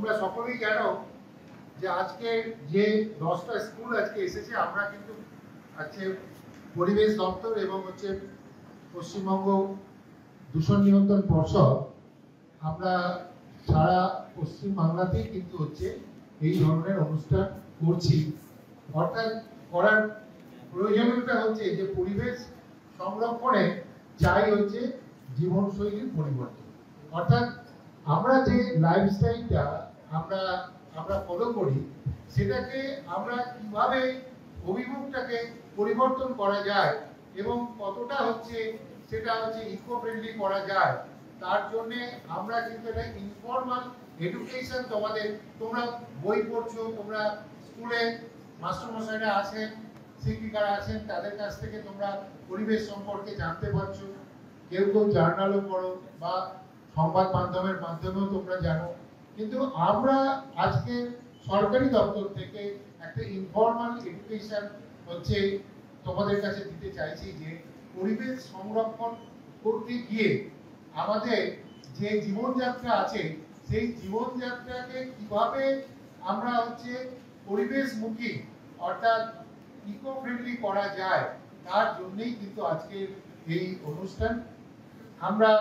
তোমরা সকলেই জানো যে আজকে যে 10টা স্কুল আজকে এসেছে, আমরা কিন্তু আজকে পরিবেশ দপ্তর এবং পশ্চিমবঙ্গ দূষণ নিয়ন্ত্রণ পর্ষদ, আমরা সারা পশ্চিম বাংলাতেই কিন্তু এই ধরনের অনুষ্ঠান করছি। অর্থাৎ করার প্রয়োজনীয়তা যে পরিবেশ সংরক্ষণে চাই জীবনশৈলীর পরিবর্তন। অর্থাৎ আমরা যে লাইফস্টাইলটা আমরা ফলো করি, সেটাকে আমরা কিভাবে অভিমুখটাকে পরিবর্তন করা যায় এবং কতটা সেটা ইকো ফ্রেন্ডলি করা যায়, তার জন্য আমরা কিন্তু একটা ইনফর্মাল এডুকেশন তোমরা বই পড়ছো, তোমরা স্কুলে মাস্টারমশাইরা আছেন, শিক্ষিকারা আছেন, তাদের কাছ থেকে তোমরা পরিবেশ সম্পর্কে জানতে পারছো। কেউ জার্নালও পড়ো বা সংবাদ মাধ্যমের মাধ্যমেও তোমরা জানো। কিন্তু আমরা আজকে সরকারি দপ্তর থেকে একটা ইনফর্মাল এডুকেশন তোমাদের কাছে দিতে চাইছি যে পরিবেশ সংরক্ষণ করতে গিয়ে আমাদের যে জীবনযাত্রা আছে, সেই জীবনযাত্রাকে কিভাবে আমরা পরিবেশমুখী অর্থাৎ ইকো ফ্রেন্ডলি করা যায়, তার জন্যই কিন্তু আজকের এই অনুষ্ঠান। আমরা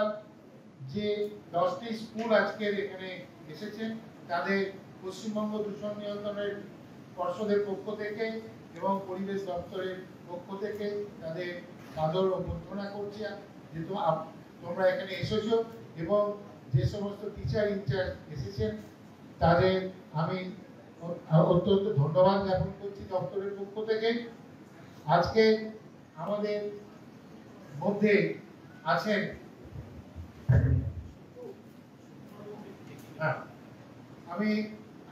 যে 10টি স্কুল আজকের এখানে এসেছেন, তাদের পশ্চিমবঙ্গ দূষণ নিয়ন্ত্রণের পর্ষদের পক্ষ থেকে এবং পরিবেশ দপ্তরের পক্ষ থেকে তাদের সাদর অভ্যর্থনা করছি যে তোমরা এখানে এসেছো, এবং যে সমস্ত টিচার ইনচার্জ এসেছেন তাদের আমি অত্যন্ত ধন্যবাদ জ্ঞাপন করছি দপ্তরের পক্ষ থেকে। আজকে আমাদের মধ্যে আছেন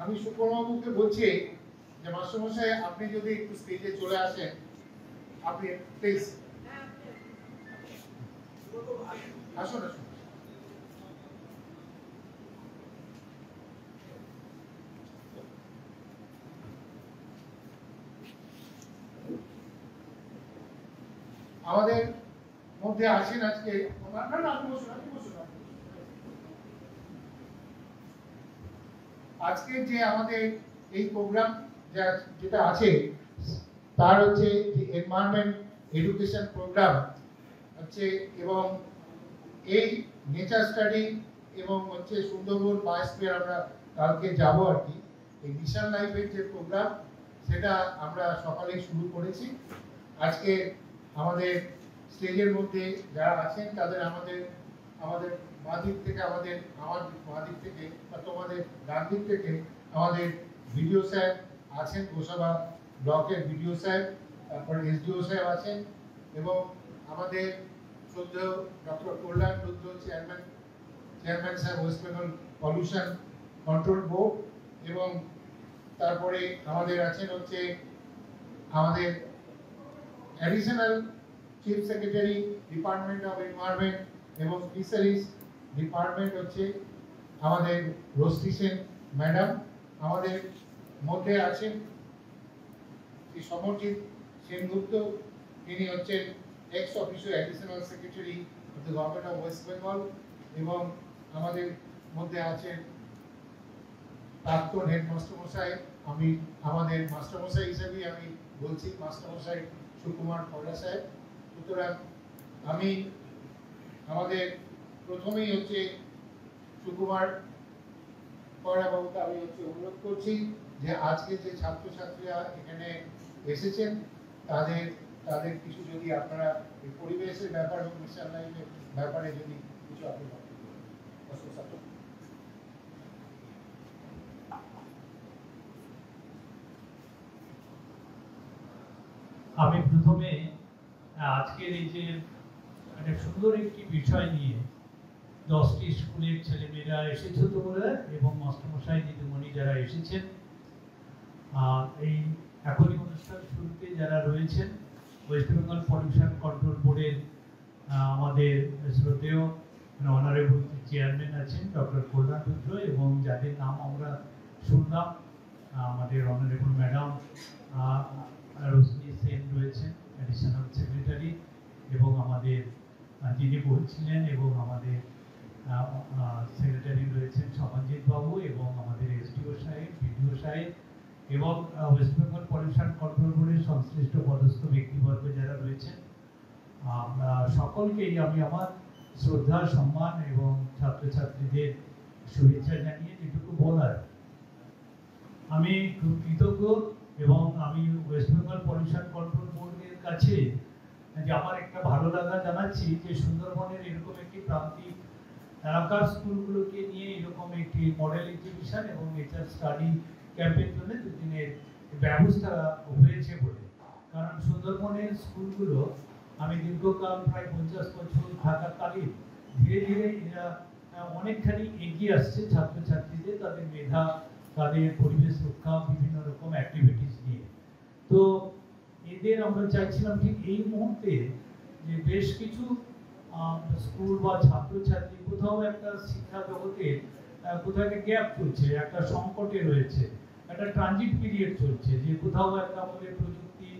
আমি সুকুমারবাবুকে বলছি যে মাস্টারমশাই, আপনি যদি একটু স্টেজে চলে আসেন, আপনি প্লিজ আসুন। আমাদের মধ্যে আছেন আজকে আজকের যে আমাদের এই প্রোগ্রাম যেটা আছে, তার এনভায়রনমেন্ট এডুকেশন প্রোগ্রাম এবং এই নেচার স্টাডি এবং সুন্দরবন বায়োস্ফিয়ার আমরা কালকে যাব আর কি। এই মিশন লাইফের যে প্রোগ্রাম, সেটা আমরা সকালেই শুরু করেছি। আজকে আমাদের স্টেজের মধ্যে যারা আছেন তাদের আমাদের বাঁ দিক থেকে আমার বাঁ দিক থেকে বা তোমাদের ডান দিক থেকে আমাদের ভিডিও স্যার আছেন, গোসাবা ব্লকের ভিডিও স্যার, তারপরে এসডিও সাহেব আছেন, এবং আমাদের শ্রদ্ধেয় doctor Kalyan Rudra chairman sir, West Bengal pollution control board, এবং তারপরে আমাদের আছেন আমাদের additional chief secretary department of environment এবং ফিশারিজ ডিপার্টমেন্ট আমাদের রোষ্টি সেন ম্যাডাম। আমাদের মধ্যে আছেন সমরজিৎ সেনগুপ্ত, তিনি x officio additional secretary of the government of West Bengal, এবং আমাদের মধ্যে আছেন প্রাক্তন হেড মাস্টারমশাই, আমাদের মাস্টারমশাই হিসেবে আমি বলছি মাস্টারমশাই সুকুমার খড়া সাহেব। সুতরাং আমি আমাদের প্রথমেই সুকুমার খড়া বাবুকে আমি অনুরোধ করছি যে আজকে যে ছাত্রছাত্রীরা এখানে এসেছেন, তাদের কিছু যদি আপনারা পরিবেশের ব্যাপার এবং মিশন লাইফের ব্যাপারে যদি কিছু আপনি বক্তব্য দেন। আমি প্রথমে আজকের এই যে একটা সুন্দর একটি বিষয় নিয়ে 10টি স্কুলের ছেলেমেয়েরা এসেছে তোমরা এবং মাস্টারমশাই দিদিমণি যারা এসেছেন, এই এখনই অনুষ্ঠান শুরুতে যারা রয়েছেন, ওয়েস্ট বেঙ্গল পলিউশন কন্ট্রোল বোর্ডের আমাদের শ্রদ্ধেয় অনারেবল চেয়ারম্যান আছেন ডক্টর কল্যাণ রুদ্র, এবং যাদের নাম আমরা শুনলাম, আমাদের অনারেবল ম্যাডাম রোশনি সেন রয়েছেন অ্যাডিশনাল সেক্রেটারি, এবং আমাদের যিনি বলছিলেন, এবং আমাদের সেক্রেটারি রয়েছেন সমঞ্জিত বাবু, এবং আমাদের এবং ওয়েস্ট বেঙ্গল পলিউশন কন্ট্রোল বোর্ডের সংশ্লিষ্ট পদস্থ ব্যক্তিবর্গ যারা রয়েছেন, সকলকেই আমি আমার শ্রদ্ধা, সম্মান এবং ছাত্রছাত্রীদের শুভেচ্ছা জানিয়ে যেটুকু বলার, আমি খুব কৃতজ্ঞ এবং আমি ওয়েস্ট বেঙ্গল পলিউশন কন্ট্রোল বোর্ডের কাছে যে আমার একটা ভালো লাগা জানাচ্ছি যে সুন্দরবনের এরকম একটি প্রান্তিক এলাকার স্কুলগুলোকে নিয়ে এরকম একটি মডেল এক্সিবিশন এবং নেচার স্টাডি ক্যাম্পের জন্য দুদিনের ব্যবস্থা হয়েছে বলে। কারণ সুন্দরবনের স্কুলগুলো আমি দীর্ঘকাল প্রায় 50 বছর থাকাকালীন ধীরে ধীরে এরা অনেকখানি এগিয়ে আসছে ছাত্রছাত্রীদের, তাদের মেধা, তাদের পরিবেশ রক্ষা, বিভিন্ন রকম অ্যাক্টিভিটিস নিয়ে। তো এদের আমরা চাইছিলাম ঠিক এই মুহূর্তে যে বেশ কিছু স্কুল বা ছাত্রছাত্রী কোথাও একটা শিক্ষা জগতে কোথাও একটা গ্যাপ চলছে, একটা সংকটে রয়েছে, একটা ট্রানজিট পিরিয়ড চলছে, যে কোথাও একটা আমাদের প্রযুক্তি,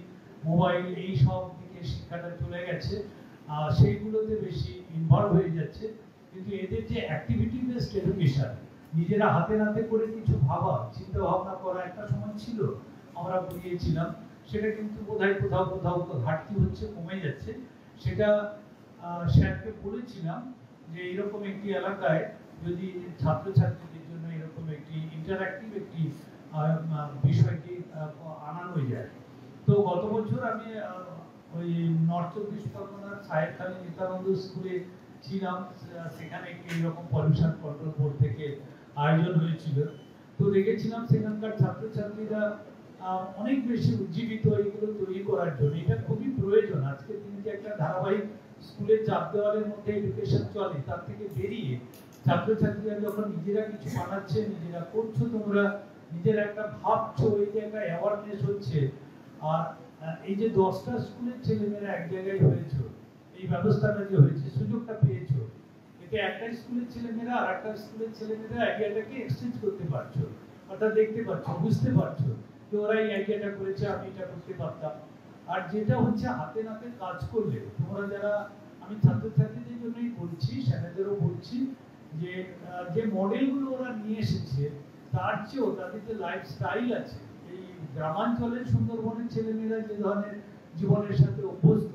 মোবাইল এই সব দিকে শিক্ষাটা চলে গেছে, সেইগুলোতে বেশি ইনভলভ হয়ে যাচ্ছে। কিন্তু এদের যে অ্যাক্টিভিটি বেসড এডুকেশন, নিজেরা হাতে নাতে করে কিছু ভাবা, চিন্তা ভাবনা করা একটা সময় ছিল, আমরা বুঝিয়েছিলাম, সেটা কিন্তু বোধহয় কোথাও কোথাও ঘাটতি হচ্ছে, কমে যাচ্ছে। সেটা স্যারকে বলেছিলাম যে এরকম একটি এলাকায় যদি ছাত্রছাত্রীদের জন্য এরকম একটি ইন্টারঅ্যাক্টিভ একটি বিষয়টি আনানো যায়। তো গত বছর আমি ওই নর্থ 24 পরগনার সাহেবখালী নিত্যানন্দ স্কুলে ছিলাম, সেখানে একটি এরকম পলিউশন কন্ট্রোল বোর্ড থেকে আয়োজন হয়েছিল। তো দেখেছিলাম সেখানকার ছাত্রছাত্রীরা অনেক বেশি উজ্জীবিত এগুলো তৈরি করার জন্য। এটা খুবই প্রয়োজন। আজকের দিনে যে একটা ধারাবাহিক স্কুলের চাপ দেওয়ালের মধ্যে এডুকেশন চলে, তার থেকে বেরিয়ে ছাত্রছাত্রীরা যখন নিজেরা কিছু বানাচ্ছে, নিজেরা করছো, তোমরা নিজের একটা ভাবছো, এই যে একটা অ্যাওয়ারনেস হচ্ছে। আর এই যে 10টা স্কুলের ছেলেমেয়েরা এক জায়গায় হয়েছে, এই ব্যবস্থাটা যে হয়েছে, সুযোগটা পেয়েছো, এতে একটা স্কুলের ছেলেমেয়েরা আর একটা স্কুলের ছেলেমেয়েরা আইডিয়াটাকে এক্সচেঞ্জ করতে পারছো, অর্থাৎ দেখতে পাচ্ছ, বুঝতে পারছো যে ওরা এই আইডিয়াটা করেছে, আমি এটা করতে পারতাম। আর যেটা হচ্ছে হাতে নাতে কাজ করলে তোমরা যারা, আমি ছাত্রছাত্রীদের জন্যই বলছি, স্যারেদেরও বলছি, যে যে মডেলগুলো ওরা নিয়ে এসেছে তার চেয়েও তাদের যে লাইফস্টাইল আছে, এই গ্রামাঞ্চলের সুন্দরবনের ছেলেমেয়েরা যে ধরনের জীবনের সাথে অভ্যস্ত,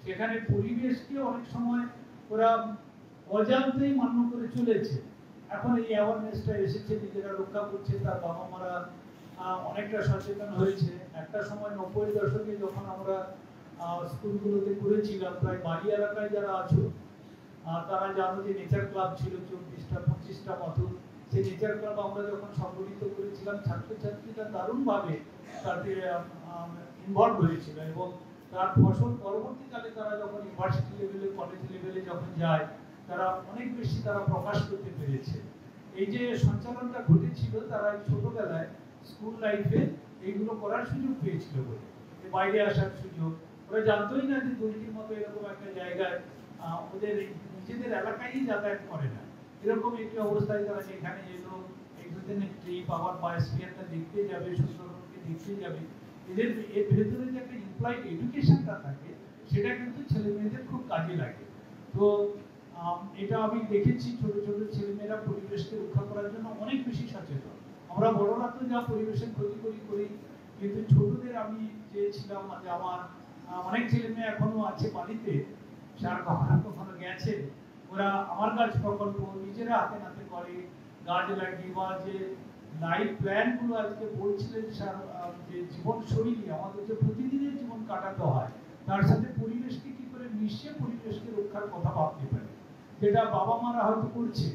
সেখানে পরিবেশকে অনেক সময় ওরা অজান্তেই মান্য করে চলেছে। এখন এই অ্যাওয়ারনেসটা এসেছে, নিজেরা রক্ষা করছে, তার বাবা মারা অনেকটা সচেতন হয়েছে। একটা সময় 90 দশকে যখন আমরা স্কুলগুলোতে করেছিলাম, প্রায় বাড়ি এলাকায় যারা আছো তারা জানো যে নেচার ক্লাব ছিল 24টা 25টা মতো। সেই নেচার ক্লাব আমরা যখন সংগঠিত করেছিলাম, ছাত্রছাত্রীরা দারুণভাবে তাতে ইনভলভ হয়েছিল এবং তার ফসল পরবর্তীকালে তারা যখন ইউনিভার্সিটি লেভেলে, কলেজ লেভেলে যখন যায়, তারা অনেক বেশি তারা প্রকাশ করতে পেরেছে। এই যে সঞ্চালনটা ঘটেছিল, তারা ছোটবেলায় স্কুল লাইফে এইগুলো করার সুযোগ পেয়েছিল বলে, বাইরে আসার সুযোগ। ওরা জানতোই না যে দুর্নীতির মতো এরকম একটা জায়গায় ওদের নিজেদের এলাকায় যাতায়াত করে না, এরকম একটি অবস্থায় তারা সেখানে এলো, এই দুদিনের ট্রিপ, আবার বায়োস্ফিয়ারটা দেখতে যাবে, সুন্দরবনকে দেখতে যাবে। এদের এর ভেতরে যে একটা ইমপ্লয়েড এডুকেশনটা থাকে, সেটা কিন্তু ছেলে মেয়েদের খুব কাজে লাগে। তো এটা আমি দেখেছি, ছোট ছোট ছেলেমেয়েরা পরিবেশকে রক্ষা করার জন্য অনেক বেশি সচেতন। আমরা বড়রা তো যা পরিবেশের ক্ষতি করি, কিন্তু ছোটদের আমি চেয়েছিলাম যে আমার অনেক ছেলে মেয়ে এখনো আছে বাড়িতে, যারা কখনো গেছে, ওরা আমার গাছ প্রকল্প নিজেরা হাতে নাতে করে, গাছ লাগিয়ে, বা যে লাইফ প্ল্যান গুলো আজকে বলছিলেন যে জীবন শৈলী, আমাদের যে প্রতিদিনের জীবন কাটাতে হয়, তার সাথে পরিবেশকে কি করে মিশিয়ে পরিবেশকে রক্ষার কথা ভাবতে পারে, যেটা বাবা মারা হয়তো করছে,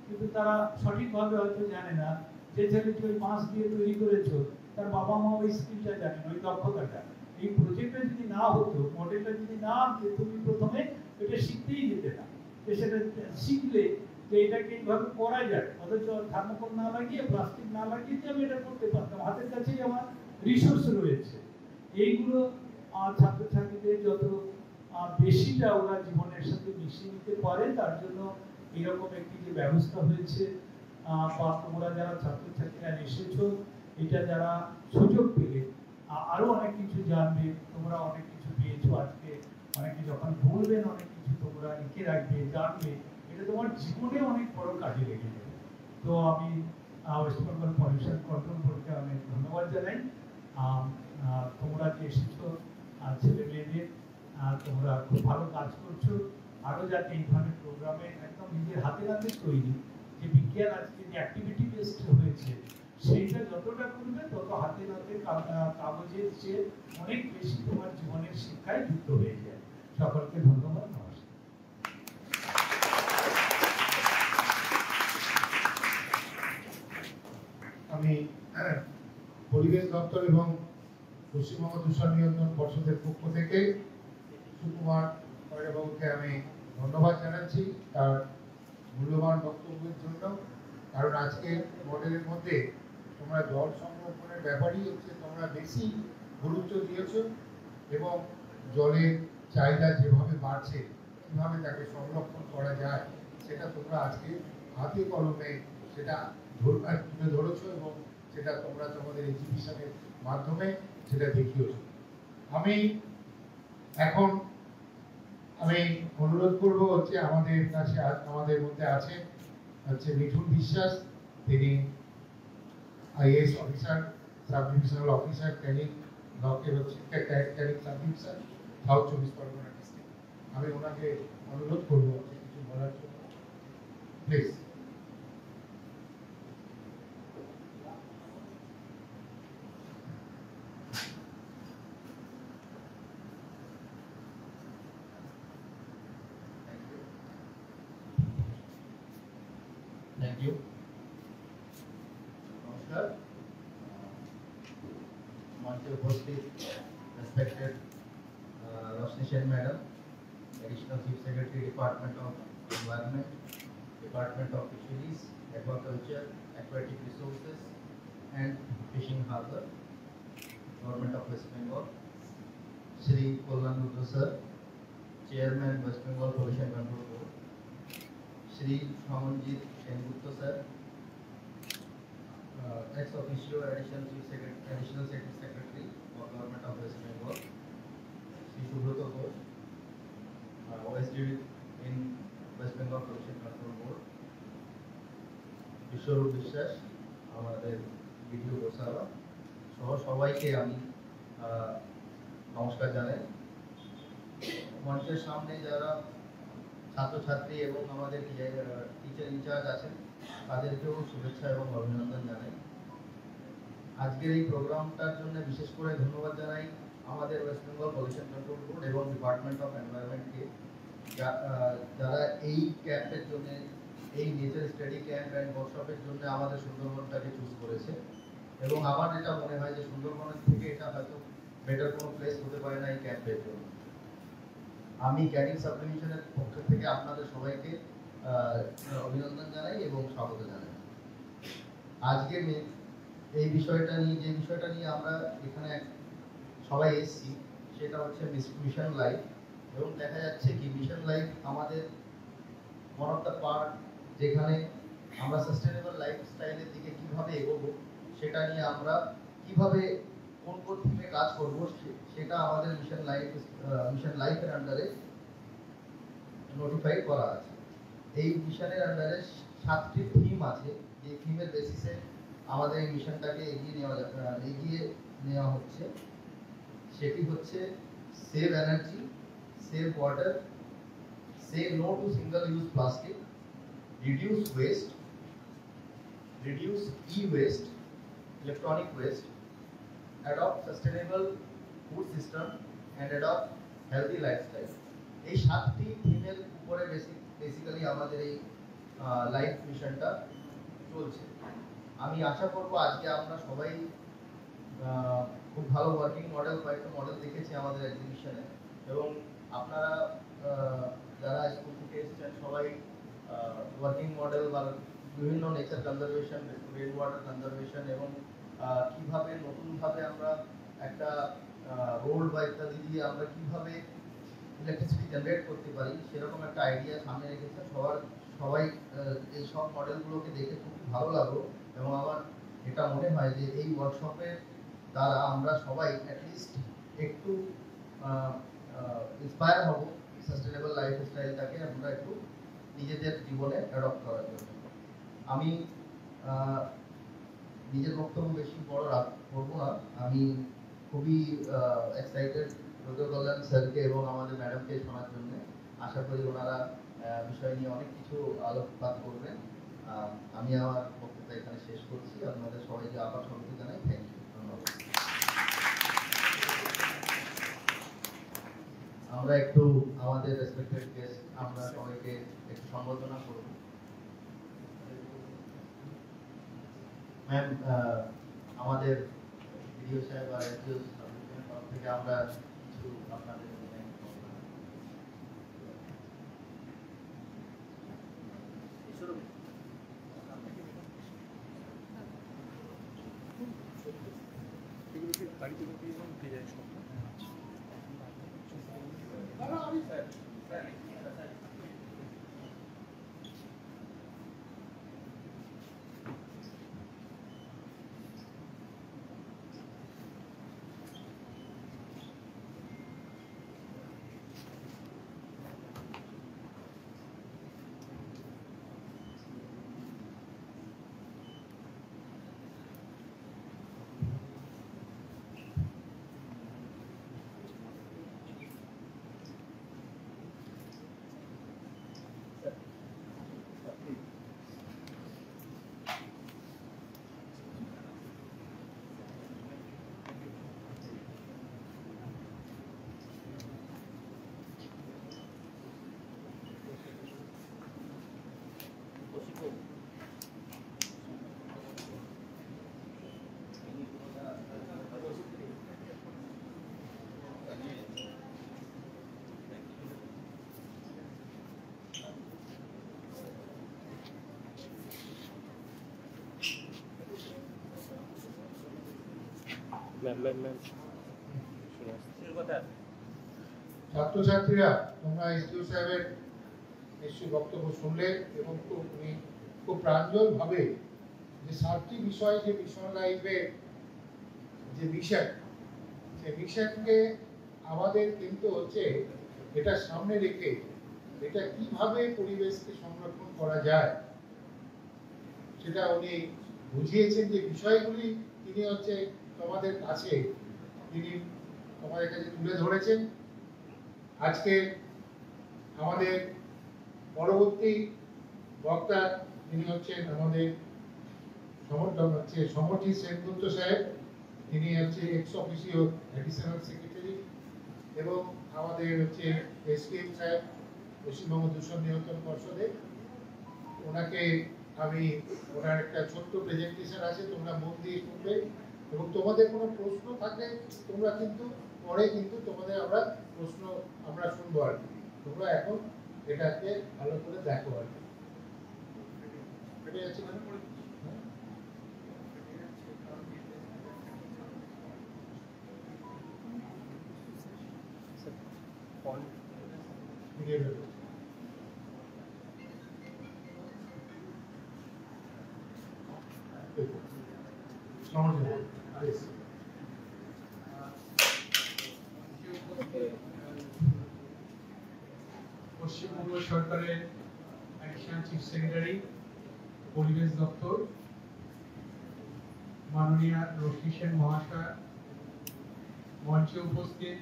কিন্তু তারা সঠিকভাবে হয়তো জানে না। যে ছেলেকে ওই বাঁশ দিয়ে তৈরি করেছো, তার বাবা মা ওই স্কিলটা জানে না, ওই দক্ষতাটা। এই প্রজেক্টটা যদি না হতো, মডেলটা যদি না আনতে, তুমি প্রথমে এটা শিখতেই যেতে না, যে সেটা শিখলে যে এটাকে এইভাবে করা যায়, অথচ থার্মোকল না লাগিয়ে, প্লাস্টিক না লাগিয়ে আমি এটা করতে পারতাম, হাতের কাছেই আমার রিসোর্স রয়েছে। এইগুলো ছাত্রছাত্রীদের যত বেশিটা ওরা জীবনের সাথে মিশিয়ে নিতে পারে, তার জন্য এরকম একটি যে ব্যবস্থা হয়েছে, বা তোমরা যারা ছাত্রছাত্রীরা এসেছো, এটা যারা সুযোগ পেলে আরো অনেক কিছু জানবে, তোমরা অনেক কিছু পেয়েছো আজকে, অনেকে যখন বলবেন অনেক কিছু তোমরা লিখে রাখবে, জানবে, এটা তোমার জীবনে অনেক বড় কাজে লেগে যাবে। তো আমি ওয়েস্ট বেঙ্গল পলিউশন কন্ট্রোল বোর্ডকে আমি ধন্যবাদ জানাই। তোমরা যে এসেছো ছেলে মেয়েদের, তোমরা খুব ভালো কাজ করছো। আরও যাতে এই ধরনের প্রোগ্রামে একদম নিজের হাতে হাতে তৈরি যে বিজ্ঞান আজকে যে অ্যাক্টিভিটি বেসড হয়েছে সেইটা যতটা করবে তত হাতে হাতে কাগজের চেয়ে অনেক বেশি তোমার জীবনের শিক্ষায় যুক্ত হয়ে যায়। সকলকে ধন্যবাদ, নমস্কার। আমি পরিবেশ দপ্তর এবং পশ্চিমবঙ্গ দূষণ নিয়ন্ত্রণ পর্ষদের পক্ষ থেকে সুকুমার বাবুকে আমি ধন্যবাদ জানাচ্ছি তার মূল্যবান বক্তব্যের জন্য। কারণ আজকের মডেলের মধ্যে তোমরা জল সংরক্ষণের ব্যাপারই হচ্ছে তোমরা বেশি গুরুত্ব দিয়েছ এবং জলের চাহিদা যেভাবে বাড়ছে কীভাবে তাকে সংরক্ষণ করা যায় সেটা তোমরা আজকে হাতে কলমে সেটা তুলে ধরেছো এবং সেটা তোমরা তোমাদের এক্সিবিশনের মাধ্যমে সেটা দেখিয়েছো। এখন আমি অনুরোধ করব হচ্ছে আমাদের কাছে আমাদের মধ্যে আছে হচ্ছে মিঠুন বিশ্বাস, তিনি IAS officer, sub divisional officer Canning ব্লকের হচ্ছে Canning sub division, south 24 Pargana district. আমি ওনাকে অনুরোধ করব কিছু বলার জন্য, please. Thank you. Namaskar. Manje upasthit respected Roshni Sen Madam, Additional Chief Secretary, Department of Environment, Department of Fisheries, Aquaculture, Aquatic Resources and Fishing Harbour, Government of West Bengal, Shri Kollan Rudra Sir, Chairman West Bengal Pollution Control Board, Shri Shamanjit Sengupta Sir, ex officio Additional Secretary of Government of West Bengal, Shri Subroto Ghosh, OSD in West Bengal Pollution Control Board, Vishwarup Bishwas, আমাদের video Gosala সহ সবাইকে আমি নমস্কার জানাই। মঞ্চের সামনে যারা ছাত্রছাত্রী এবং আমাদের টিচার ইনচার্জ আছেন তাদেরকেও শুভেচ্ছা এবং অভিনন্দন জানাই। আজকের এই প্রোগ্রামটার জন্য বিশেষ করে ধন্যবাদ জানাই আমাদের West Bengal pollution control board এবং ডিপার্টমেন্ট অফ এনভায়রনমেন্টকে, যারা এই ক্যাম্পের জন্য, এই নেচার স্টাডি ক্যাম্প অ্যান্ড ওয়ার্কশপের জন্য আমাদের সুন্দরবনটাকে চুজ করেছে। এবং আমার এটা মনে হয় যে সুন্দরবনের থেকে এটা হয়তো বেটার কোনো প্লেস হতে পারে না এই ক্যাম্পের জন্য। আমি ক্যানিং সাব ডিভিশনের পক্ষ থেকে আপনাদের সবাইকে অভিনন্দন জানাই এবং স্বাগত জানাই। আজকে এই বিষয়টা নিয়ে, যে বিষয়টা নিয়ে আমরা এখানে সবাই এসেছি সেটা হচ্ছে মিশন লাইফ। এবং দেখা যাচ্ছে কি মিশন লাইফ আমাদের ওয়ান অফ দ্য পার্ট, যেখানে আমরা সাস্টেনেবল লাইফস্টাইলের দিকে কিভাবে এগোবো সেটা নিয়ে আমরা কিভাবে কোন কোন থিমে কাজ করব সেটা আমাদের মিশন লাইফের আন্ডারে নোটিফাই করা আছে। এই মিশনের আন্ডারে 7টি থিম আছে, যে থিমের বেসিসে আমাদের এই মিশনটাকে এগিয়ে নেওয়া হচ্ছে। সেটি হচ্ছে save energy, save water, say no to single use plastic, reduce waste, reduce e-waste, electronic waste, adopt sustainable food system and adopt healthy lifestyle। এই 7টি থিমের উপরে বেসিক্যালি আমাদের এই লাইফ মিশনটা চলছে। আমি আশা করব আজকে আমরা সবাই খুব ভালো ওয়ার্কিং মডেল, কয়েকটা মডেল দেখেছি আমাদের এক্সিবিশনে, এবং আপনারা যারা স্কুল থেকে এসেছেন সবাই ওয়ার্কিং মডেল বা বিভিন্ন nature conservation, rain water conservation এবং কিভাবে নতুনভাবে আমরা একটা রোড বা ইত্যাদি দিয়ে আমরা কিভাবে ইলেকট্রিসিটি জেনারেট করতে পারি সেরকম একটা আইডিয়া সামনে রেখেছে। সবাই এই সব মডেলগুলোকে দেখে খুব ভালো লাগলো, এবং আমার এটা মনে হয় যে এই ওয়ার্কশপের দ্বারা আমরা সবাই অ্যাটলিস্ট একটু ইন্সপায়ার হব সাস্টেনেবল লাইফস্টাইলটাকে আমরা একটু নিজেদের জীবনে অ্যাডপ্ট করার জন্য। আমি নিজের বক্তব্য বেশি বড় করবো না। আমি খুবই এক্সাইটেড রোজর কল্যাণ স্যারকে এবং আমাদের ম্যাডামকে শোনার জন্য। আশা করি ওনারা বিষয় নিয়ে অনেক কিছু আলোকপাত করবেন। আমি আমার বক্তব্য এখানে শেষ করছি। আপনাদের সবাইকে আবার স্বাগত জানাই। থ্যাংক ইউ, ধন্যবাদ। আমরা একটু আমাদের রেসপেক্টেড গেস্ট আমরা সবাইকে একটু সম্বোধনা করব। ম্যাম, আমাদের ভিডিও সাহেব আর এসডিও সাবজেক্টের তরফ থেকে আমরা কিছু আপনাদের ছাত্রছাত্রীরা তোমরা এসডিও সাহেবের নিশ্চয়ই বক্তব্য শুনলে এবং উনি খুব প্রাঞ্জল ভাবে যে 7টি বিষয়, যে মিশন লাইফের যে মিশন, সেই মিশনকে আমাদের কিন্তু হচ্ছে এটা সামনে রেখে এটা কিভাবে পরিবেশকে সংরক্ষণ করা যায় সেটা উনি বুঝিয়েছেন। যে বিষয়গুলি তিনি হচ্ছে তোমাদের কাছে তুলে ধরেছেন। আজকে আমাদের পরবর্তী বক্তা তিনি হচ্ছেন আমাদের সমর্থী সেনগুপ্ত সাহেব। তিনি হচ্ছে এক্স অফিসিও অ্যাডিশনাল সেক্রেটারি এবং আমাদের হচ্ছে এসপিএম সাহেব, পশ্চিমবঙ্গ দূষণ নিয়ন্ত্রণ পর্ষদে। ওনাকে আমি ওনার একটা ছোট্ট প্রেজেন্টেশন আছে, তোমরা মন দিয়ে শুনবে এবং তোমাদের কোনো প্রশ্ন থাকলে তোমরা কিন্তু পরে কিন্তু তোমাদের প্রশ্ন আমরা শুনবো আর কি। তোমরা এখন এটাকে ভালো করে দেখো আর কি। পশ্চিমবঙ্গ সরকারের অ্যাডিশনাল চিফ সেক্রেটারি পরিবেশ দপ্তর মাননীয় রশ্মি সেন মহাশয়, মঞ্চে উপস্থিত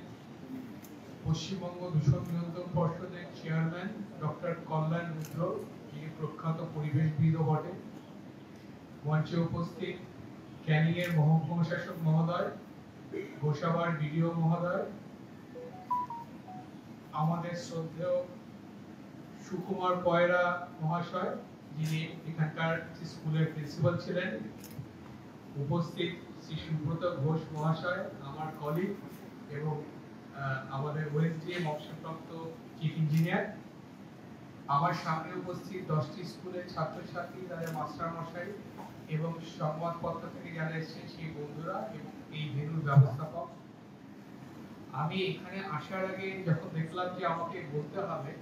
পশ্চিমবঙ্গ দূষণ নিয়ন্ত্রণ পর্ষদের চেয়ারম্যান ডক্টর কল্যাণ রুদ্র, যিনি প্রখ্যাত পরিবেশবিদও বটে, মঞ্চে উপস্থিত ক্যানিং এর মহকুমা শাসক মহোদয়, গোসাবার বিডিও মহোদয়, আমাদের শ্রদ্ধেয় সুকুমার পয়রা মহাশয়, যিনি এখানকার স্কুলের প্রিন্সিপাল ছিলেন, উপস্থিত শ্রী সুব্রত ঘোষ মহাশয়, আমার কলিগ এবং আমাদের ওএসডিএম অবসরপ্রাপ্ত চিফ ইঞ্জিনিয়ার, আমার সামনে উপস্থিত 10টি স্কুলের ছাত্রছাত্রী, তাদের মাস্টার মশাই এবং সংবাদপত্র থেকে যারা এসেছেন সেই বন্ধুরা এবং এই ভেন্যুর ব্যবস্থাপক। আমি এখানে আসার আগে যখন দেখলাম যে আমাকে বলতে হবে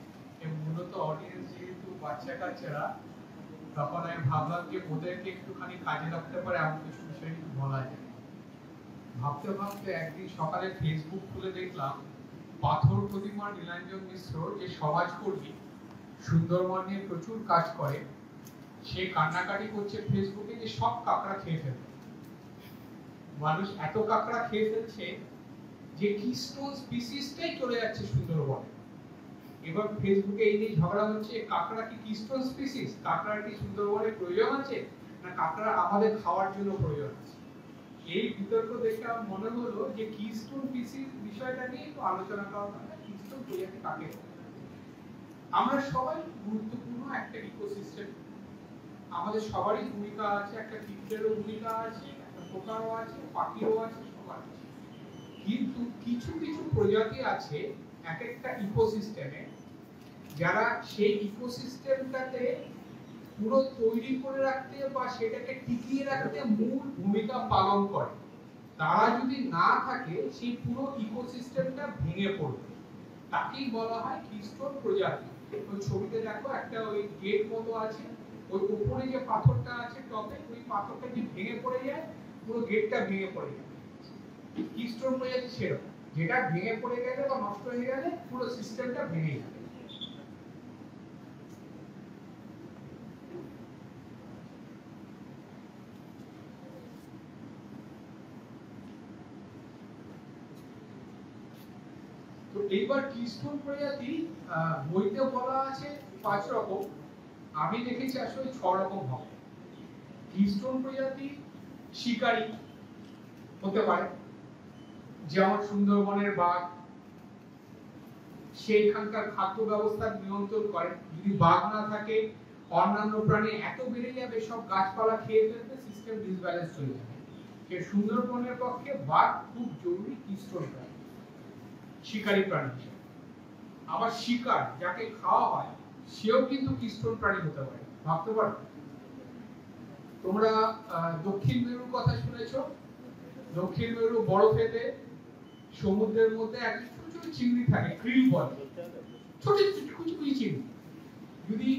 এবং মূলত অডিয়েন্স যেহেতু বাচ্চা কাচ্চারা, তখন আমি ভাবলাম যে ওদেরকে একটুখানি কাজে লাগতে পারে এমন কিছু বিষয় কিন্তু বলা যায়। ভাবতে ভাবতে একদিন সকালে ফেসবুক খুলে দেখলাম পাথর প্রতিমা নীলাঞ্জন মিশ্র, যে সমাজকর্মী, সুন্দরবন নিয়ে প্রচুর কাজ করে, সে কান্নাকাটি করছে ফেসবুকে যে সব কাকড়া খেয়ে ফেলবে। মানুষ এত কাঁকড়া খেয়ে ফেলছে যে কিস্টোন স্পিসিসটাই চলে যাচ্ছে সুন্দরবনে। এবার ফেসবুকে এই নিয়ে ঝগড়া হচ্ছে, কাঁকড়া কি কিস্টোন স্পিসিস? কাঁকড়ার কি সুন্দরবনের প্রয়োজন আছে, না কাঁকড়া আমাদের খাওয়ার জন্য প্রয়োজন আছে? এই বিতর্ক দেখে আমার মনে হলো যে কিস্টোন স্পিসিস বিষয়টা নিয়ে একটু আলোচনা করা হয়। কিস্টোন প্রজাতি কাকে বলে? আমরা সবাই গুরুত্বপূর্ণ একটা ইকোসিস্টেম, আমাদের সবারই ভূমিকা আছে, একটা কীটেরও ভূমিকা আছে, একটা পোকারও আছে, পাখিরও আছে, সবার আছে। কিন্তু কিছু কিছু প্রজাতি আছে এক একটা ইকোসিস্টেমে, যারা সেই ইকোসিস্টেমটাতে পুরো তৈরি করে রাখতে বা সেটাকে টিকিয়ে রাখতে মূল ভূমিকা পালন করে। তারা যদি না থাকে সেই পুরো ইকোসিস্টেমটা ভেঙে পড়বে, তাকেই বলা হয় কিস্টোন প্রজাতি। ওই ছবিতে দেখো একটা ওই গেট মতো আছে, ওই উপরে যে পাথরটা আছে টপে, ওই পাথরটা যদি ভেঙে পড়ে যায় পুরো গেটটা ভেঙে পড়ে যায়। কিস্টোন প্রজাতি সেরকম, যেটা ভেঙে পড়ে গেলে বা নষ্ট হয়ে গেলে পুরো সিস্টেমটা ভেঙে যাবে। তো এইবার কিস্টোন প্রজাতি বইতে বলা আছে 5 রকম, আমি দেখেছি আসলে 6 রকম হবে। কিস্টোন প্রজাতি শিকারী হতে পারে, যেমন সুন্দরবনের বাঘ, সেইখানকার খাদ্য ব্যবস্থা নিয়ন্ত্রণ করে। যদি বাঘ না থাকে অন্যান্য প্রাণী এত বেড়ে যাবে, সব গাছপালা খেয়ে ফেলবে, সিস্টেম ডিসব্যালেন্স হয়ে যাবে। এই সুন্দরবনের পক্ষে বাঘ খুব জরুরি কিস্টোন প্রাণী, শিকারী প্রাণী হিসেবে। আবার শিকার যাকে খাওয়া হয় সেও কিন্তু কিস্টোন প্রাণী হতে পারে, ভাবতে পারো। তোমরা দক্ষিণ মেরুর কথা শুনেছো? দক্ষিণ মেরু বরফেতে সমুদ্রের মধ্যে এক ছোট ছোট চিংড়ি থাকে, ক্রিল বলে, ছোট ছোট কুচি কুচি চিংড়ি। যদি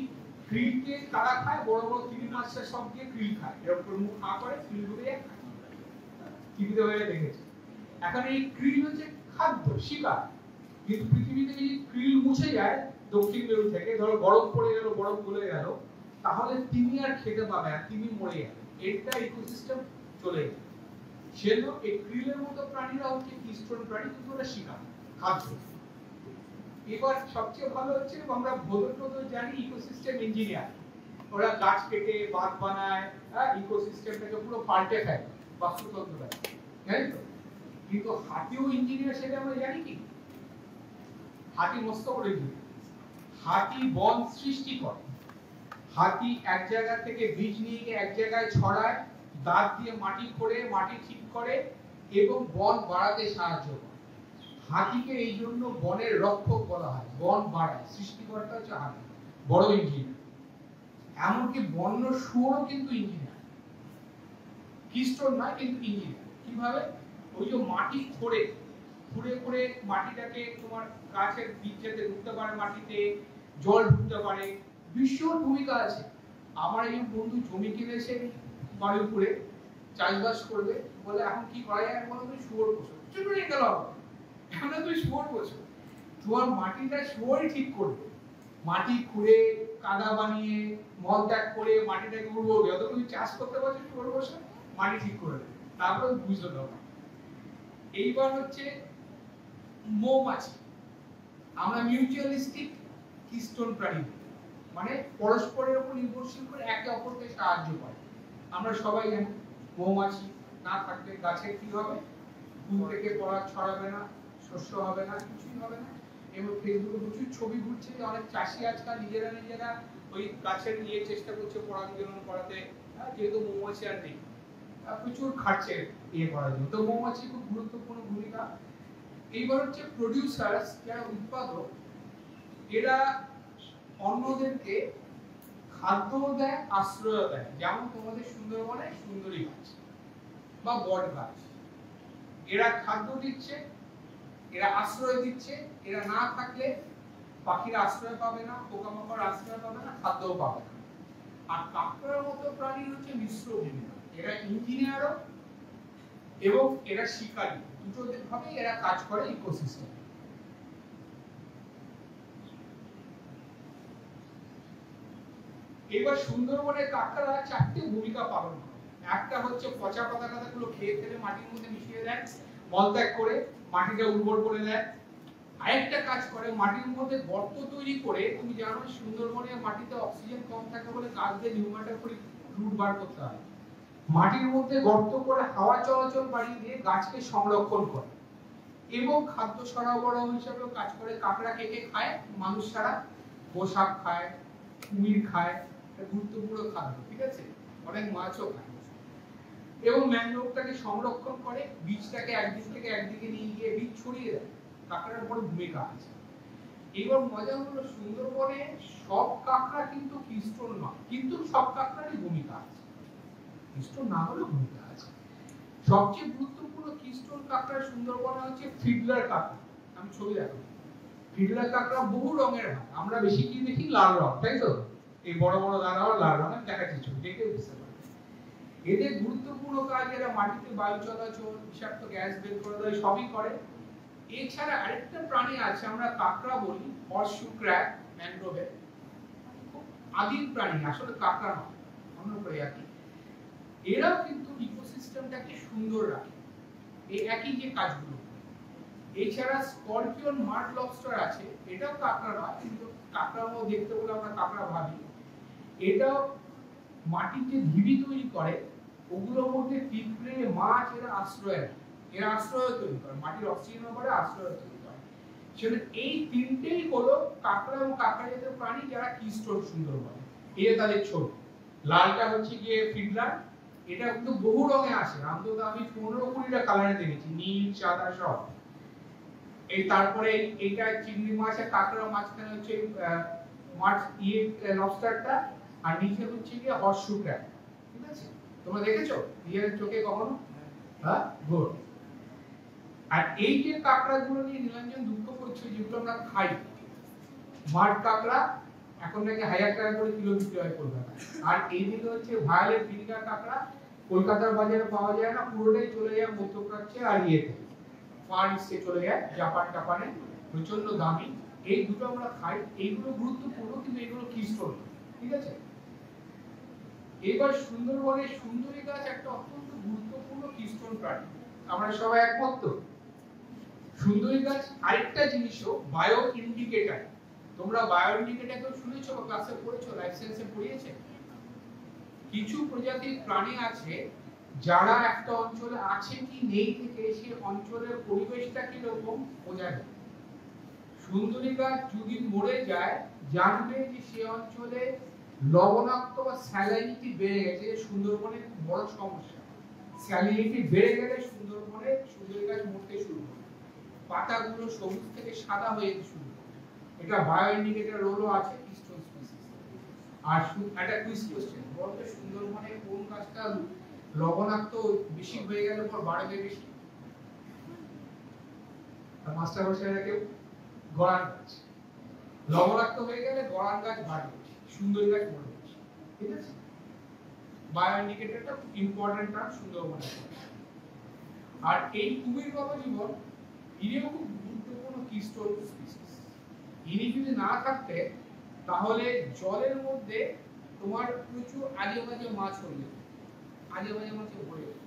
ক্রিলকে তারা খায়, বড় বড় চিংড়ি মাছটা সব দিয়ে ক্রিল খায়, এরকম করে মুখ হা করে ক্রিল গুলো খায়, টিভিতে হয়ে দেখেছে। এখন এই ক্রিল হচ্ছে খাদ্য, শিকার। কিন্তু পৃথিবীতে যদি ক্রিল মুছে যায় দক্ষিণ মেরু থেকে, ধরো বরফ পড়ে গেল, বরফ গলে গেল, তাহলে তিনি আর খেতে পাবে না, তিনি মরে যাবে, এটা ইকোসিস্টেম চলে যাবে। সেজন্য এই ক্রিলের মতো প্রাণীরা হচ্ছে কিস্টোন প্রাণী, কিন্তু ওরা শিকার, খাদ্য। এবার সবচেয়ে ভালো হচ্ছে আমরা ভোদর জানি ইকোসিস্টেম ইঞ্জিনিয়ার, ওরা গাছ কেটে বাঁধ বানায়, ইকোসিস্টেমটাকে পুরো পাল্টে ফেলে, বাস্তুতন্ত্রটা, জানি তো। কিন্তু হাতিও ইঞ্জিনিয়ার, সেটা আমরা জানি কি? হাতি মস্ত করে দিই, হাতি বন সৃষ্টি করে। হাতি এক জায়গা থেকে বীজ নিয়ে গিয়ে এক জায়গায় ছড়ায়, দাঁত দিয়ে মাটি খোঁড়ে, মাটি ঠিক করে এবং বন বাড়াতে সাহায্য করে। হাতিকে এই জন্য বনের রক্ষক বলা হয়, বন বাড়ায়, সৃষ্টিকর্তা হচ্ছে হাতি, বড় ইঞ্জিনিয়ার। এমনকি বন্য শুয়োরও কিন্তু ইঞ্জিনিয়ার, কিস্টোন নয় কিন্তু ইঞ্জিনিয়ার। কিভাবে? ওই যে মাটি খোঁড়ে, খুঁড়ে খুঁড়ে মাটিটাকে তোমার গাছের বীজ যাতে ঢুকতে পারে, মাটিতে জল ঢুকতে পারে, ভীষণ ভূমিকা আছে। আমার এই বন্ধু জমি কিনেছে বাড়ির উপরে, চাষবাস করবে, বলে এখন কি করা যায়? বলো তুমি শুয়োর পোষো। চুপ করে গেল, এখন তুমি শুয়োর পোষো, তোমার মাটিটা শুয়োরই ঠিক করবে। মাটি খুঁড়ে কাদা বানিয়ে মল ত্যাগ করে মাটিটাকে উর্বর, যত তুমি চাষ করতে পারছো শুয়োর পোষো, মাটি ঠিক করে দেবে, তারপরে বুঝতে হবে। এইবার হচ্ছে মৌমাছি। আমরা মিউচুয়ালিস্টিক কিস্টোন প্রাণী, মানে পরস্পরের উপর নির্ভরশীল করে একে অপরকে সাহায্য করে। আমরা সবাই জানি মৌমাছি না থাকলে গাছের কি হবে? ফুল থেকে পরাগ ছড়াবে না, শস্য হবে না, কিছুই হবে না। এবং ফেসবুকে প্রচুর ছবি ঘুরছে যে অনেক চাষি আজকাল নিজেরা ওই গাছের নিয়ে চেষ্টা করছে পরাগীকরণ করাতে, যেহেতু মৌমাছি আর নেই, প্রচুর খাটছে ইয়ে করার জন্য। তো মৌমাছি খুব গুরুত্বপূর্ণ ভূমিকা। এইবার হচ্ছে প্রডিউসার্স, যারা উৎপাদক, এরা অন্যদেরকে খাদ্য দেয়, আশ্রয় দেয়। যেমন তোমাদের সুন্দরবনে সুন্দরী গাছ বা বট গাছ, এরা খাদ্য দিচ্ছে, এরা আশ্রয় দিচ্ছে। এরা না থাকলে পাখিরা আশ্রয় পাবে না, পোকামাকড় আশ্রয় পাবে না, খাদ্যও পাবে না। আর কাঁকড়ার মতো প্রাণী হচ্ছে মিশ্র ভূমিকা, এরা ইঞ্জিনিয়ারও এবং এরা শিকারী, দুটো ভাবে এরা কাজ করে ইকোসিস্টেম। এবার সুন্দরবনের কাঁকড়া 4টে ভূমিকা পালন করে। একটা হচ্ছে পচা পাতাগুলো খেয়ে ফেলে মাটির মধ্যে মিশিয়ে দেয়, মলত্যাগ করে মাটিটা উর্বর করে দেয়। আরেকটা কাজ করে, মাটির মধ্যে গর্ত তৈরি করে, তুমি জানো সুন্দরবনের মাটিতে অক্সিজেন কম থাকে বলে গাছ দিয়ে নিউমাটোফোরিক রুট বার করতে হয়। মাটির মধ্যে গর্ত করে হাওয়া চলাচল বাড়িয়ে দিয়ে গাছকে সংরক্ষণ করে এবং খাদ্য সরবরাহ হিসেবে কাজ করে। কাঁকড়া কে কে খায়? মানুষ ছাড়া পোশাক খায়, কুমির খায়, এটা গুরুত্বপূর্ণ খাদ্য, ঠিক আছে? অনেক মাছও খায়। এবং ম্যানগ্রোভটাকে সংরক্ষণ করে, বীজটাকে একদিক থেকে একদিকে নিয়ে গিয়ে বীজ ছড়িয়ে দেয়। কাঁকড়ার বড় ভূমিকা আছে। এবার মজা হলো, সুন্দরবনে সব কাঁকড়া কিন্তু কিস্টোন নয়, কিন্তু সব কাঁকড়ারই ভূমিকা আছে। কিস্টোন না হলেও ভূমিকা আছে। সবচেয়ে গুরুত্বপূর্ণ কিস্টোন কাঁকড়া সুন্দরবনে হচ্ছে ফিডলার কাঁকড়া। আমি ছবি দেখাবো। ফিডলার কাঁকড়া বহু রঙের হয়, আমরা বেশি কি দেখি? লাল রং, তাই তো? এই বড় বড় দানা লাল রঙের দেখাচ্ছি, ছবি দেখে বুঝতে পারবে। এদের গুরুত্বপূর্ণ কাজ, এরা মাটিতে বায়ু চলাচল, বিষাক্ত গ্যাস বের করে দেয়, সবই করে। এছাড়া আরেকটা প্রাণী আছে, আমরা কাঁকড়া বলি, হর্সশু ক্র্যাব, ম্যানগ্রোভে আদিম প্রাণী, আসলে কাঁকড়া নয়, অন্য প্রজাতি। এরাও কিন্তু ইকোসিস্টেমটাকে সুন্দর রাখে, এই একই যে কাজগুলো। এছাড়া স্করপিয়ন মাড লবস্টার আছে, এটাও কাঁকড়া নয়, কিন্তু কাঁকড়ার মতো দেখতে বলে আমরা কাঁকড়া ভাবি। এটাও মাটির যে ঢিবি তৈরি করে, ওগুলোর মধ্যে পিঁপড়ে, মাছ এরা আশ্রয় নেয়। এরা আশ্রয় তৈরি করে, মাটির অক্সিজেনের পরে আশ্রয় তৈরি করে। সেটা এই তিনটেই হলো কাঁকড়া এবং কাঁকড়া জাতীয় প্রাণী যারা কিস্টোন সুন্দরবনে। এই তাদের ছবি। লালটা হচ্ছে গিয়ে ফিডলার, এটা কিন্তু বহু রঙে আসে, অন্তত আমি 15-20টা কালারে দেখেছি, নীল, সাদা সব। এই তারপরে এইটা চিংড়ি মাছ আর কাঁকড়া, মাঝখানে হচ্ছে মাছ লবস্টারটা, আর নিচে হচ্ছে গিয়ে হর্সশু ক্র্যাব, ঠিক আছে? তোমরা দেখেছো নিজের চোখে কখনো? হ্যাঁ, গুড। আর এই যে কাঁকড়াগুলো নিয়ে নীলাঞ্জন দুঃখ করছে, যেগুলো আমরা খাই, মাঠ কাঁকড়া এখন নাকি 1000 টাকা করে কিলো বিক্রি হয় কলকাতায়। আর এইদিকে হচ্ছে ভায়োলেট ভিনিগার কাঁকড়া, কলকাতার বাজারে পাওয়া যায় না, পুরোটাই চলে যায় মধ্যপ্রাচ্যে আর ইয়েতে, ফার ইস্টে চলে যায়, জাপানে প্রচন্ড দামি। এই দুটো আমরা খাই, এইগুলো গুরুত্বপূর্ণ, কিন্তু এগুলো কিস্টোন, ঠিক আছে? এবার সুন্দরবনে সুন্দরী গাছ একটা অত্যন্ত গুরুত্বপূর্ণ কিস্টোন প্রাণী, আমরা সবাই একমত তো? সুন্দরী গাছ আরেকটা জিনিসও বায়ো ইন্ডিকেটর। তোমরা বায়ো ইন্ডিকেটর কেউ শুনেছো বা ক্লাসে পড়েছো, লাইফ সায়েন্সে পড়িয়েছে? কিছু প্রজাতির প্রাণী আছে যারা একটা অঞ্চলে আছে কি নেই থেকে সেই অঞ্চলের পরিবেশটা কি রকম বোঝা যায়। সুন্দরী গাছ যদি মরে যায়, জানবে যে সেই অঞ্চলে লবণাক্ত বা স্যালাইনিটি বেড়ে গেছে। সুন্দরবনের বড় সমস্যা, স্যালিনিটি বেড়ে গেলে সুন্দরবনে সুন্দরী গাছ মরতে শুরু করে, পাতাগুলো সবুজ থেকে সাদা হয়ে যেতে শুরু করে। এটা বায়ো ইন্ডিকেটর রোলও আছে কিস্টোন স্পিসিস। আর একটা কুইজ কোশ্চেন, বলতে সুন্দরবনে কোন গাছটা লবণাক্ত বেশি হয়ে গেলে পর বাড়বে বেশি? আর মাস্টার মশাইরা কেউ? গড়ান গাছ। লবণাক্ত হয়ে গেলে গড়ান গাছ বাড়বে, সুন্দরী গাছ মরবে, ঠিক আছে? বায়ো ইন্ডিকেটরটা ইম্পর্টেন্ট টার্ম সুন্দরবনে। আর এই কুমির বাবা জীবন, ইনিও খুব গুরুত্বপূর্ণ কিস্টোন স্পিসিস। ইনি যদি না থাকতে, তাহলে জলের মধ্যে তোমার প্রচুর আজে বাজে মাছ হয়ে যেত, আজে বাজে মাছে ভরে যেত,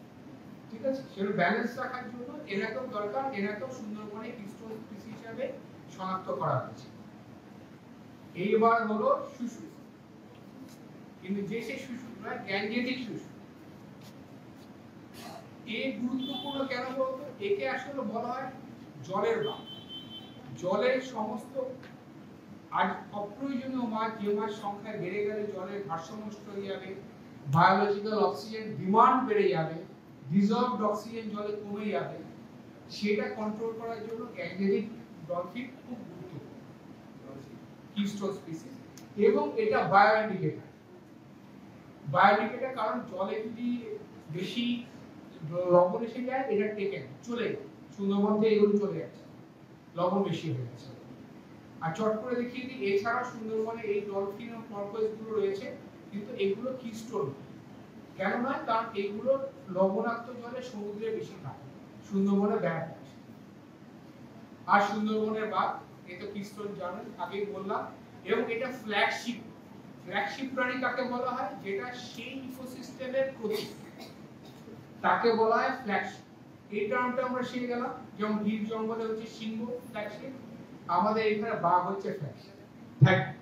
ঠিক আছে? সেটা ব্যালেন্স রাখার জন্য এরাকেও দরকার, এরাকেও সুন্দরবনে কিস্টোন স্পিসিস হিসেবে শনাক্ত করা হয়েছে। এইবার হলো শুশু, কিন্তু যে সেই শুশু নয়, গ্যাঞ্জেটিক শুশু। এই গুরুত্বপূর্ণ কেন বলতো? একে আসলে বলা হয় জলের বাঘ। জলের সমস্ত আর অপ্রয়োজনীয় মাছ, যে মাছ সংখ্যা বেড়ে গেলে জলের ভারসাম্য নষ্ট হয়ে যাবে, বায়োলজিক্যাল অক্সিজেন ডিমান্ড বেড়ে যাবে, ডিজলভড অক্সিজেন জলে কমে যাবে, সেটা কন্ট্রোল করার জন্য গ্যাঞ্জেটিক ডলফিন খুব গুরুত্বপূর্ণ কিস্টোন স্পিসিস। এবং এটা বায়ো ইন্ডিকেটর। বায়ো ইন্ডিকেটর কারণ জলে যদি বেশি লবণ এসে যায়, এটা টেকে চলে যায়, সুন্দরবন থেকে এগুলো চলে যাচ্ছে, লবণ বেশি হয়ে গেছে। আর চট করে দেখিয়ে দিই, এছাড়া সুন্দরবনে এই ডলফিন ও পরপোজ গুলো রয়েছে, কিন্তু এগুলো কিস্টোন কেন নয়? কারণ এগুলো লবণাক্ত জলে সমুদ্রে বেশি থাকে, সুন্দরবনে ব্যাট আছে। আর সুন্দরবনের বাঘ, এটা কিস্টোন জানেন, আগেই বললাম। এবং এটা ফ্ল্যাগশিপ ফ্ল্যাগশিপ প্রাণী কাকে বলা হয়? যেটা সেই ইকোসিস্টেমের প্রতীক, তাকে বলা হয় ফ্ল্যাগশিপ। এই টার্মটা আমরা শিখে গেলাম। যেমন গির জঙ্গলে হচ্ছে সিংহ ফ্ল্যাগশিপ, আমাদের এখানে বাঘ হচ্ছে ফ্ল্যাগশিপ। Thank you.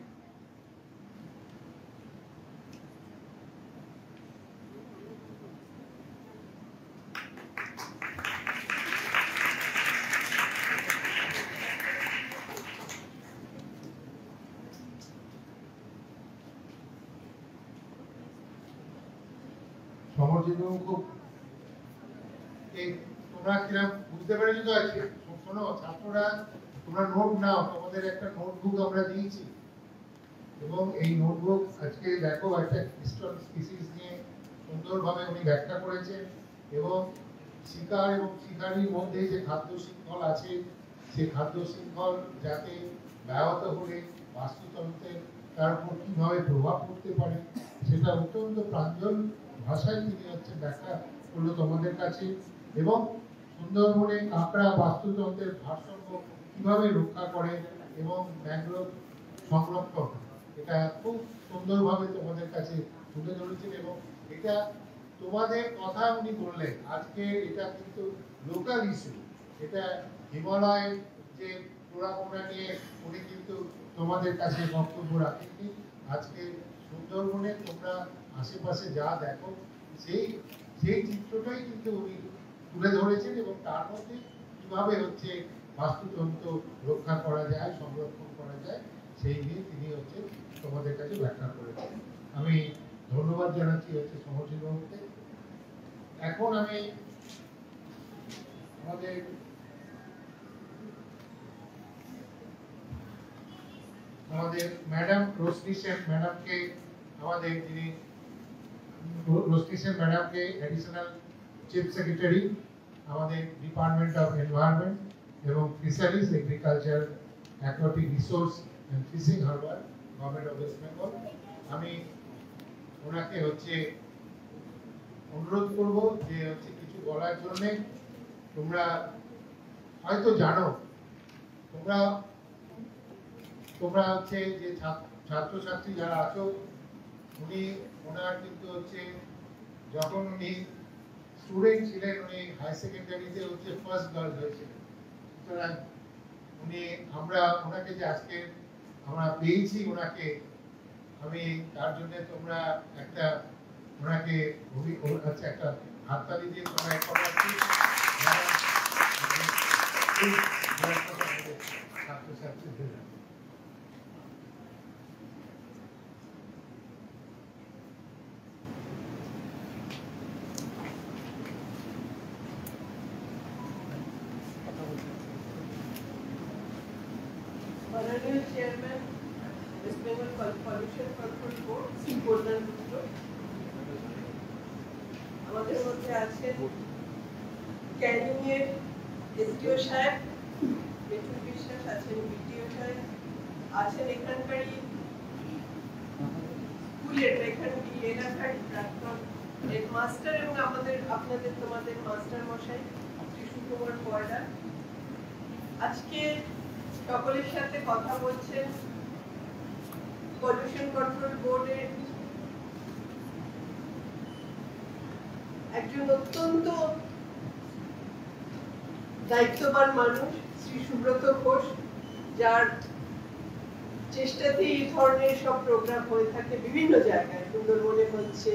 সমরজিৎ খুব এই তোমরা কিরকম বুঝতে পেরেছো তো আজকে? শোনো ছাত্ররা, তোমরা নোট নাও, তোমাদের একটা নোটবুক আমরা দিয়েছি এবং এই নোটবুক আজকে দেখো একটা ক্রিস্টাল স্পিসিস নিয়ে সুন্দরভাবে উনি ব্যাখ্যা করেছেন এবং শিকার এবং শিকারীর মধ্যে যে খাদ্য শৃঙ্খল আছে সেই খাদ্য শৃঙ্খল যাতে ব্যাহত হলে বাস্তুতন্ত্রের তার উপর কিভাবে প্রভাব পড়তে পারে সেটা অত্যন্ত প্রাঞ্জল ভাষায় তিনি হচ্ছে ব্যাখ্যা করলো তোমাদের কাছে। এবং সুন্দরবনে কাঁকড়া বাস্তুতন্ত্রের ভারসাম্য কিভাবে রক্ষা করে এবং ম্যানগ্রোভ সংরক্ষণ, এটা খুব সুন্দরভাবে তোমাদের কাছে তুলে ধরেছেন। এবং এটা তোমাদের কথা উনি বললেন, আজকে এটা কিন্তু লোকাল ইস্যু, এটা হিমালয়ের যে প্রোগ্রামটা নিয়ে উনি কিন্তু তোমাদের কাছে বক্তব্য রাখেননি। আজকে সুন্দরবনে তোমরা আশেপাশে যা দেখো সেই চিত্রটাই কিন্তু উনি তুলে ধরেছেন এবং তার মধ্যে কিভাবে হচ্ছে বাস্তুতন্ত্র রক্ষা করা যায়, সংরক্ষণ করা যায়, সেই নিয়ে তিনি হচ্ছে তোমাদের কাছে ব্যাখ্যা করেছেন। আমি ধন্যবাদ জানাচ্ছি হচ্ছে সমরজিৎ বাবুকে। এখন আমি আমাদের ম্যাডাম রোশনি সেন ম্যাডামকে, আমাদের যিনি রোশনি সেন ম্যাডামকে অ্যাডিশনাল চিফ সেক্রেটারি আমাদের ডিপার্টমেন্ট অফ এনভায়রনমেন্ট এবং fisheries, agriculture, aquatic resource and fishing harbour, government of West Bengal, আমি ওনাকে হচ্ছে অনুরোধ করব যে হচ্ছে কিছু বলার জন্য। তোমরা হয়তো জানো, তোমরা হচ্ছে যে ছাত্রছাত্রী যারা আছো, ওনার কিন্তু হচ্ছে যখন উনি স্টুডেন্ট ছিলেন, উনি হাই সেকেন্ডারিতে হচ্ছে ফার্স্ট গার্ল হয়েছিলেন। সুতরাং ওনাকে যে আজকে আমরা পেয়েছি ওনাকে, আমি তার জন্য তোমরা একটা ওনাকে আচ্ছা একটা হাততালি দিয়ে তোমরা ছাত্রছাত্রীদের Honorable Chairman, West Bengal Pollution Control Board, Shri কল্যাণ মিত্র, আমাদের মধ্যে আছেন ক্যানিং এর এসডিও সাহেব মিঠুন বিশ্বাস, আছেন বিডিও সাহেব, আছেন এখানকারই স্কুলের এখানকার এলাকার প্রাক্তন হেডমাস্টার এবং তোমাদের মাস্টার মশাই শ্রী সুকুমার পয়রা। আজকে সকলের সাথে কথা বলছেন পলিউশন কন্ট্রোল বোর্ডের একজন অত্যন্ত দায়িত্ববান মানুষ শ্রী সুব্রত ঘোষ, যার চেষ্টাতে এই ধরনের সব প্রোগ্রাম হয়ে থাকে বিভিন্ন জায়গায়। সুন্দরবনে হচ্ছে,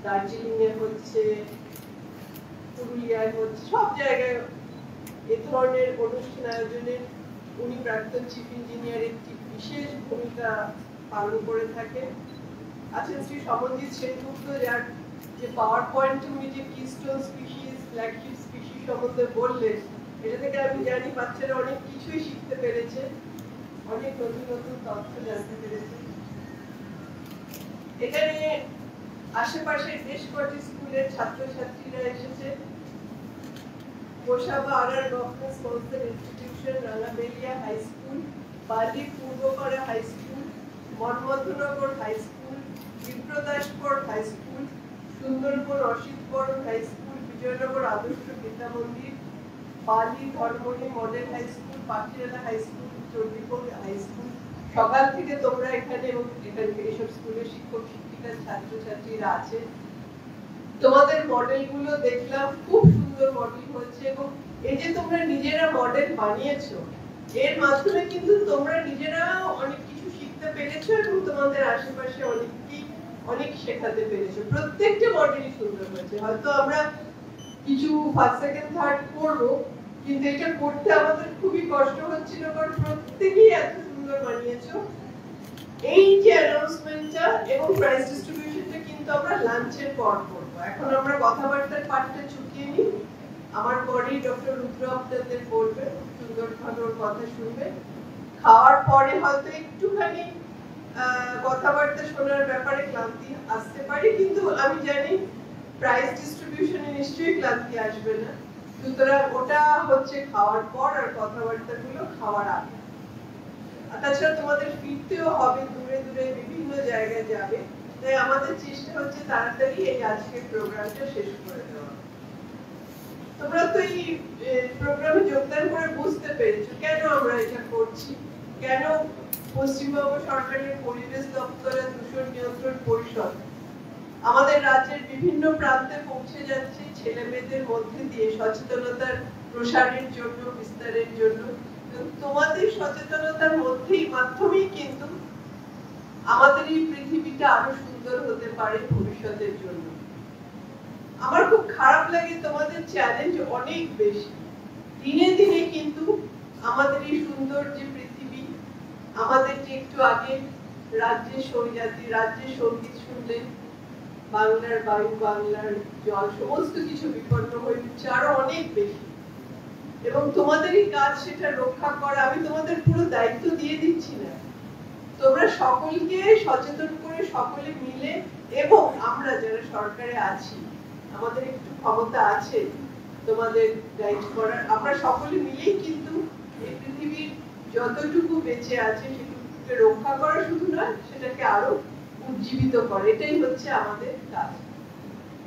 দার্জিলিং এ হচ্ছে, পুরুলিয়ায় হচ্ছে, সব জায়গায় এ ধরনের অনুষ্ঠান আয়োজনের উনি প্রাক্তন চিফ ইঞ্জিনিয়ার একটি বিশেষ ভূমিকা পালন করে থাকেন। আছেন শ্রী সমরজিৎ সেনগুপ্ত, যার যে পাওয়ার পয়েন্ট উনি যে কিস্টোন স্পিসিস, ফ্ল্যাগশিপ স্পিসিস সম্বন্ধে বললেন, এটা থেকে আমি জানি বাচ্চারা অনেক কিছুই শিখতে পেরেছে, অনেক নতুন নতুন তথ্য জানতে পেরেছে। এখানে আশেপাশে বেশ কয়েকটি স্কুলের ছাত্রছাত্রীরা এসেছে। Gosaba RR government sponsor institution, Rangabelia high school, Bali Purbapara high school, Manmathanagar high school, Bipradaspur high school, Sundarban Asit Baran high school, Bijoynagar Adarsha Vidya Mandir, Bali Dharmani model high school, Pakhirala high school, Chandipur high school, সকাল থেকে তোমরা এখানে এবং এখানে এইসব স্কুলের শিক্ষক শিক্ষিকা ছাত্র ছাত্রীরা আছে, তোমাদের মডেল গুলো দেখলাম, খুব সুন্দর মডেল হয়েছে। এবং এই যে তোমরা নিজেরা মডেল বানিয়েছো, এর মাধ্যমে কিন্তু তোমরা নিজেরাও অনেক কিছু শিখতে পেরেছো এবং তোমাদের আশেপাশে অনেক শেখাতে পেরেছো। প্রত্যেকটা মডেলই সুন্দর হয়েছে। হয়তো আমরা কিছু ফার্স্ট সেকেন্ড থার্ড করবো, কিন্তু এটা করতে আমাদের খুবই কষ্ট হচ্ছিল, কারণ প্রত্যেকেই এত সুন্দর বানিয়েছো। এই যে অ্যানাউন্সমেন্টটা এবং প্রাইজ ডিস্ট্রিবিউশনটা কিন্তু আমরা লাঞ্চের পর করবো। এখন আমরা কথাবার্তার পার্টটা চুকিয়ে নিই। আমার পরেই ডক্টর রুদ্র আপনাদের বলবে, সুন্দরভাবে ওর কথা শুনবে। খাওয়ার পরে হয়তো একটুখানি কথাবার্তা শোনার ব্যাপারে ক্লান্তি আসতে পারে, কিন্তু আমি জানি প্রাইজ ডিস্ট্রিবিউশনে নিশ্চয়ই ক্লান্তি আসবে না। সুতরাং ওটা হচ্ছে খাওয়ার পর, আর কথাবার্তাগুলো খাওয়ার আগে। তাছাড়া তোমাদের ফিরতেও হবে, দূরে দূরে বিভিন্ন জায়গায় যাবে, তাই আমাদের চেষ্টা হচ্ছে তাড়াতাড়ি এই আজকের প্রোগ্রামটা শেষ করে দেওয়া। তোমরা তো এই প্রোগ্রামে যোগদান করে বুঝতে পেরেছো কেন আমরা এটা করছি, কেন পশ্চিমবঙ্গ সরকারের পরিবেশ দপ্তরের দূষণ নিয়ন্ত্রণ পরিষদ আমাদের রাজ্যের বিভিন্ন প্রান্তে পৌঁছে যাচ্ছে ছেলে মেয়েদের মধ্যে দিয়ে সচেতনতার প্রসারের জন্য, বিস্তারের জন্য। তোমাদের সচেতনতার মাধ্যমেই কিন্তু আমাদের এই পৃথিবীটা আরো সুন্দর হতে পারে ভবিষ্যতের জন্য। আমার খুব খারাপ লাগে, তোমাদের চ্যালেঞ্জ অনেক বেশি। দিনে দিনে কিন্তু আমাদের এই সুন্দর যে পৃথিবী, আমাদের যে একটু আগে রাজ্যের সঙ্গীত শুনলেন, বাংলার বায়ু, বাংলার জল, সমস্ত কিছু বিপন্ন হয়ে উঠছে আরো অনেক বেশি। এবং তোমাদেরই কাজ সেটা রক্ষা করা। আমি তোমাদের পুরো দায়িত্ব দিয়ে দিচ্ছি না, তোমরা সকলকে সচেতন করে সকলে মিলে, এবং আমরা যারা সরকারে আছি আমাদের একটু ক্ষমতা আছে তোমাদের গাইড করার, আমরা সকলে মিলেই কিন্তু এই পৃথিবীর যতটুকু বেঁচে আছে সেটুকুকে রক্ষা করা শুধু নয়, সেটাকে আরো উজ্জীবিত করে। এটাই হচ্ছে আমাদের কাজ।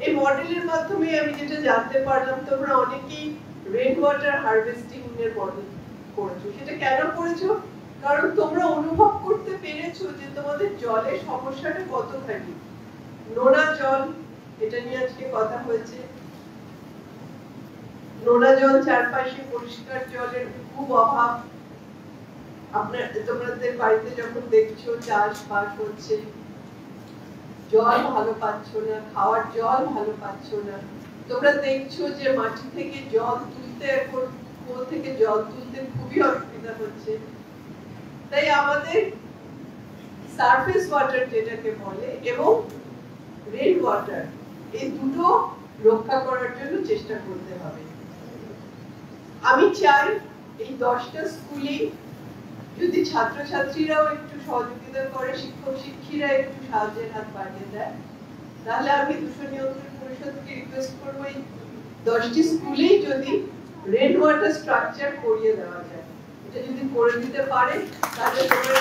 এই মডেলের মাধ্যমে আমি যেটা জানতে পারলাম, তোমরা অনেকেই রেন ওয়াটার হারভেস্টিং এর মডেল করেছো। সেটা কেন করেছো? কারণ তোমরা অনুভব করতে পেরেছো যে তোমাদের জলের সমস্যাটা কতখানি। নোনা জল, এটা নিয়ে আজকে কথা হয়েছে, নোনা জল চারপাশে, পরিষ্কার জলের খুব অভাব। তোমাদের বাড়িতে যখন দেখছো চাষবাস হচ্ছে, জল ভালো পাচ্ছ না, খাওয়ার জল ভালো পাচ্ছ না। তোমরা দেখছো যে মাটি থেকে জল তুলতে, এখন কুয়ো থেকে জল তুলতে খুবই অসুবিধা হচ্ছে। তাই আমাদের সারফেস ওয়াটার যেটাকে বলে এবং রেন ওয়াটার, এই দুটো রক্ষা করার জন্য চেষ্টা করতে হবে। আমি চাই এই 10টা স্কুলে যদি ছাত্রছাত্রীরাও একটু সহযোগিতা করে, শিক্ষক শিক্ষিরা একটু সাহায্যের হাত বাড়িয়ে দেয়, তাহলে আমি দূষণ নিয়ন্ত্রণ পরিষদকে রিকোয়েস্ট করবো এই 10টি স্কুলেই যদি রেন ওয়াটার স্ট্রাকচার করিয়ে দেওয়া যায়। এটা যদি করে দিতে পারে তাহলে তোমরা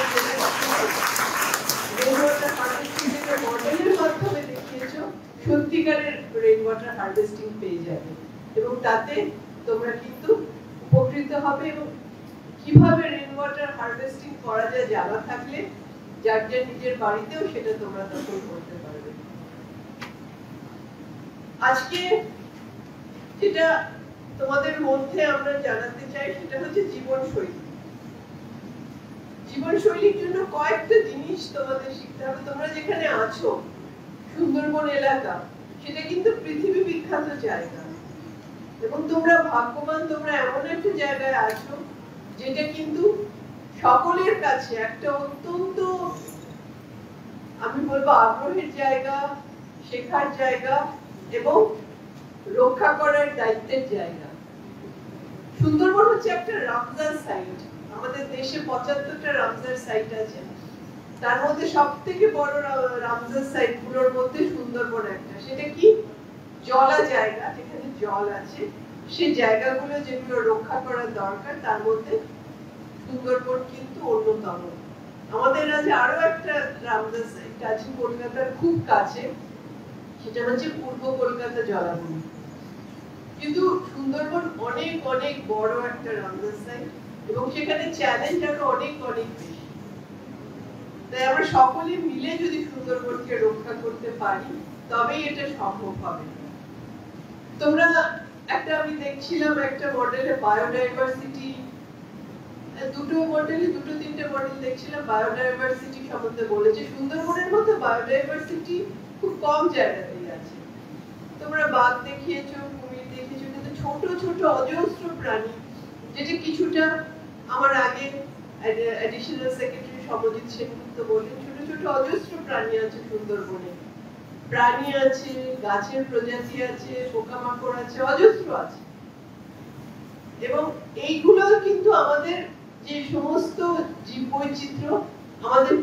রেন ওয়াটার হারভেস্টিং যেটা মডেলের মাধ্যমে দেখিয়েছো, সত্যিকারের রেন ওয়াটার হারভেস্টিং পেয়ে যাবে এবং তাতে তোমরা কিন্তু উপকৃত হবে। এবং কিভাবে রেন ওয়াটার হারভেস্টিং করা যায় জানা থাকলে যার যার নিজের বাড়িতেও সেটা তোমরা তখন করতে পারবে। আজকে যেটা তোমাদের মধ্যে আমরা জানাতে চাই সেটা হচ্ছে জীবনশৈলী। জীবনশৈলীর জন্য কয়েকটা জিনিস তোমাদের শিখতে হবে। তোমরা যেখানে আছো, সুন্দরবন এলাকা, সেটা কিন্তু পৃথিবী বিখ্যাত জায়গা এবং তোমরা ভাগ্যবান, তোমরা এমন একটা জায়গায় আছো যেটা কিন্তু সকলের কাছে একটা অত্যন্ত, আমি বলবো, আগ্রহের জায়গা, শেখার জায়গা এবং রক্ষা করার দায়িত্বের জায়গা। সুন্দরবন হচ্ছে একটা রামসার সাইট। আমাদের দেশে 75টা রামসার সাইট আছে, তার মধ্যে সবথেকে বড় রামসার সাইট গুলোর মধ্যে সুন্দরবন একটা। সেটা কি? জলা জায়গা, যেখানে জল আছে, সেই জায়গাগুলো যেগুলো রক্ষা করার দরকার, তার মধ্যে সুন্দরবন কিন্তু অন্যতম। আমাদের রাজ্যে আরো একটা রামসার সাইট আছে কলকাতার খুব কাছে, সেটা হচ্ছে পূর্ব কলকাতা জলাভূমি। কিন্তু সুন্দরবন অনেক অনেক বড় একটা রামসার সাইট এবং সেখানে চ্যালেঞ্জ আরো অনেক অনেক বেশি। তাই আমরা সকলে মিলে যদি সুন্দরবনকে রক্ষা করতে পারি তবেই এটা সম্ভব হবে। তোমরা একটা আমি দেখছিলাম একটা মডেলে বায়োডাইভার্সিটি, দুটো তিনটে মডেল দেখছিলাম বায়োডাইভার্সিটি সম্বন্ধে বলেছে। সুন্দরবনের মতো বায়োডাইভার্সিটি খুব কম জায়গাতেই আছে। তোমরা বাঘ দেখিয়েছো, কুমির দেখিয়েছো, কিন্তু ছোট ছোট অজস্র প্রাণী, যেটা কিছুটা আমার আগে অ্যাডিশনাল সেক্রেটারি সমজিৎ সেনগুপ্ত বললেন, ছোট ছোট অজস্র প্রাণী আছে সুন্দরবনে। প্রাণী আছে, গাছের প্রজাতি আছে, পোকামাকড় আছে, অজস্র আছে। এবং এইগুলো কিন্তু আমাদের যে সমস্ত জীববৈচিত্র্য আমাদের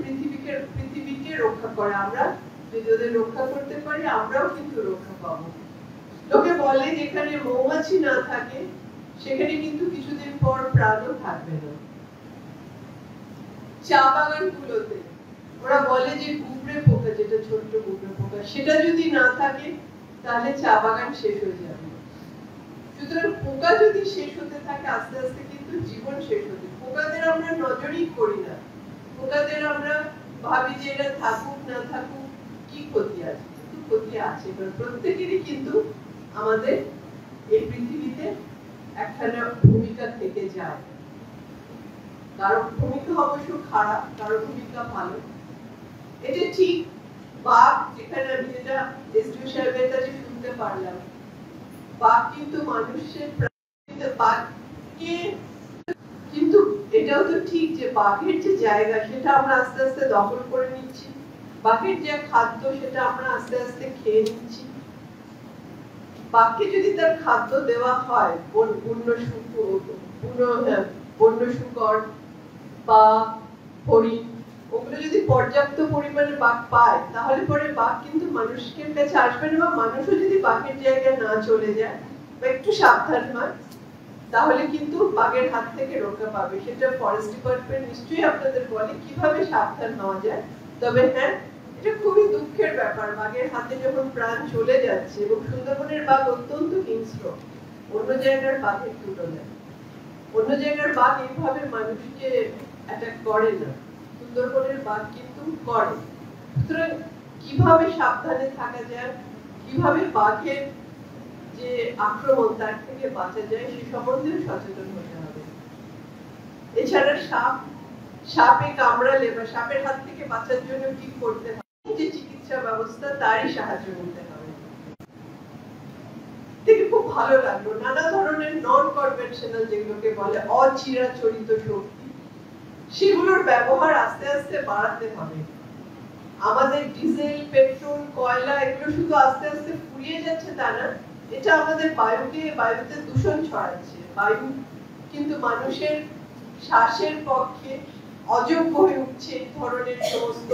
পৃথিবীকে রক্ষা করে। আমরা যদি ওদের রক্ষা করতে পারি আমরাও কিন্তু রক্ষা পাবো। লোকে বলে যেখানে মৌমাছি না থাকে সেখানে কিন্তু কিছুদিন পর প্রাণও থাকবে না। চা বাগানগুলোতে ওরা বলে যে গুবরে পোকা, যেটা ছোট্ট গুবরে পোকা, সেটা যদি না থাকে তাহলে চা বাগান শেষ হয়ে যাবে। সুতরাং পোকা যদি শেষ হতে থাকে আস্তে আস্তে কিন্তু জীবন শেষ হতে। পোকাদের আমরা নজরই করি না, পোকাদের আমরা ভাবি যে এরা থাকুক না থাকুক কি ক্ষতি আছে, কিন্তু ক্ষতি আছে। প্রত্যেকেরই কিন্তু আমাদের এই পৃথিবীতে একখানা ভূমিকা থেকে যায়। কারো ভূমিকা অবশ্য খারাপ, কারো ভূমিকা ভালো। এটা ঠিক বাঘ, যেখানে আমি যেটা এসডিও সাহেবের কাছে শুনতে পারলাম, বাঘ কিন্তু মানুষের বাঘকে, কিন্তু এটাও তো ঠিক যে বাঘের যে জায়গা সেটা আমরা আস্তে আস্তে দখল করে নিচ্ছি। বাঘের যে খাদ্য সেটা আমরা আস্তে আস্তে খেয়ে নিচ্ছি। বাঘকে যদি তার খাদ্য দেওয়া হয় বন্য শুকর বা হরিণ, ওগুলো যদি পর্যাপ্ত পরিমাণে বাঘ পায় তাহলে পরে বাঘ কিন্তু মানুষের কাছে আসবে না, বা মানুষও যদি বাঘের জায়গায় না চলে যায় বা একটু সাবধান হয় তাহলে কিন্তু বাঘের হাত থেকে রক্ষা পাবে। সেটা ফরেস্ট ডিপার্টমেন্ট নিশ্চয়ই আপনাদের বলে কিভাবে সাবধান হওয়া যায়। তবে হ্যাঁ, এটা খুবই দুঃখের ব্যাপার, বাঘের হাতে যখন প্রাণ চলে যাচ্ছে। এবং সুন্দরবনের বাঘ অত্যন্ত হিংস্র অন্য জায়গার বাঘের তুলনায়। অন্য জায়গার বাঘ এইভাবে মানুষকে অ্যাটাক করে না, সুন্দরবনের বাঘ কিন্তু করে। সুতরাং কিভাবে সাবধানে থাকা যায়, কিভাবে বাঘের যে আক্রমণ তার থেকে বাঁচা যায় সে সম্বন্ধেও সচেতন হতে হবে। এছাড়া সাপে কামড়ালে বা সাপের হাত থেকে বাঁচার জন্য কি করতে হবে, যে চিকিৎসা ব্যবস্থা তারই সাহায্য নিতে হবে। দেখে খুব ভালো লাগলো, নানা ধরনের নন কনভেনশনাল যেগুলোকে বলে অচিরাচরিত শক্তি, সেগুলোর ব্যবহার আস্তে আস্তে বাড়াতে হবে। আমাদের ডিজেল, পেট্রোল, কয়লা এগুলো শুধু আস্তে আস্তে ফুরিয়ে যাচ্ছে তা না, এটা আমাদের বায়ুতে দূষণ ছড়াচ্ছে। বায়ু কিন্তু মানুষের শ্বাসের পক্ষে অযোগ্য হয়ে উঠছে এই ধরনের সমস্ত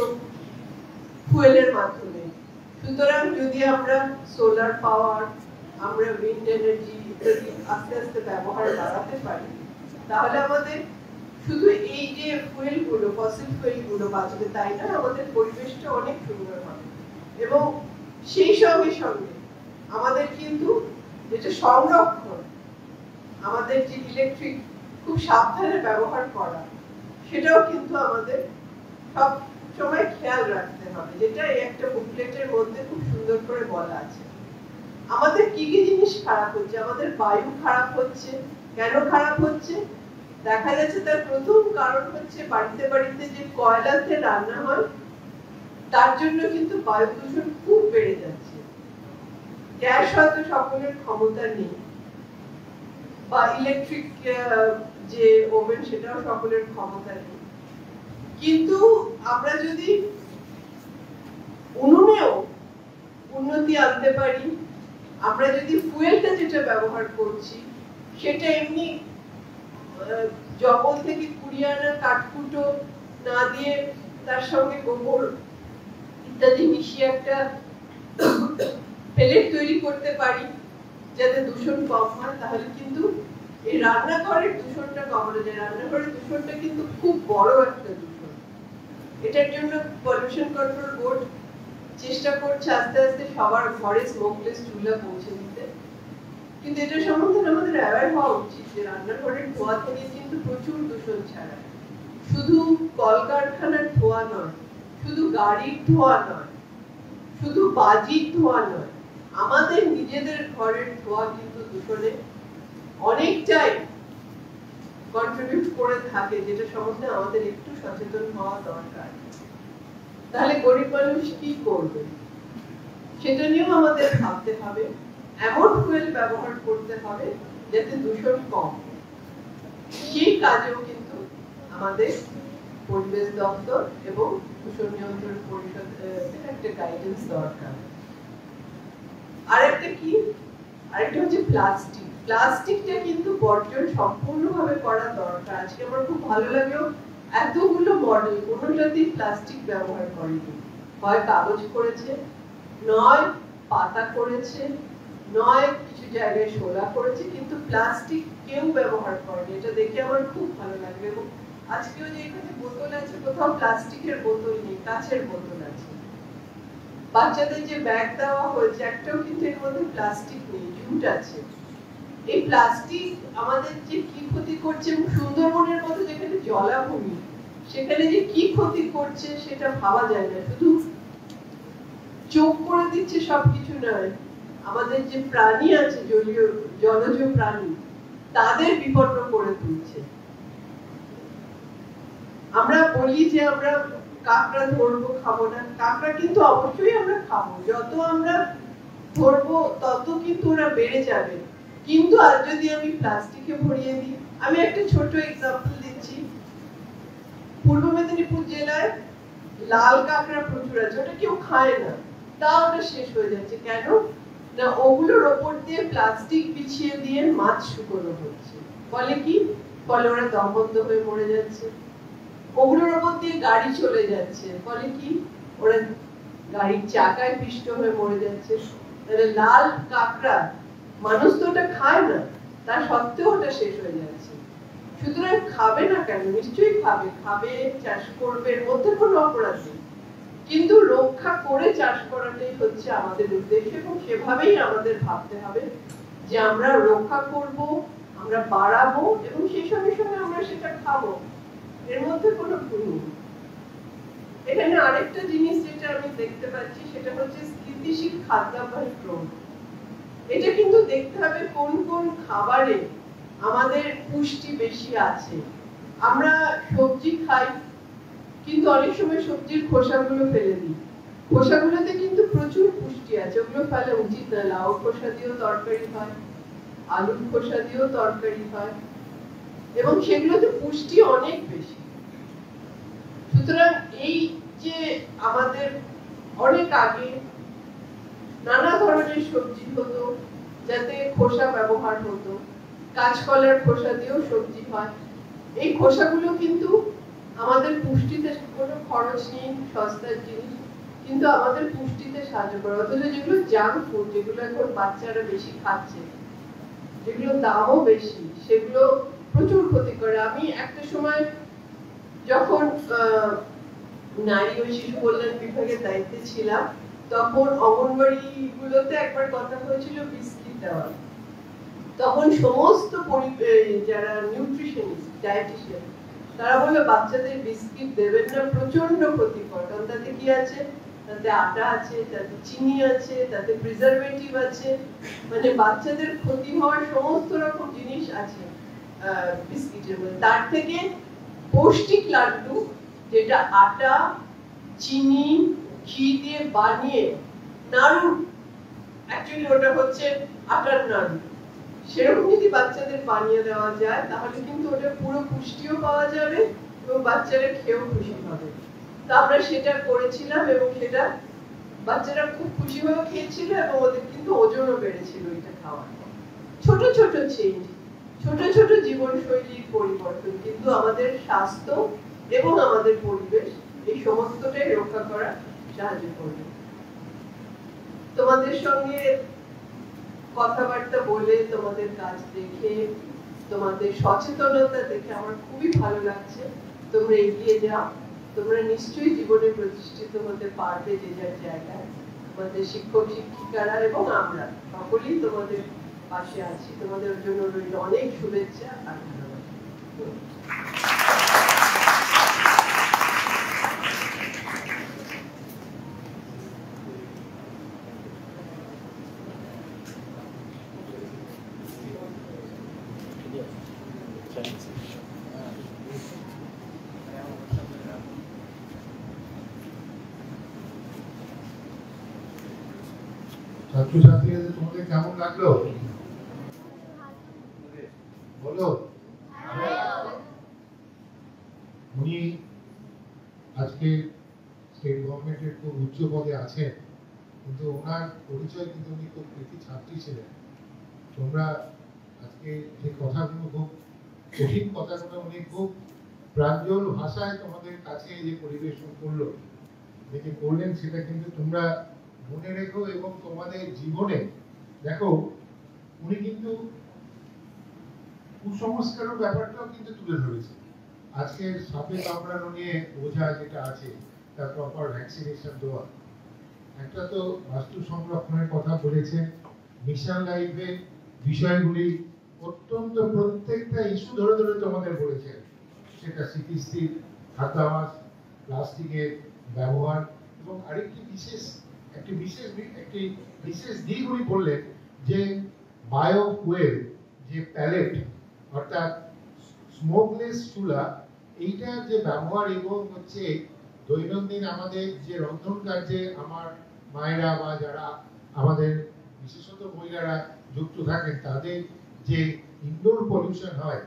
ফুয়েলের মাধ্যমে। সুতরাং যদি আমরা সোলার পাওয়ার, আমরা উইন্ড এনার্জি ইত্যাদি আস্তে আস্তে ব্যবহার বাড়াতে পারি তাহলে আমাদের শুধু এই যে ফুয়েলগুলো, ফসিল ফুয়েলগুলো বাঁচবে তাই না, আমাদের পরিবেশটা অনেক সুন্দর হবে। এবং সেই সঙ্গে সঙ্গে আমাদের কিন্তু যেটা সংরক্ষণ, আমাদের যে ইলেকট্রিক খুব সাবধানে ব্যবহার করা, সেটাও কিন্তু আমাদের সব সময় খেয়াল রাখতে হবে, যেটা এই একটা বুকলেটের মধ্যে খুব সুন্দর করে বলা আছে। আমাদের কি কি জিনিস খারাপ হচ্ছে, আমাদের বায়ু খারাপ হচ্ছে। কেন খারাপ হচ্ছে? দেখা যাচ্ছে তার প্রথম কারণ হচ্ছে বাড়িতে বাড়িতে যে কয়লাতে রান্না হয় তার জন্য কিন্তু বায়ু দূষণ খুব বেড়ে যাচ্ছে। গ্যাস হয়তো সকলের ক্ষমতা নেই, বা ইলেকট্রিক যে ওভেন সেটাও সকলের ক্ষমতা নেই, কিন্তু আমরা যদি উনুনেও উন্নতি আনতে পারি, আমরা যদি ফুয়েলটা যেটা ব্যবহার করছি সেটা এমনি জঙ্গল থেকে কুড়িয়ে আনা কাঠকুটো না দিয়ে তার সঙ্গে গোবর ইত্যাদি মিশিয়ে একটা পেলেট তৈরি করতে পারি যাতে দূষণ কম হয়, তাহলে কিন্তু এই রান্নাঘরের দূষণটা কমানো যায়। রান্নাঘরের দূষণটা কিন্তু খুব বড় একটা দূষণ। এটার জন্য পলিউশন কন্ট্রোল বোর্ড চেষ্টা করছে আস্তে আস্তে সবার ঘরে স্মোকলেস চুলা পৌঁছে দিতে, কিন্তু এটা সম্বন্ধে আমাদের অ্যাওয়্যার হওয়া উচিত যে রান্নাঘরের ধোঁয়া থেকে কিন্তু প্রচুর দূষণ ছাড়ায়। শুধু কলকারখানার ধোঁয়া নয়, শুধু গাড়ির ধোঁয়া নয়, শুধু বাজির ধোঁয়া নয়, আমাদের নিজেদের ঘরের ধোঁয়া কিন্তু দূষণে অনেকটাই কন্ট্রিবিউট করে থাকে, যেটা সম্বন্ধে আমাদের একটু সচেতন হওয়া দরকার। তাহলে গরিব মানুষ কি করবে সেটা নিয়েও আমাদের ভাবতে হবে। এমন ফুয়েল ব্যবহার করতে হবে যাতে দূষণ কম। সেই কাজেও কিন্তু আমাদের পরিবেশ দপ্তর এবং দূষণ নিয়ন্ত্রণ পরিষদের একটা গাইডেন্স দরকার। আরেকটা হচ্ছে প্লাস্টিক। প্লাস্টিকটা কিন্তু বর্জন সম্পূর্ণভাবে করা দরকার। আজকে আমার খুব ভালো লাগলো, এতগুলো মডেল কোনোটাতেই প্লাস্টিক ব্যবহার করেনি। হয় কাগজ করেছে, নয় পাতা করেছে, নয় কিছু জায়গায় শোলা করেছে, কিন্তু প্লাস্টিক কেউ ব্যবহার করেনি। এটা দেখে আমার খুব ভালো লাগলো। এবং আজকেও যে এখানে বোতল আছে, কোথাও প্লাস্টিকের বোতল নেই, কাঁচের বোতল আছে। বাচ্চাদের যে ব্যাগ দেওয়া হয়েছে, একটাও কিন্তু এর মধ্যে প্লাস্টিক নেই, জুট আছে। এই প্লাস্টিক আমাদের যে কি ক্ষতি করছে, এবং সুন্দরবনের মতো যেখানে জলাভূমি, সেখানে যে কি ক্ষতি করছে সেটা ভাবা যায় না। শুধু চোখ করে দিচ্ছে সবকিছু নয়, আমাদের যে প্রাণী আছে, জলজ প্রাণী, তাদের বিপন্ন করে তুলছে। আমরা বলি যে আমরা কাঁকড়া ধরবো, খাবো না। কাঁকড়া কিন্তু অবশ্যই আমরা খাবো, যত আমরা ধরবো তত কিন্তু ওরা বেড়ে যাবে। কিন্তু আর যদি আমি প্লাস্টিকে ভরিয়ে দিই, আমি একটা ছোট এক্সাম্পল দিচ্ছি। পূর্ব মেদিনীপুর জেলায় লাল কাঁকড়া প্রচুর আছে, ওটা কেউ খায় না, তাও ওটা শেষ হয়ে যাচ্ছে। কেন না, ওগুলোর ওপর দিয়ে প্লাস্টিক বিছিয়ে দিয়ে মাছ শুকনো হচ্ছে। ফলে কি, ফলে ওরা দমবন্ধ হয়ে মরে যাচ্ছে। ওগুলোর ওপর দিয়ে গাড়ি চলে যাচ্ছে, ফলে কি, ওরা গাড়ির চাকায় পিষ্ট হয়ে মরে যাচ্ছে। তাহলে লাল কাঁকড়া, মানুষ তো ওটা খায় না, তা সত্ত্বেও ওটা শেষ হয়ে যাচ্ছে। সুতরাং খাবে না কেন? নিশ্চয়ই খাবে, খাবে, চাষ করবে, এর মধ্যে কোনো অপরাধ নেই। কিন্তু রক্ষা করে চাষ করাটাই হচ্ছে আমাদের উদ্দেশ্য, এবং সেভাবেই আমাদের ভাবতে হবে যে আমরা রক্ষা করব, আমরা বাড়াবো, এবং সেই সঙ্গে সঙ্গে আমরা সেটা খাবো, এর মধ্যে কোনো ভুল নেই। এখানে আরেকটা জিনিস যেটা আমি দেখতে পাচ্ছি, সেটা হচ্ছে স্থিতিশীল খাদ্যাভ্যাস গ্রহণ। এটা কিন্তু দেখতে হবে কোন কোন খাবারে আমাদের পুষ্টি বেশি আছে। আমরা সবজি খাই, কিন্তু অনেক সময় সবজির খোসাগুলো ফেলে দিই। খোসাগুলোতে কিন্তু প্রচুর পুষ্টি আছে, ওগুলো ফেলা উচিত না। লাউ খোসা দিয়েও তরকারি হয়, আলুর খোসা দিয়েও তরকারি হয়, এবং সেগুলোতে পুষ্টি অনেক বেশি। সুতরাং এই যে আমাদের অনেক আগে নানা ধরনের সবজি হতো, যাতে খোসা ব্যবহার হতো, কাঁচকলার খোসা দিয়েও সবজি হয়। এই খোসাগুলো কিন্তু আমাদের পুষ্টিতে কোনো খরচ নেই, সস্তার জিনিস, কিন্তু আমাদের পুষ্টিতে সাহায্য করে। অথচ যেগুলো জাঙ্ক ফুড, যেগুলো এখন বাচ্চারা বেশি খাচ্ছে, যেগুলো দামও বেশি, সেগুলো প্রচুর ক্ষতি করে। আমি একটা সময় যখন নারী ও শিশু কল্যাণ বিভাগের দায়িত্বে ছিলাম, তখন অঙ্গনবাড়ি গুলোতে একবার কথা হয়েছিল বিস্কিট দেওয়া। তখন সমস্ত যারা নিউট্রিশনিস্ট, ডায়েটিশিয়ান, তারা বললো বাচ্চাদের বিস্কিট দেবেন না, প্রচন্ড ক্ষতিকর। কারণ তাতে কি আছে, তাতে আটা আছে, তাতে চিনি আছে, তাতে প্রিজারভেটিভ আছে, মানে বাচ্চাদের ক্ষতি হওয়ার সমস্ত রকম জিনিস আছে বিস্কিটের মধ্যে। তার থেকে পৌষ্টিক লাড্ডু, যেটা আটা, চিনি, ঘি দিয়ে বানিয়ে, নাড়ু, অ্যাকচুয়ালি ওটা হচ্ছে আটার নাড়ু, সেরকম যদি বাচ্চাদের বানিয়ে দেওয়া যায়, তাহলে কিন্তু ওটা পুরো পুষ্টিও পাওয়া যাবে এবং বাচ্চারা খেয়েও খুশি হবে। তো আমরা সেটা করেছিলাম, এবং সেটা বাচ্চারা খুব খুশি হয়ে খেয়েছিল, এবং ওদের কিন্তু ওজনও বেড়েছিল এটা খাওয়ার পর। ছোট ছোট চেঞ্জ, ছোট ছোট জীবনশৈলীর পরিবর্তন কিন্তু আমাদের স্বাস্থ্য এবং আমাদের পরিবেশ, এই সমস্তটাই রক্ষা করা সাহায্য করবে। তোমাদের সঙ্গে কথাবার্তা বলে, তোমাদের কাজ দেখে, তোমাদের সচেতনতা দেখে আমার খুবই ভালো লাগছে। তোমরা এগিয়ে যাও, তোমরা নিশ্চয়ই জীবনে প্রতিষ্ঠিত হতে পারবে যে যার জায়গায়। তোমাদের শিক্ষক শিক্ষিকারা এবং আমরা সকলেই তোমাদের পাশে আছি। তোমাদের জন্য রইল অনেক শুভেচ্ছা আর ধন্যবাদ। ছাত্রছাত্রীদের তোমাদের কেমন লাগলো বলো? উনি আজকে স্টেট গভর্নমেন্টের খুব উচ্চ পদে আছেন, কিন্তু ওনার পরিচয় কিন্তু উনি খুব কৃতি ছাত্রী ছিলেন। তোমরা আজকে যে কথাগুলো, খুব কঠিন কথাগুলো উনি খুব প্রাঞ্জল ভাষায় তোমাদের কাছে যে পরিবেশন করলো, যে করলেন, সেটা কিন্তু তোমরা মনে রেখো এবং তোমাদের জীবনে দেখো। উনি কিন্তু কুসংস্কারের ব্যাপারটাও কিন্তু তুলে ধরেছে। আজকের সাপে কামড়ানো নিয়ে বোঝা যেটা আছে, তার প্রপার ভ্যাকসিনেশন দেওয়া, একটা তো বাস্তু সংরক্ষণের কথা বলেছেন, মিশন লাইফের বিষয়গুলি অত্যন্ত প্রত্যেকটা ইস্যু ধরে ধরে তোমাদের বলেছেন, সেটা চিকিৎসিত খাদ্যাভাস, প্লাস্টিকের ব্যবহার, এবং আরেকটি বিশেষ দিক উনি বললেন যে বায়ো ফুয়েল, যে প্যালেট অর্থাৎ স্মোকলেস চুলা, এইটার যে ব্যবহার এবং হচ্ছে দৈনন্দিন আমাদের যে রন্ধন কার্যে আমার মায়েরা বা যারা আমাদের বিশেষত মহিলারা যুক্ত থাকেন, তাদের যে ইনডোর পলিউশন হয়,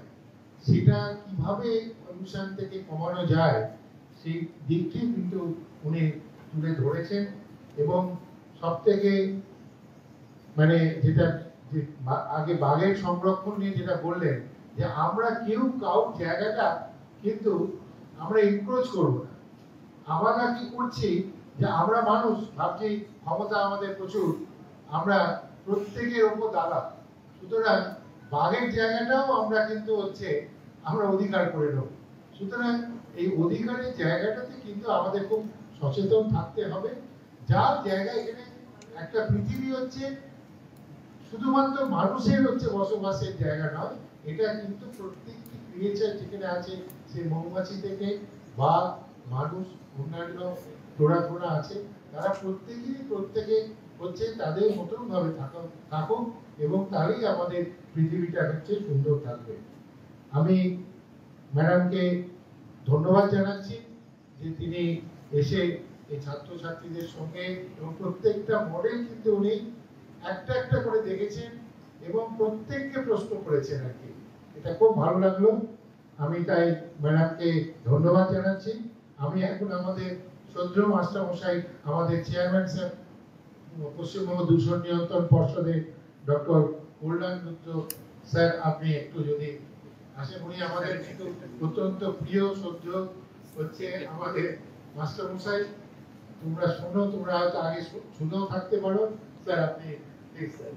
সেটা কিভাবে পলিউশন থেকে কমানো যায়, সেই দিকটি কিন্তু উনি তুলে ধরেছেন। এবং সব থেকে মানে যেটা যে আগে বাঘের সংরক্ষণ নিয়ে যেটা বললেন, যে আমরা কেউ কারোর জায়গাটা কিন্তু আমরা এনক্রোচ করবো না। আমরা কি করছি, যে আমরা মানুষ ভাবছি ক্ষমতা আমাদের প্রচুর, আমরা প্রত্যেকের ওপর দাদা, সুতরাং বাঘের জায়গাটাও আমরা কিন্তু হচ্ছে আমরা অধিকার করে নেব। সুতরাং এই অধিকারের জায়গাটাতে কিন্তু আমাদের খুব সচেতন থাকতে হবে। যার জায়গা, এখানে একটা পৃথিবী হচ্ছে শুধুমাত্র মানুষের হচ্ছে বসবাসের জায়গা নয়, এটা কিন্তু প্রত্যেকটি ক্রিয়েচার যেখানে আছে, সেই মৌমাছি থেকে বা মানুষ, অন্যান্য টোড়া আছে, তারা প্রত্যেকে হচ্ছে তাদের মতন ভাবে থাকুক, এবং তারই আমাদের পৃথিবীটা হচ্ছে সুন্দর থাকবে। আমি ম্যাডামকে ধন্যবাদ জানাচ্ছি যে তিনি এসে এই ছাত্রছাত্রীদের সঙ্গে, এবং প্রত্যেকটা মডেল কিন্তু উনি একটা একটা করে দেখেছেন এবং প্রত্যেককে প্রশ্ন করেছেন আর কি। এটা খুব ভালো লাগলো। আমি তাই ম্যাডামকে ধন্যবাদ জানাচ্ছি। আমি এখন আমাদের শ্রদ্ধেয় মাস্টারমশাই, আমাদের চেয়ারম্যান স্যার, পশ্চিমবঙ্গ দূষণ নিয়ন্ত্রণ পর্ষদের ডক্টর কল্যাণ মিত্র স্যার, আপনি একটু যদি আসেন। উনি আমাদের কিন্তু অত্যন্ত প্রিয় শ্রদ্ধেয় হচ্ছে আমাদের মাস্টারমশাই। তোমরা শোনো, তোমরা হয়তো আগে শুনেও থাকতে পারো। স্যার আপনি প্লিজ স্যার।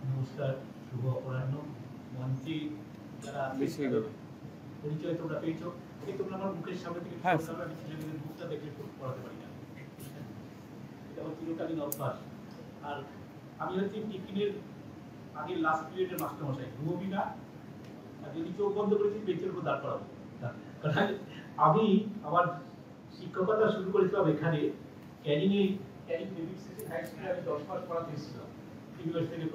নমস্কার, শুভ অপরাহ্ন। মঞ্চে যারা পরিচয় তোমরা পেয়েছো, তোমরা আমার মুখের সামনে থেকে আমি ছেলেমেয়েদের মুখটা দেখে পড়াতে পারি না, এটা আমার চিরকালীন অভ্যাস। আর আমি হচ্ছে টিফিনের আগের লাস্ট পিরিয়ডের মাস্টারমশাই, ঘুমবি না, আর যদি চোখ বন্ধ করেছি বেঞ্চের উপর দাঁড় করাবো। কারণ আমি আমার শিক্ষকতা শুরু করেছিলাম এখানে ক্যানিংয়ে, ক্যানিং বেবিক সেশন হাই স্কুলে আমি 10 মাস পড়াতে এসেছিলাম ইউনিভার্সিটি।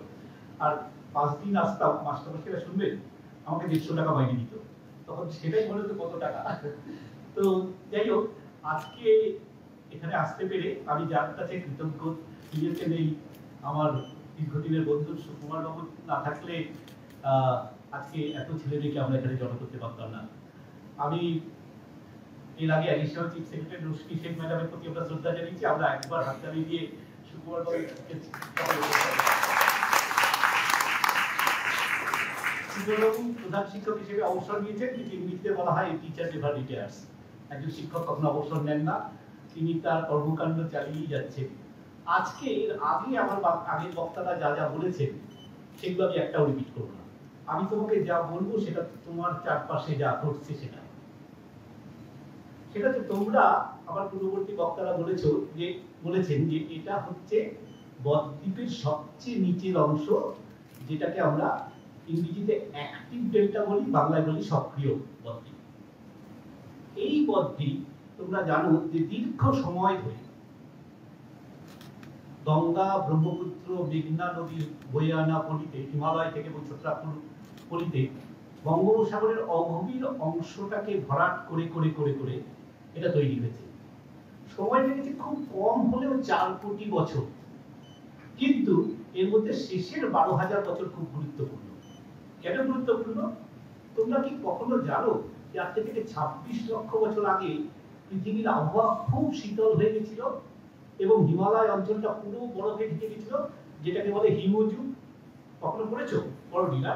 আর 5 দিন আসতাম, মাস্টারমশাইরা শুনবেন আমাকে 150 টাকা মাইনে দিত, তখন সেটাই মনে হতো কত টাকা। তো যাই হোক, আজকে এখানে আসতে পেরে আমি যার কাছে কৃতজ্ঞ, নিজেকে নেই আমার দীর্ঘদিনের বন্ধু সুকুমার বাবু না থাকলে আজকে এত ছেলেদেরকে আমরা এখানে জড়ো করতে পারতাম না। আমি এর আগে additional chief secretary Rushni Sheikh ম্যাডামের প্রতি আমরা শ্রদ্ধা জানিয়েছি, আমরা একবার হাততালি দিয়ে সুকুমার বাবুকে প্রধান শিক্ষক হিসেবে অবসর নিয়েছেন, কিন্তু ইংরেজিতে বলা হয় টিচার নেভার রিটায়ার্স। একজন শিক্ষক কখনো অবসর নেন না, তিনি তার কর্মকাণ্ড চালিয়ে যাচ্ছেন। আজকে এর আগে আমার আগের বক্তারা যা যা বলেছেন সেগুলো আমি একটাও রিপিট করব না। আমি তোমাকে যা বলবো সেটা তোমার চারপাশে যা ঘটছে সেটা যে তোমরা আমার পূর্ববর্তী বক্তারা বলেছেন যে এটা হচ্ছে বদ্বীপের সবচেয়ে নিচের অংশ, যেটাকে আমরা ইংরেজিতে অ্যাক্টিভ ডেল্টা বলি, বাংলায় বলি সক্রিয় বদ্বীপ। এই বদ্বীপ তোমরা জানো যে দীর্ঘ সময় ধরে গঙ্গা, ব্রহ্মপুত্র, মেঘনা নদীর বয়ে আনা পলিতে, হিমালয় থেকে এবং ছোট্টাপুর পলিতে বঙ্গোপসাগরের অগভীর অংশটাকে ভরাট করে করে করে করে এটা তৈরি হয়েছে। সময় লেগেছে খুব কম হলেও 4 কোটি বছর, কিন্তু এর মধ্যে শেষের 12,000 বছর খুব গুরুত্বপূর্ণ। কেন গুরুত্বপূর্ণ? তোমরা কি কখনো জানো যে আজ থেকে 26 লক্ষ বছর আগে পৃথিবীর আবহাওয়া খুব শীতল হয়ে গেছিল এবং হিমালয় অঞ্চলটা পুরো বরফে ঢেকে গেছিল, যেটাকে বলে হিমযুগ? কখনো পড়েছো? পড়োনি না?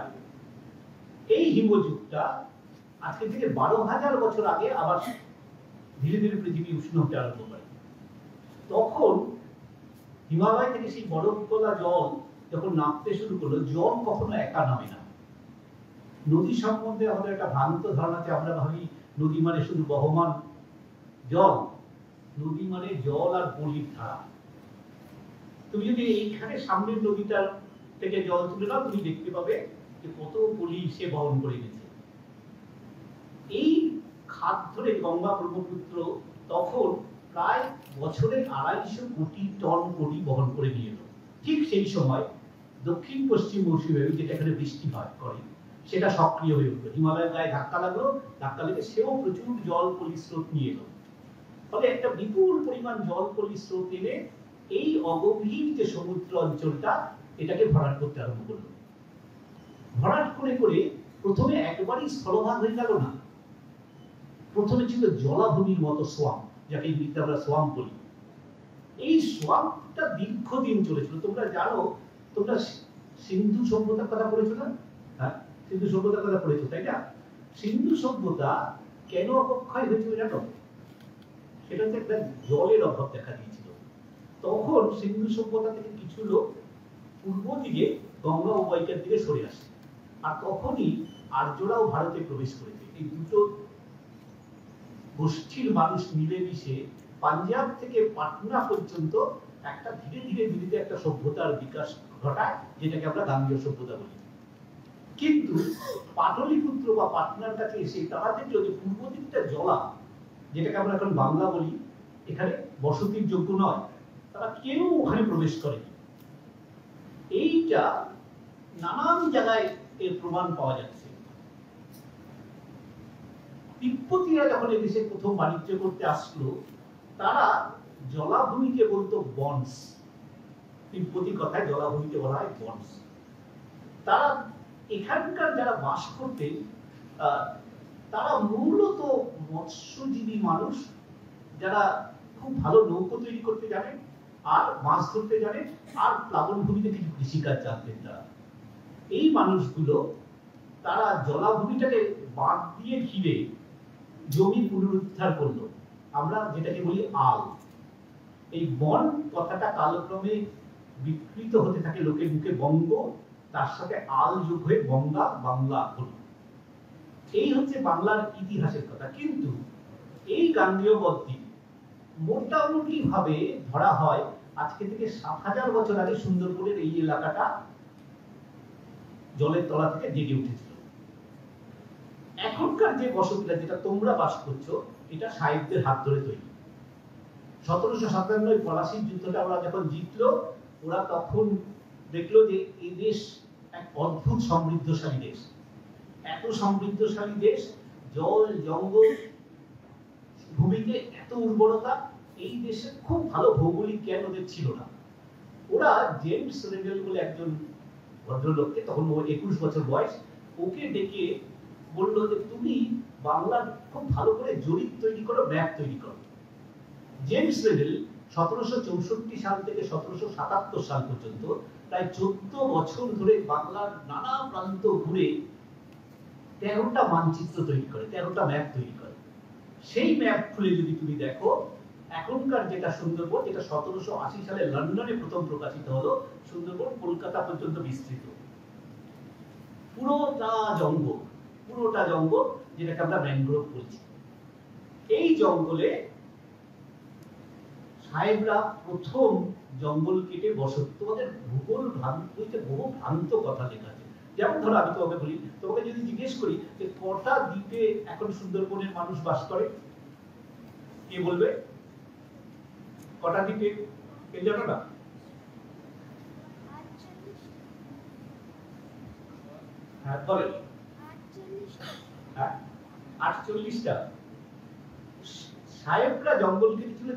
এই হিমযুগটা আজকে থেকে 12,000 বছর আগে আবার ধীরে ধীরে পৃথিবী উষ্ণ হতে আরম্ভ করে। তখন হিমালয় থেকে সেই বরফ গলা জল যখন নামতে শুরু করলো, জল কখনো একা নামে না। নদী সম্বন্ধে আমাদের একটা ভ্রান্ত ধারণা আছে, আমরা ভাবি নদী মানে শুধু বহমান জল। নদী মানে জল আর পলির ধারা। তুমি যদি এইখানে সামনের নদীটার থেকে জল তুলে নাও, তুমি দেখতে পাবে যে কত পলি সে বহন করে গেছে। এই খাত ধরে গঙ্গা, ব্রহ্মপুত্র তখন প্রায় বছরে 250 কোটি টন পলি বহন করে নিয়ে এলো। ঠিক সেই সময় দক্ষিণ পশ্চিম মৌসুমী বায়ু, যেটা এখানে বৃষ্টি হয় করে, সেটা সক্রিয় হয়ে উঠলো। হিমালয়ের গায়ে ধাক্কা লাগলো, ধাক্কা লেগে সেও প্রচুর জল পলি স্রোত নিয়ে এলো। ফলে একটা বিপুল পরিমাণ জল পলি স্রোত এনে এই অগভীর যে সমুদ্র অঞ্চলটা, এটাকে ভরাট করতে আরম্ভ করলো। ভরাট করে করে প্রথমে একবারই স্থলভাগ হয়ে গেল না, প্রথমে ছিল জলাভূমির মতো সোয়াম্প, যাকে ইংরেজিতে আমরা সোয়াম্প বলি। এই সোয়াম্পটা দীর্ঘদিন চলেছিল। তোমরা জানো, তোমরা সিন্ধু সভ্যতার কথা পড়েছো না? হ্যাঁ, সিন্ধু সভ্যতার কথা পড়েছো, তাই না? সিন্ধু সভ্যতা কেন অবক্ষয় হয়েছিল জানো? সেটা হচ্ছে একটা জলের অভাব দেখা দিয়েছিল। তখন সিন্ধু সভ্যতা থেকে কিছু লোক পূর্ব দিকে গঙ্গা অববাহিকার দিকে সরে আসে, আর তখনই আর্যরাও ভারতে প্রবেশ করেছে। এই দুটো গোষ্ঠীর মানুষ মিলেমিশে পাঞ্জাব থেকে পাটনা পর্যন্ত একটা ধীরে ধীরে ধীরে একটা সভ্যতার বিকাশ ঘটায়, যেটাকে আমরা গাঙ্গেয় সভ্যতা বলি। কিন্তু পাটলিপুত্র বা পাটনার কাছে এসে তারা দেখলো যে পূর্ব দিকটা জলা, যেটাকে আমরা এখন বাংলা বলি, এখানে বসতির যোগ্য নয়। তারা কেউ ওখানে প্রবেশ করেনি। এইটা নানান জায়গায় এর প্রমাণ পাওয়া যাচ্ছে। তিব্বতীরা যখন এদেশে প্রথম বাণিজ্য করতে আসলো, তারা জলাভূমিকে বলতো বনস। তিব্বতী কথায় জলাভূমিকে বলা হয় বনস। তারা এখানকার যারা বাস করতেন, তারা মূলত মৎস্যজীবী মানুষ, যারা খুব ভালো নৌকো তৈরি করতে জানেন আর মাছ ধরতে জানেন আর প্লাবন ভূমিতে কিছু কৃষিকাজ জানতেন তারা। এই মানুষগুলো তারা জলাভূমিটাকে বাঁধ দিয়ে ঘিরে জমি পুনরুদ্ধার করলো। আমরা যেটাকে বলি আল। এই বন কথাটা কালক্রমে বিকৃত হতে থাকে লোকের মুখে, বঙ্গ তার সাথে আল যোগ হয়ে গঙ্গা, বাংলা হলো। এই হচ্ছে বাংলার ইতিহাসের কথা। কিন্তু এই গাঙ্গেয় বদ্বীপ মোটামুটি ভাবে ধরা হয় আজকে থেকে 7,000 বছর আগে সুন্দরবনের এই এলাকাটা জলের তলা থেকে জেগে উঠেছিল। এখনকার যে বসতিটা, যেটা তোমরা বাস করছো, এটা সাহেবদের হাত ধরে তৈরি। 1757 পলাশির যুদ্ধটা ওরা যখন জিতলো, ওরা তখন দেখলো যে এই দেশ এক অদ্ভুত সমৃদ্ধশালী দেশ। এত সমৃদ্ধশালী দেশ, জল, জঙ্গল, ভূমিতে এত উর্বরতা, এই দেশে খুব ভালো ভৌগোলিক জ্ঞান ওদের ছিল না। ওরা জেমস রেডেল বলে একজন ভদ্রলোককে, তখন ওর 21 বছর বয়স, ওকে ডেকে বললো যে তুমি বাংলার খুব ভালো করে জরিপ তৈরি করো, ম্যাপ তৈরি করো। জেমস রেডেল 1764 সাল থেকে 1777 সাল পর্যন্ত প্রায় 14 বছর ধরে বাংলার নানা প্রান্ত ঘুরে 13টা মানচিত্র তৈরি করে, 13টা ম্যাপ তৈরি করে। সেই ম্যাপ খুলে যদি তুমি দেখো, এখনকার যেটা সুন্দরবন, যেটা 1780 সালে লন্ডনে প্রথম প্রকাশিত হলো, সুন্দরবন কলকাতা পর্যন্ত বিস্তৃত। পুরোটা জঙ্গল, যেটাকে আমরা ম্যানগ্রোভ বলছি। এই জঙ্গলে সাহেবরা প্রথম জঙ্গল কেটে বসতি। তোমাদের ভূগোল বইতে বহু ভ্রান্ত কথা লেখা আছে। যেমন ধরো, আমি তোমাকে বলি, তোমাকে যদি জিজ্ঞেস করি যে কটা দ্বীপে এখন সুন্দরবনের মানুষ বাস করে, কে বলবে? কটা দ্বীপে? কে জানো না? হ্যাঁ বলেন। 48টা সাহেবরা জঙ্গল কেটেছিল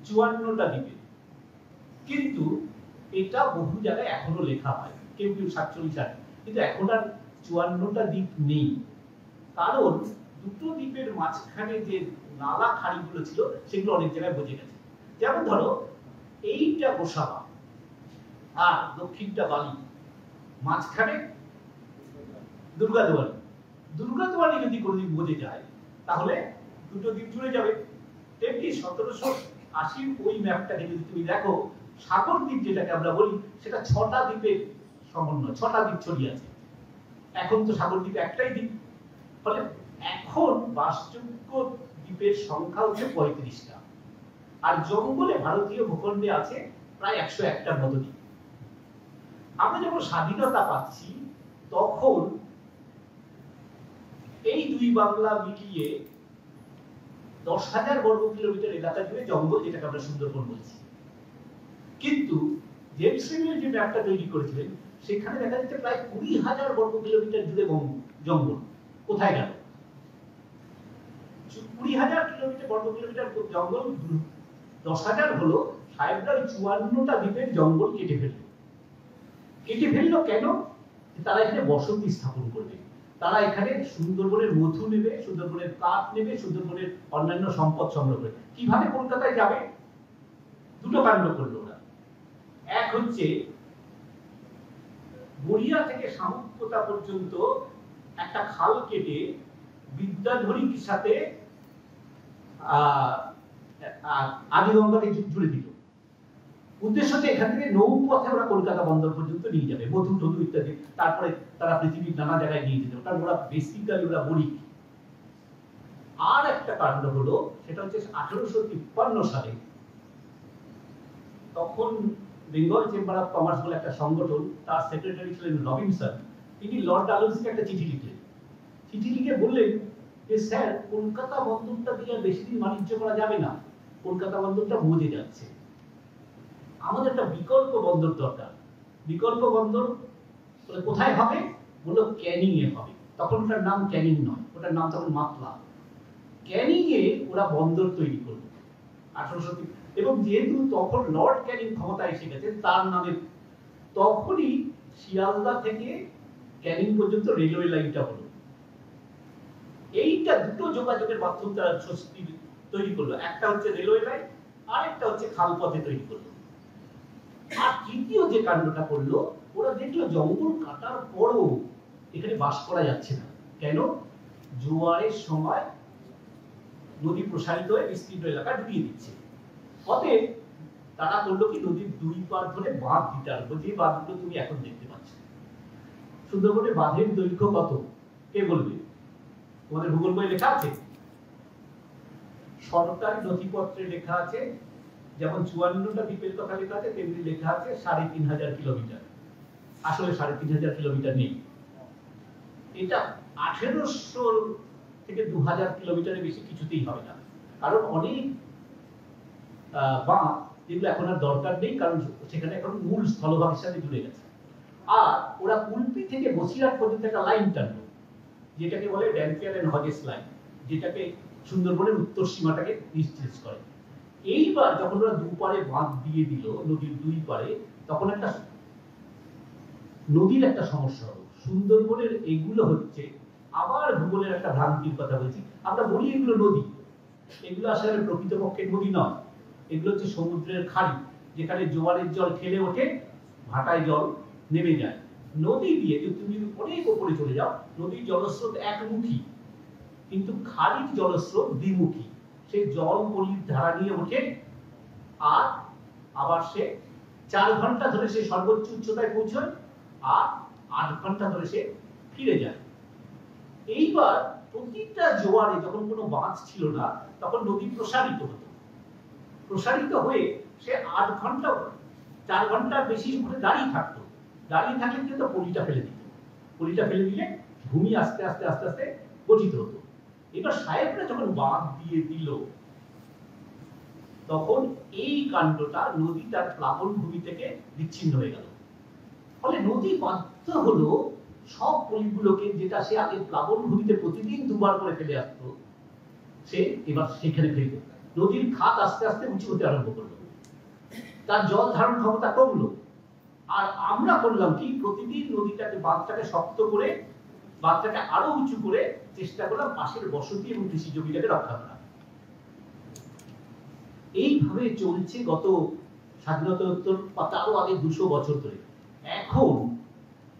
54টা দ্বীপে, কিন্তু এটা বহু জায়গায় এখনো লেখা হয়, কেউ কেউ 47, কিন্তু এখন আর 54টা দ্বীপ নেই। কারণ দুটো দ্বীপের মাঝখানে যে নালা খাড়িগুলো ছিল সেগুলো অনেক জায়গায় বুঝে গেছে। যেমন ধরো এইটা গোসাবা আর দক্ষিণটা বালি, মাঝখানে দুর্গাদুয়ারি। দুর্গাদুয়ারি যদি কোনোদিন বুঝে যায় তাহলে দুটো দ্বীপ জুড়ে যাবে। তেমনি 1780 ওই ম্যাপটাকে যদি তুমি দেখো, সাগর দ্বীপ যেটাকে আমরা বলি সেটা 6টা দ্বীপের সমন্বয়, 6টা দ্বীপ ছড়িয়ে আছে। এখন তো সাগর দ্বীপ একটাই দ্বীপ, ফলে এখন বাসযোগ্য দ্বীপের সংখ্যা হচ্ছে 35টা, আর জঙ্গলে ভারতীয় ভূখণ্ডে আছে প্রায় 101টার মতো দ্বীপ। আমরা যখন স্বাধীনতা পাচ্ছি তখন এই দুই বাংলা মিলিয়ে 10,000 বর্গ কিলোমিটার এলাকা জুড়ে জঙ্গল, যেটাকে আমরা সুন্দরবন বলছি। কিন্তু জেমস রিভিল যে ম্যাপটা তৈরি করেছিলেন সেখানে দেখা যাচ্ছে প্রায় 20,000 বর্গ কিলোমিটার জুড়ে জঙ্গল। কোথায় গেল? 20,000 বর্গ কিলোমিটার জঙ্গল 10,000 হলো সাহেবরা 54টা দ্বীপের জঙ্গল কেটে ফেললো। কেটে ফেললো কেন? তারা এখানে বসতি স্থাপন করবে, তারা এখানে সুন্দরবনের মধু নেবে, সুন্দরবনের কাঠ নেবে, সুন্দরবনের অন্যান্য সম্পদ সংগ্রহ করে। কিভাবে কলকাতায় যাবে? দুটো কাণ্ড করলো ওরা। এক হচ্ছে গড়িয়া থেকে শামুকপোতা পর্যন্ত একটা খাল কেটে বিদ্যাধরীর সাথে আদিগঙ্গাকে জুড়ে দিল। উদ্দেশ্য হচ্ছে এখান থেকে নৌপথে ওরা কলকাতা বন্দর পর্যন্ত নিয়ে যাবে, মধু টধু ইত্যাদি, তারপরে তারা পৃথিবীর নানা জায়গায় নিয়ে যেতে, কারণ ওরা বেসিক্যালি ওরা বণিক। আর একটা কাণ্ড হলো, সেটা হচ্ছে 1853 সালে, তখন বেঙ্গল চেম্বার অফ কমার্স বলে একটা সংগঠন, তার সেক্রেটারি ছিলেন রবিনসন। তিনি লর্ড ডালহৌসিকে একটা চিঠি লিখলেন। চিঠি লিখে বললেন যে স্যার, কলকাতা বন্দরটা দিয়ে বেশি দিন বাণিজ্য করা যাবে না, কলকাতা বন্দরটা মজে যাচ্ছে, আমাদের একটা বিকল্প বন্দর দরকার। বিকল্প বন্দর কোথায় হবে? বললো ক্যানিং এ হবে। তখন ওটার নাম ক্যানিং নয়, ওটার নাম তখন মাতলা। ক্যানিং এ ওরা বন্দর তৈরি করলো 1800, এবং যেহেতু তখন লর্ড ক্যানিং ক্ষমতায় এসে গেছে তার নামে, তখনই শিয়ালদা থেকে ক্যানিং পর্যন্ত রেলওয়ে লাইনটা হলো। এইটা দুটো যোগাযোগের মাধ্যম তারা তৈরি করলো, একটা হচ্ছে রেলওয়ে লাইন, আর একটা হচ্ছে খালপথে তৈরি করলো। আর তৃতীয় যে কাণ্ডটা করলো, ওরা দেখলো জঙ্গল কাটার পরও এখানে বাস করা যাচ্ছে না। কেন? জোয়ারের সময় নদী প্রসারিত হয়ে বিস্তীর্ণ এলাকা ডুবিয়ে দিচ্ছে। অতএব তারা করলো কি, নদীর দুই পার ধরে বাঁধ দিতে আরম্ভ, যে বাঁধগুলো তুমি এখন দেখতে পাচ্ছ। সুন্দরবনের বাঁধের দৈর্ঘ্য কত কে বলবে? তোমাদের ভূগোল বই লেখা আছে, সরকারি নথিপত্রে লেখা আছে, যেমন 54টা দ্বীপের কথা লেখা আছে, তেমনি লেখা আছে 3,500 কিলোমিটার। আসলে 3,500 কিলোমিটার নেই, এটা 1800 থেকে 2000 কিলোমিটারের বেশি কিছুতেই হবে না। কারণ অনেক বাঁধ যেগুলো এখন আর দরকার নেই, কারণ সেখানে এখন মূল স্থলভাগের সাথে জুড়ে গেছে। আর ওরা কুলপি থেকে বসিরহাট পর্যন্ত একটা লাইন টানলো, যেটাকে বলে ড্যাম্পিয়ার এন্ড হজেস লাইন, যেটাকে সুন্দরবনের উত্তর সীমাটাকে নিশ্চিত করে। এইবার যখন ওরা দুপারে বাঁধ দিয়ে দিল নদীর দুই পারে, তখন একটা নদীর একটা সমস্যা হলো। সুন্দরবনের এগুলো হচ্ছে, আবার ভূগোলের একটা ভ্রান্তির কথা বলছি, আমরা বলি এগুলো নদী, এগুলো আসলে প্রকৃতপক্ষে নদী নয়, এগুলো হচ্ছে সমুদ্রের খাড়ি, যেখানে জোয়ারের জল ঠেলে ওঠে, ভাটায় জল নেমে যায়। নদী দিয়ে তুমি অনেক উপরে চলে যাও, নদীর জলস্রোত একমুখী, কিন্তু খাড়ির জলস্রোত দ্বিমুখী। সেই জল পলির ধারা নিয়ে ওঠে, আর আবার সে 4 ঘন্টা ধরে সে সর্বোচ্চ উচ্চতায় পৌঁছয়, আর 8 ঘন্টা ধরে সে ফিরে যায়। এইবার প্রতিটা জোয়ারে যখন কোনো বাঁধ ছিল না, তখন নদী প্রসারিত হতো, প্রসারিত হয়ে সে 8 ঘন্টা 4 ঘন্টার বেশি উপরে দাঁড়িয়ে থাকতো। দাঁড়িয়ে থাকলে কিন্তু পলিটা ফেলে দিত, পলিটা ফেলে দিলে ভূমি আস্তে আস্তে আস্তে আস্তে গঠিত হতো। এবার সাহেবরা যখন বাঁধ দিয়ে দিল, তখন এই কাণ্ডটা, নদী তার প্লাবন ভূমি থেকে বিচ্ছিন্ন হয়ে গেল। ফলে নদী বাধ্য হলো সব পলিগুলোকে, যেটা সে আগে প্লাবন ভূমিতে প্রতিদিন দুবার করে ফেলে আসতো, সে এবার সেখানে ফেলবে। নদীর খাত আস্তে আস্তে উঁচু হতে আরম্ভ করলো, তার জল ধারণ ক্ষমতা কমলো। আর আমরা করলাম কি, প্রতিদিন নদীটাকে, বাঁধটাকে শক্ত করে, বাঁধটাকে আরো উঁচু করে চেষ্টা করলাম পাশের বসতি এবং কৃষি জমিটাকে রক্ষা করা। এইভাবে চলছে গত স্বাধীনতোত্তর বা তারও আগে 200 বছর ধরে। এখন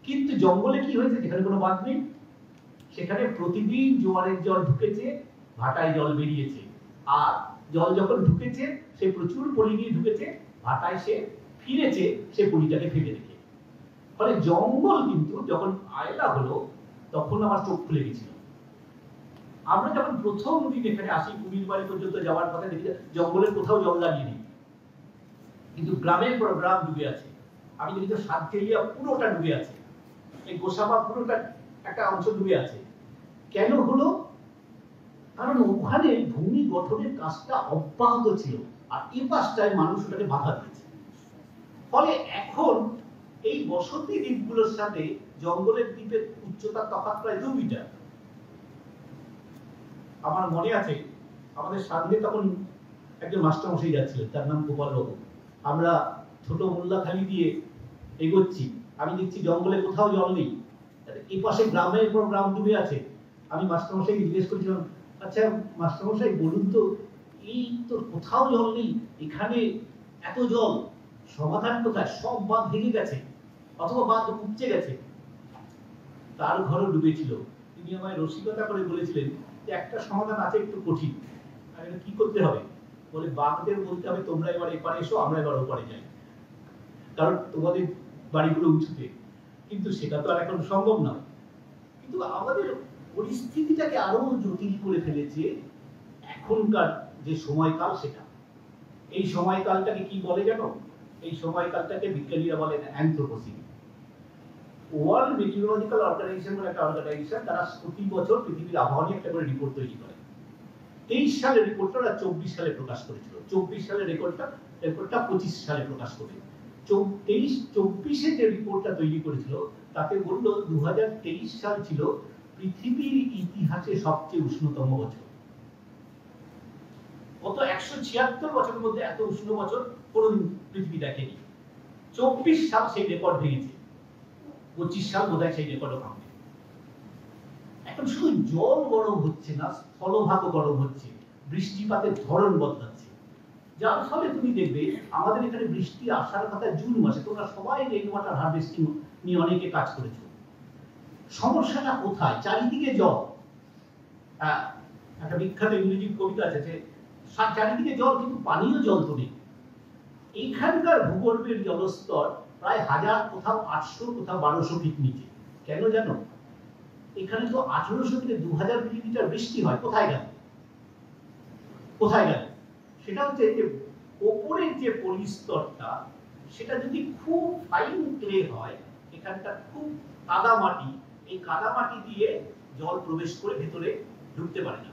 কিন্তু জঙ্গলে কি হয়েছে, যেখানে কোনো বাঁধ নেই সেখানে প্রতিদিন জোয়ারের জল ঢুকেছে, ভাটায় জল বেরিয়েছে। আর জল যখন ঢুকেছে, সে প্রচুর পলি নিয়ে ঢুকেছে, ভাটায় সে ফিরেছে সে পলিটাকে ফেলে রেখে। ফলে জঙ্গল কিন্তু যখন আয়লা হলো তখন আমার চোখ খুলে গেছিল। আমরা যখন প্রথম দিন এখানে আসি, কুমির বাড়ি পর্যন্ত যাওয়ার কথা, দেখি জঙ্গলের কোথাও জল দাঁড়িয়ে কিন্তু গ্রামের পর গ্রাম ডুবে আছে। আমি দেখি তো সাতচেলিয়া পুরোটা ডুবে আছে, এই গোসাবা পুরোটা একটা অংশ ডুবে আছে। কেন হলো? কারণ ওখানে ভূমি গঠনের কাজটা অব্যাহত ছিল, আর এই পাশটায় মানুষ ওটাকে বাধা দিয়েছে। ফলে এখন এই বসতি দ্বীপগুলোর সাথে জঙ্গলের দ্বীপের উচ্চতার তফাৎ প্রায় 2 মিটার। আমার মনে আছে আমাদের সামনে তখন একজন মাস্টারমশাই যাচ্ছিলেন, তার নাম গোপাল বাবু। আমরা ছোট মোল্লাখালি দিয়ে এগোচ্ছি, আমি দেখছি জঙ্গলে কোথাও জল নেই, এই পাশে গ্রামের পর গ্রাম ডুবে আছে। আমি মাস্টারমশাইকে জিজ্ঞেস করেছিলাম, আচ্ছা মাস্টারমশাই বলুন তো, এই তো কোথাও জল নেই, এখানে এত জল, সমাধান কোথায়? সব বাঁধ ভেঙে গেছে অথবা বাঁধ উপচে গেছে। তার ঘরও ডুবেছিল। তিনি আমায় রসিকতা করে বলেছিলেন যে একটা সমাধান আছে, একটু কঠিন। আর কি করতে হবে? বলে বাঘদের বলতে হবে তোমরা এবার এপারে এসো, আমরা এবার ওপারে যাই, কারণ তোমাদের বাড়িগুলো উঁচুতে। কিন্তু সেটা তো আর এখন সম্ভব নয়। কিন্তু আমাদের পরিস্থিতিটাকে আরো জটিল করে ফেলেছে এখনকার যে সময়কাল, সেটা। এই সময়কালটাকে কি বলে জানো? এই সময়কালটাকে বিজ্ঞানীরা বলেন অ্যানথ্রোপোসিন। ওয়ার্ল্ড মেটিওরোলজিক্যাল অর্গানাইজেশন বলে একটা অর্গানাইজেশন, তারা প্রতি বছর পৃথিবীর আবহাওয়া নিয়ে একটা করে রিপোর্ট তৈরি করে। 23 সালের রিপোর্টটা 24 সালে প্রকাশ করেছিল, 24 সালের রেকর্ডটা 25 সালে প্রকাশ করে। 24-এ যে রিপোর্টটা তৈরি করেছিল তাতে বলল 2023 সাল ছিল পৃথিবীর ইতিহাসে সবচেয়ে উষ্ণতম বছর। গত 176 বছরের মধ্যে এত উষ্ণ বছর কোনদিন পৃথিবী দেখেনি। 24 সাল সেই রেকর্ড ভেঙেছে, 25 সাল বোধহয় সেই রেকর্ডও ভাঙবে। এখন শুধু জল গরম হচ্ছে না, স্থলভাগও গরম হচ্ছে, বৃষ্টিপাতের ধরন বদলাচ্ছে, যার ফলে তুমি দেখবে আমাদের এখানে বৃষ্টি আসার কথা জুন মাসে। তোমরা সবাই রেইন ওয়াটার হারভেস্টিং নিয়ে অনেকে কাজ করেছো। সমস্যাটা কোথায়? চারিদিকে জল। একটা বিখ্যাত ইংরেজি কবিতা আছে যে চারিদিকে জল, কিন্তু পানীয় জল তো নেই। এইখানকার ভূগর্ভের জলস্তর প্রায় 1000, কোথাও 800, কোথাও 1200 ফিট নিচে। কেন জানো? এখানে তো 1800 থেকে 2000 মিলিমিটার বৃষ্টি হয়। কোথায় গেল? কোথায় গেল? সেটা হচ্ছে যে ওপরের যে পলিস্তরটা, সেটা যদি খুব ফাইন ক্লে হয়, এখানটা খুব কাদা মাটি, এই কাদা মাটি দিয়ে জল প্রবেশ করে ভেতরে ঢুকতে পারে না।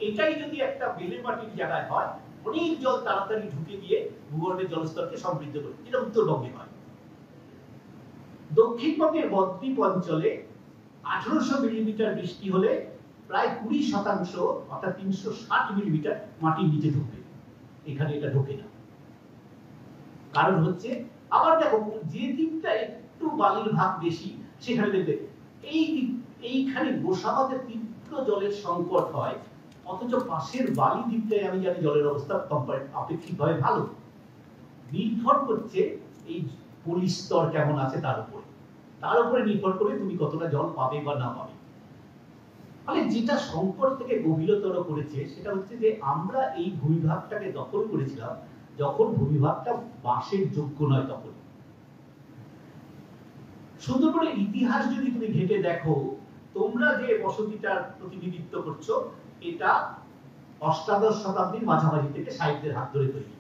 এটাই যদি একটা বেলে মাটির জায়গায় হয়, অনেক জল তাড়াতাড়ি ঢুকে গিয়ে ভূগর্ভের জলস্তরকে সমৃদ্ধ করে, যেটা উত্তরবঙ্গে হয়। দক্ষিণবঙ্গের বদ্বীপ অঞ্চলে 1800 মিলিমিটার বৃষ্টি হলে প্রায় 20% অর্থাৎ 360 মিলিমিটার মাটির নিচে ঢুকবে। এখানে এটা ঢোকে না। কারণ হচ্ছে, আবার দেখো, যে দিকটা একটু বালির ভাগ বেশি সেখানে দেখবে এইখানে গোসাবাতে তীব্র জলের সংকট হয়, অথচ পাশের বালি দ্বীপটায় আমি জানি জলের অবস্থা আপেক্ষিকভাবে ভালো। নির্ভর করছে এই পলিস্তর কেমন আছে তার উপরে নির্ভর করে তুমি কতটা জল পাবে বা না পাবে। ফলে যেটা সংকট থেকে গভীরতর করেছে সেটা হচ্ছে যে আমরা এই ভূমিভাগটাকে দখল করেছিলাম যখন ভূমিভাগটা বাসের যোগ্য নয়। তখন সুন্দরবনের ইতিহাস যদি তুমি ঘেঁটে দেখো, তোমরা যে বসতিটার প্রতিনিধিত্ব করছো, এটা অষ্টাদশ শতাব্দীর মাঝামাঝি থেকে সাহিত্যের হাত ধরে তৈরি।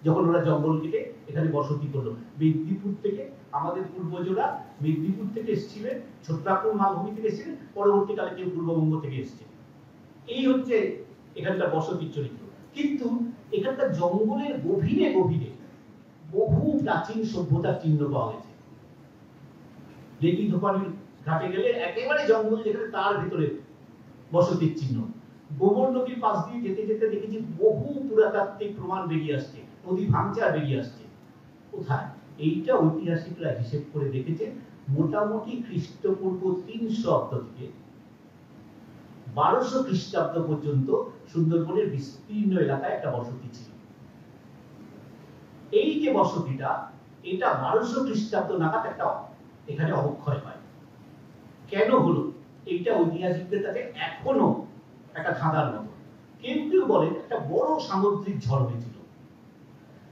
যখন ওরা জঙ্গল কেটে এখানে বসতি করলো, মেদিনীপুর থেকে আমাদের পূর্বজরা মেদিনীপুর থেকে এসেছিলেন, ছত্রাপুর মালভূমি থেকে এসেছিলেন, পরবর্তীকালে কেউ পূর্ববঙ্গ থেকে এসেছে। এই হচ্ছে এখানকার বসতির চরিত্র। কিন্তু এখানকার জঙ্গলের গভীরে গভীরে বহু প্রাচীন সভ্যতার চিহ্ন পাওয়া গেছে। লেকি ধোপানির ঘাটে গেলে একেবারে জঙ্গল, যেখানে তার ভিতরে বসতির চিহ্ন। গোবর নদীর পাশ দিয়ে যেতে যেতে দেখেছি বহু পুরাতাত্ত্বিক প্রমাণ বেরিয়ে আসছে, নদী ভাঙচা বেরিয়ে আসছে। কোথায়? এইটা ঐতিহাসিকরা হিসেব করে দেখেছেন মোটামুটি খ্রিস্টপূর্ব 300 অব্দ থেকে 1200 খ্রিস্টাব্দ পর্যন্ত সুন্দরবনের বিস্তীর্ণ এলাকায় একটা বসতি ছিল। এই যে বসতিটা, এটা 1200 খ্রিস্টাব্দ নাগাদ একটা এখানে অবক্ষয় হয়। কেন হলো? এইটা ঐতিহাসিকদের কাছে এখনো একটা ধাঁধার মতো। কেউ কেউ বলেন একটা বড় সামুদ্রিক ঝড় হয়েছিল।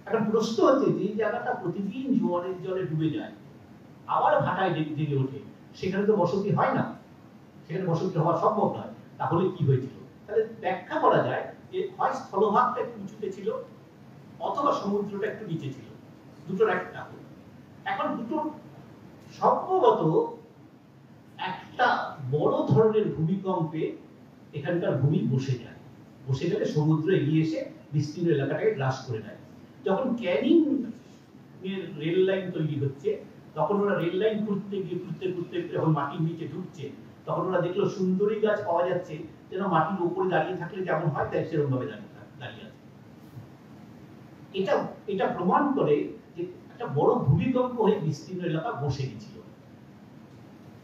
একটা প্রশ্ন হচ্ছে যে জায়গাটা প্রতিদিন জোয়ারের জলে ডুবে যায়, আবার ভাটায় জেগে ওঠে, সেখানে তো বসতি হয় না, সেখানে বসতি হওয়া সম্ভব নয়। তাহলে কি হয়েছিল? তাহলে ব্যাখ্যা করা যায় যে হয় স্থলভাগটা একটু উঁচুতে ছিল, অথবা সমুদ্রটা একটু নিচে ছিল, দুটোর একটা। এখন দুটো সম্ভবত একটা বড় ধরনের ভূমিকম্পে এখানকার ভূমি বসে যায়, বসে গেলে সমুদ্র এগিয়ে এসে বিস্তীর্ণ এলাকাটাকে গ্রাস করে নেয়। যখন ক্যানিং এর রেল লাইন তৈরি হচ্ছে, তখন ওরা রেল লাইন খুঁড়তে গিয়ে খুঁড়তে যখন মাটির নিচে ঢুকছে, তখন ওরা দেখলো সুন্দরী গাছ পাওয়া যাচ্ছে, যেন মাটির উপরে দাঁড়িয়ে থাকলে যেমন হয় তাই সেরকম ভাবে দাঁড়িয়ে আছে। এটা প্রমাণ করে যে একটা বড় ভূমিকম্প হয়ে বিস্তীর্ণ এলাকা বসে গেছিল।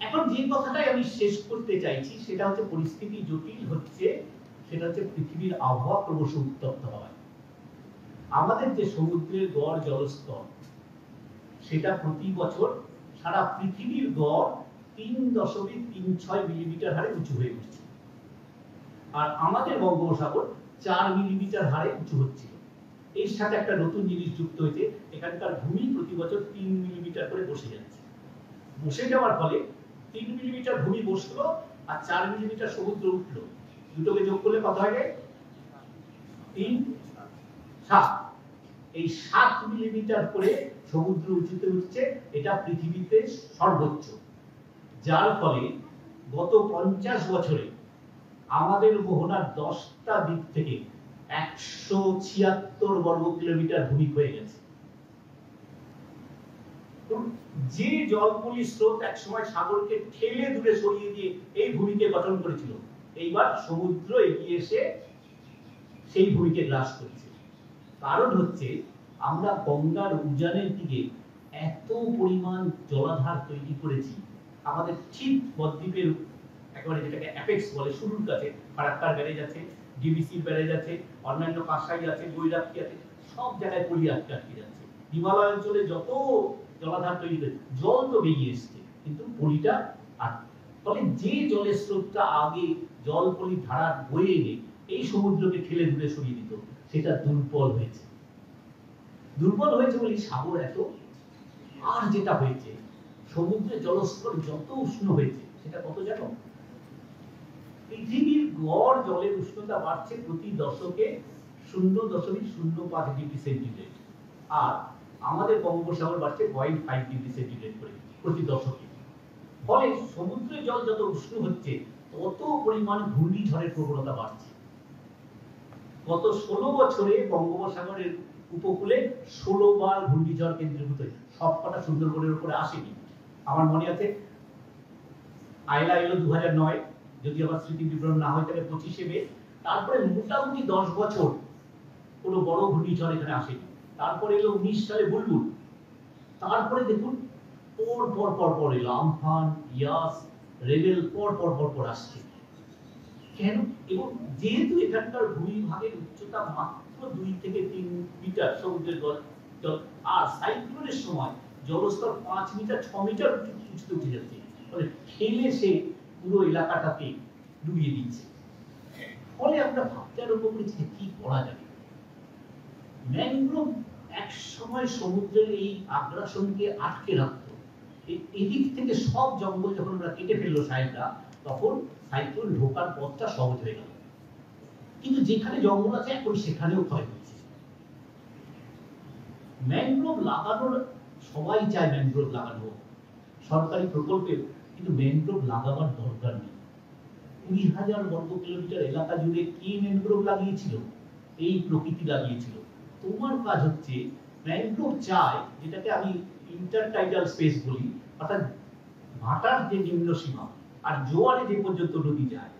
এখন যে কথাটাই আমি শেষ করতে চাইছি সেটা হচ্ছে পরিস্থিতি জটিল হচ্ছে, সেটা হচ্ছে পৃথিবীর আবহাওয়া ক্রমশ উত্তপ্ত হয়। আমাদের যে সমুদ্রের গড় জলস্তর, সেটা প্রতি বছর সারা পৃথিবীর গড় 3.36 মিলিমিটার হারে উঁচু হয়ে উঠছে, আর আমাদের বঙ্গোপসাগর 4 মিলিমিটার হারে উঁচু হচ্ছিল। এর সাথে একটা নতুন জিনিস যুক্ত হয়েছে, এখানকার ভূমি প্রতি বছর 3 মিলিমিটার করে বসে যাচ্ছে। বসে যাওয়ার ফলে 3 মিলিমিটার ভূমি বসলো আর 4 মিলিমিটার সমুদ্র উঠলো, দুটোকে যোগ করলে কত হয়? 3, 7। এই 7 মিলিমিটার করে সমুদ্র উঁচুতে উঠছে, এটা পৃথিবীতে সর্বোচ্চ। যার ফলে গত 50 বছরে আমাদের মোহনার 10টা দিক থেকে 176 বর্গ কিলোমিটার ভূমি হয়ে গেছে। যে জলপলি স্রোত একসময় সাগরকে ঠেলে দূরে সরিয়ে দিয়ে এই ভূমিকে গঠন করেছিল, এইবার সমুদ্র এগিয়ে এসে সেই ভূমিকে গ্রাস করছে। কারণ হচ্ছে আমরা গঙ্গার উজানের দিকে এত পরিমাণ জলাধার তৈরি করেছি, আমাদের ঠিক বদ্বীপের একেবারে যেটাকে অ্যাপেক্স বলে, শুরুর কাছে ফারাক্কার ব্যারেজ আছে, ডিবিসির ব্যারেজ আছে, অন্যান্য কাঁসাই আছে, বৈরাগ্য আছে, সব জায়গায় পলি আটকে যাচ্ছে। হিমালয় অঞ্চলে যত জলাধার তৈরি হয়েছে, জল তো বেরিয়ে এসছে, কিন্তু পলিটা ফলে যে জলের স্রোতটা আগে জল পলি ধারা বয়ে এনে এই সমুদ্রকে ঠেলে দূরে সরিয়ে দিত, সেটা দুর্বল হয়েছে। দুর্বল হয়েছে বলে সাগর এত। আর যেটা হয়েছে, সমুদ্রের জলস্তর যত উষ্ণ হয়েছে, সেটা কত জানো? পৃথিবীর গড় জলের উষ্ণতা বাড়ছে প্রতি দশকে 0.05 ডিগ্রি সেন্টিগ্রেড, আর আমাদের বঙ্গোপসাগর বাড়ছে 0.5 ডিগ্রি সেন্টিগ্রেড করে প্রতি দশকে। ফলে সমুদ্রের জল যত উষ্ণ হচ্ছে, তত পরিমাণ ঘূর্ণিঝড়ের প্রবণতা বাড়ছে। গত 16 বছরে বঙ্গোপসাগরের উপকূলে 16 বার ঘূর্ণিঝড় কেন্দ্রীভূত হয়েছে, সবকটা সুন্দরবনের উপরে আসেনি। আমার মনে আছে আয়লা এলো 2009, যদি আমার স্মৃতি বিভ্রম না হয় তাহলে 25শে মে। তারপরে মোটামুটি 10 বছর কোনো বড় ঘূর্ণিঝড় এখানে আসেনি। তারপরে এলো 19 সালে বুলবুল, তারপরে দেখুন পর এলো আমফান, ইয়াস, রেবেল, পর আসছে। কেন? এবং যেহেতু এখানকার ভূমিভাগের উচ্চতা মাত্র 2 থেকে 3 মিটার সমুদ্রের জল, আর সাইক্লোনের সময় জলস্তর 5 মিটার 6 মিটার উঁচুতে উঠে যাচ্ছে, ফলে ঠেলে সে পুরো এলাকাটাকে ডুবিয়ে দিচ্ছে। ফলে আমরা ভাবতে আরম্ভ করেছি কি করা যাবে। ম্যানগ্রোভ এক সময় সমুদ্রের এই আগ্রাসনকে আটকে রাখতো। এদিক থেকে সব জঙ্গল যখন আমরা কেটে ফেললো সাইডটা, তখন সাইক্লোন ঢোকার পথটা সহজ হয়ে গেল। কিন্তু যেখানে জঙ্গল আছে এখন সেখানেও ক্ষয় হচ্ছে। ম্যানগ্রোভ লাগানোর, সবাই চায় ম্যানগ্রোভ লাগানো সরকারি প্রকল্পে, কিন্তু ম্যানগ্রোভ লাগাবার দরকার নেই। 20,000 বর্গ কিলোমিটার এলাকা জুড়ে কে ম্যানগ্রোভ লাগিয়েছিল? এই প্রকৃতি লাগিয়েছিল। তোমার কাজ হচ্ছে, ম্যানগ্রোভ চায়, যেটাকে আমি ইন্টারটাইডাল স্পেস বলি, অর্থাৎ ভাটার যে নিম্ন সীমা আর জোয়ারে যে পর্যন্ত নদী যায়,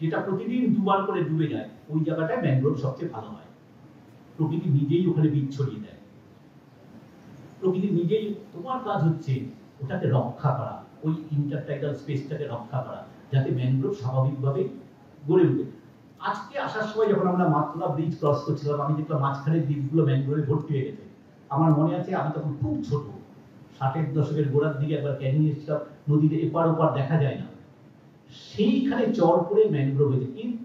যেটা প্রতিদিন দুবার করে ডুবে যায়, ওই জায়গাটায় ম্যানগ্রোভ সবচেয়ে ভালো হয়। প্রকৃতি নিজেই ওখানে বীজ ছড়িয়ে দেয়। প্রকৃতি নিজেই, তোমার কাজ হচ্ছে ওটাকে রক্ষা করা, ওই ইন্টারটাইডাল স্পেসটাকে রক্ষা করা, যাতে ম্যানগ্রোভ স্বাভাবিকভাবে গড়ে ওঠে। আজকে আসার সময় যখন আমরা মাতলা ব্রিজ ক্রস করছিলাম, আমি দেখলাম মাঝখানের দ্বীপগুলো ম্যানগ্রোভে ভর্তি হয়ে গেছে। আমার মনে আছে আমি তখন খুব ছোট, 60-এর দশকের গোড়ার দিকে একবার ক্যানিং এসেছিলাম, নদীর এপার ওপার দেখা যায় না, সেইখানে চর করে ম্যানগ্রোভ হয়েছে। কিন্তু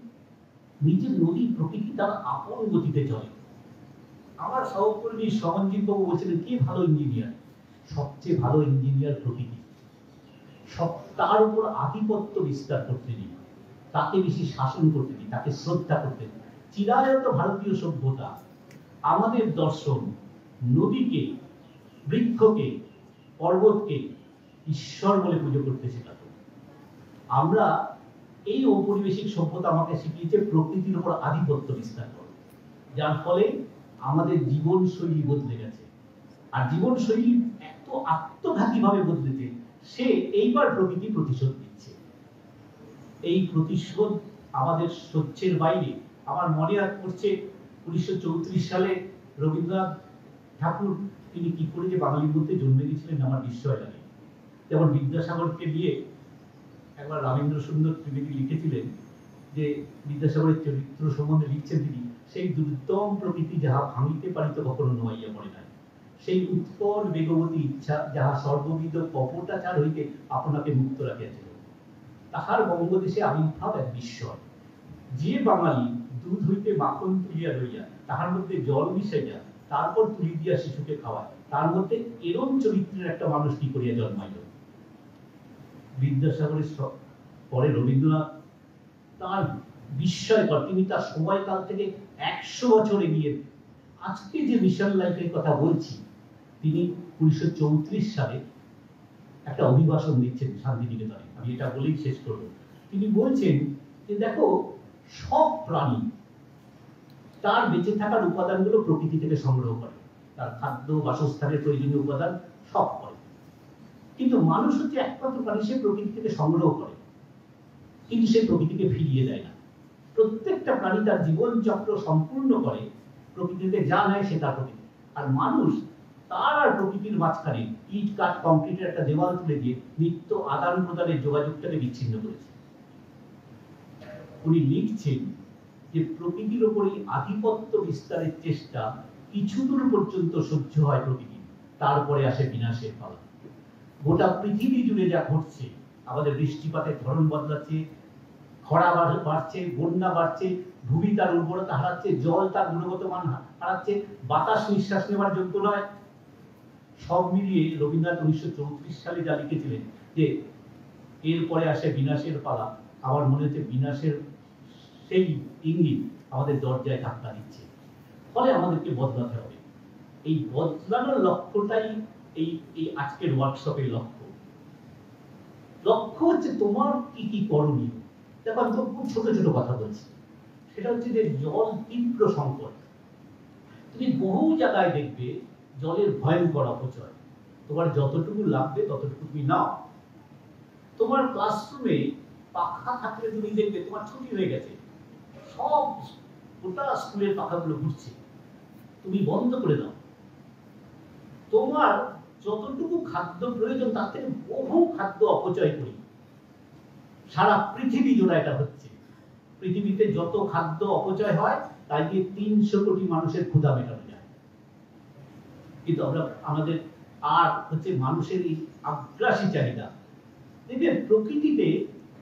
নিজের নদী প্রকৃতি তার আপন গতিতে চলে। আমার সহকর্মী সমঞ্জিত বাবু বলছিলেন কে ভালো ইঞ্জিনিয়ার? সবচেয়ে ভালো ইঞ্জিনিয়ার প্রকৃতি। সব তার উপর আধিপত্য বিস্তার করতে দিই, তাকে বেশি শাসন করতে দিই, তাকে শ্রদ্ধা করতে দিই। চিরায়ত ভারতীয় সভ্যতা আমাদের দর্শন নদীকে, বৃক্ষকে, পর্বতকে ঈশ্বর বলে পুজো করতে শেখাতো। আমরা এই ঔপনিবেশিক সভ্যতা আমাকে শিখিয়েছে প্রকৃতির উপর আধিপত্য বিস্তার করো, যার ফলে আমাদের জীবনশৈলী বদলে গেছে। আর জীবনশৈলী এত আত্মঘাতী ভাবে বদলেছে, সে এইবার প্রকৃতি প্রতিশোধ দিচ্ছে। এই প্রতিশোধ আমাদের সহ্যের বাইরে। আমার মনে পড়ছে 1934 সালে রবীন্দ্রনাথ ঠাকুর তিনি কি করে যে বাঙালির মধ্যে জন্মে গেছিলেন আমার বিস্ময় লাগে। যেমন বিদ্যাসাগরকে নিয়ে একবার রামেন্দ্র সুন্দর ত্রিবেদী লিখেছিলেন যে বিদ্যাসাগরের চরিত্র সম্বন্ধে লিখছেন তিনি, সেই দুর্দম প্রকৃতি যাহা ভাঙিতে পারিত কখনো নোয়াইয়া পড়ে নাই, সেই উৎপল বেগবতী ইচ্ছা যাহা সর্ববিধ কপটাচার হইতে আপনাকে মুক্ত রাখিয়াছিল, তাহার বঙ্গদেশে আবির্ভাব এক বিস্ময়। যে বাঙালি দুধ হইতে মাখন তুলিয়া লইয়া তাহার মধ্যে জল মিশাইয়া তারপর তুলি দিয়া শিশুকে খাওয়ায়, তার মধ্যে এরম চরিত্রের একটা মানুষ কি করিয়া জন্মাইল? বিদ্যাসাগরের পরে রবীন্দ্রনাথ তার বিস্ময়কর, তিনি তার সময়কাল থেকে 100 বছর এগিয়ে। আজকে যে মিশন লাইফের কথা বলছি, তিনি 1934 সালে একটা অভিভাষণ দিচ্ছেন শান্তিনিকেতনে। আমি এটা বলেই শেষ করব। তিনি বলছেন যে দেখো, সব প্রাণী তার বেঁচে থাকার উপাদানগুলো প্রকৃতি থেকে সংগ্রহ করে, তার খাদ্য বাসস্থানের প্রয়োজনীয় উপাদান সব করে, কিন্তু মানুষ হচ্ছে একমাত্র প্রাণী, সে প্রকৃতি থেকে সংগ্রহ করে কিন্তু সে প্রকৃতিকে ফিরিয়ে দেয় না। প্রত্যেকটা প্রাণী তার জীবন চক্র সম্পূর্ণ করে, প্রকৃতিতে যা নেয় সে তার প্রকৃতি। আর মানুষ তার আর প্রকৃতির মাঝখানে ইট কাঠ কংক্রিটের একটা দেওয়াল তুলে দিয়ে নিত্য আদান প্রদানের যোগাযোগটাকে বিচ্ছিন্ন করেছে। উনি লিখছেন যে প্রকৃতির উপর এই আধিপত্য বিস্তারের চেষ্টা কিছু দূর পর্যন্ত সহ্য হয় প্রকৃতি, তারপরে আসে বিনাশের পালা। গোটা পৃথিবী জুড়ে যা ঘটছে, আমাদের বৃষ্টিপাতের ধরন বদলাচ্ছে, খরা বাড়ছে, বন্যা বাড়ছে, ভূমি তার উর্বরতা হারাচ্ছে, জল তার গুণগত মান হারাচ্ছে, বাতাস নিঃশ্বাস নেওয়ার যোগ্য নয়। সব মিলিয়ে রবীন্দ্রনাথ 1934 সালে যা লিখেছিলেন যে এরপরে আসে বিনাশের পালা, আমার মনে হচ্ছে বিনাশের সেই ইঙ্গিত আমাদের দরজায় ধাক্কা দিচ্ছে। ফলে আমাদেরকে বদলাতে হবে। এই বদলানোর লক্ষ্যটাই এই আজকের ওয়ার্কশপের লক্ষ্য। লক্ষ্য হচ্ছে তোমার কি কি করণীয়। দেখো, আমি তো খুব ছোট ছোট কথা বলছি। সেটা হচ্ছে যে জল তীব্র সংকট। তুমি বহু জায়গায় দেখবে জলের ভয়ঙ্কর অপচয়। তোমার যতটুকু লাগবে ততটুকু তুমি নাও। তোমার ক্লাসরুমে পাখা থাকলে তুমি দেখবে তোমার ছুটি হয়ে গেছে, সব গোটা স্কুলের পাখাগুলো ঘুরছে, তুমি বন্ধ করে দাও। তোমার যতটুকু খাদ্য প্রয়োজন তার থেকে বহু খাদ্য অপচয় করি। সারা পৃথিবী জোড়া এটা হচ্ছে। পৃথিবীতে যত খাদ্য অপচয় হয় তাই দিয়ে 300 কোটি মানুষের ক্ষুধা মেটানো যায়। কিন্তু আমাদের আর হচ্ছে মানুষের এই আগ্রাসী চাহিদা। দেখবে প্রকৃতিতে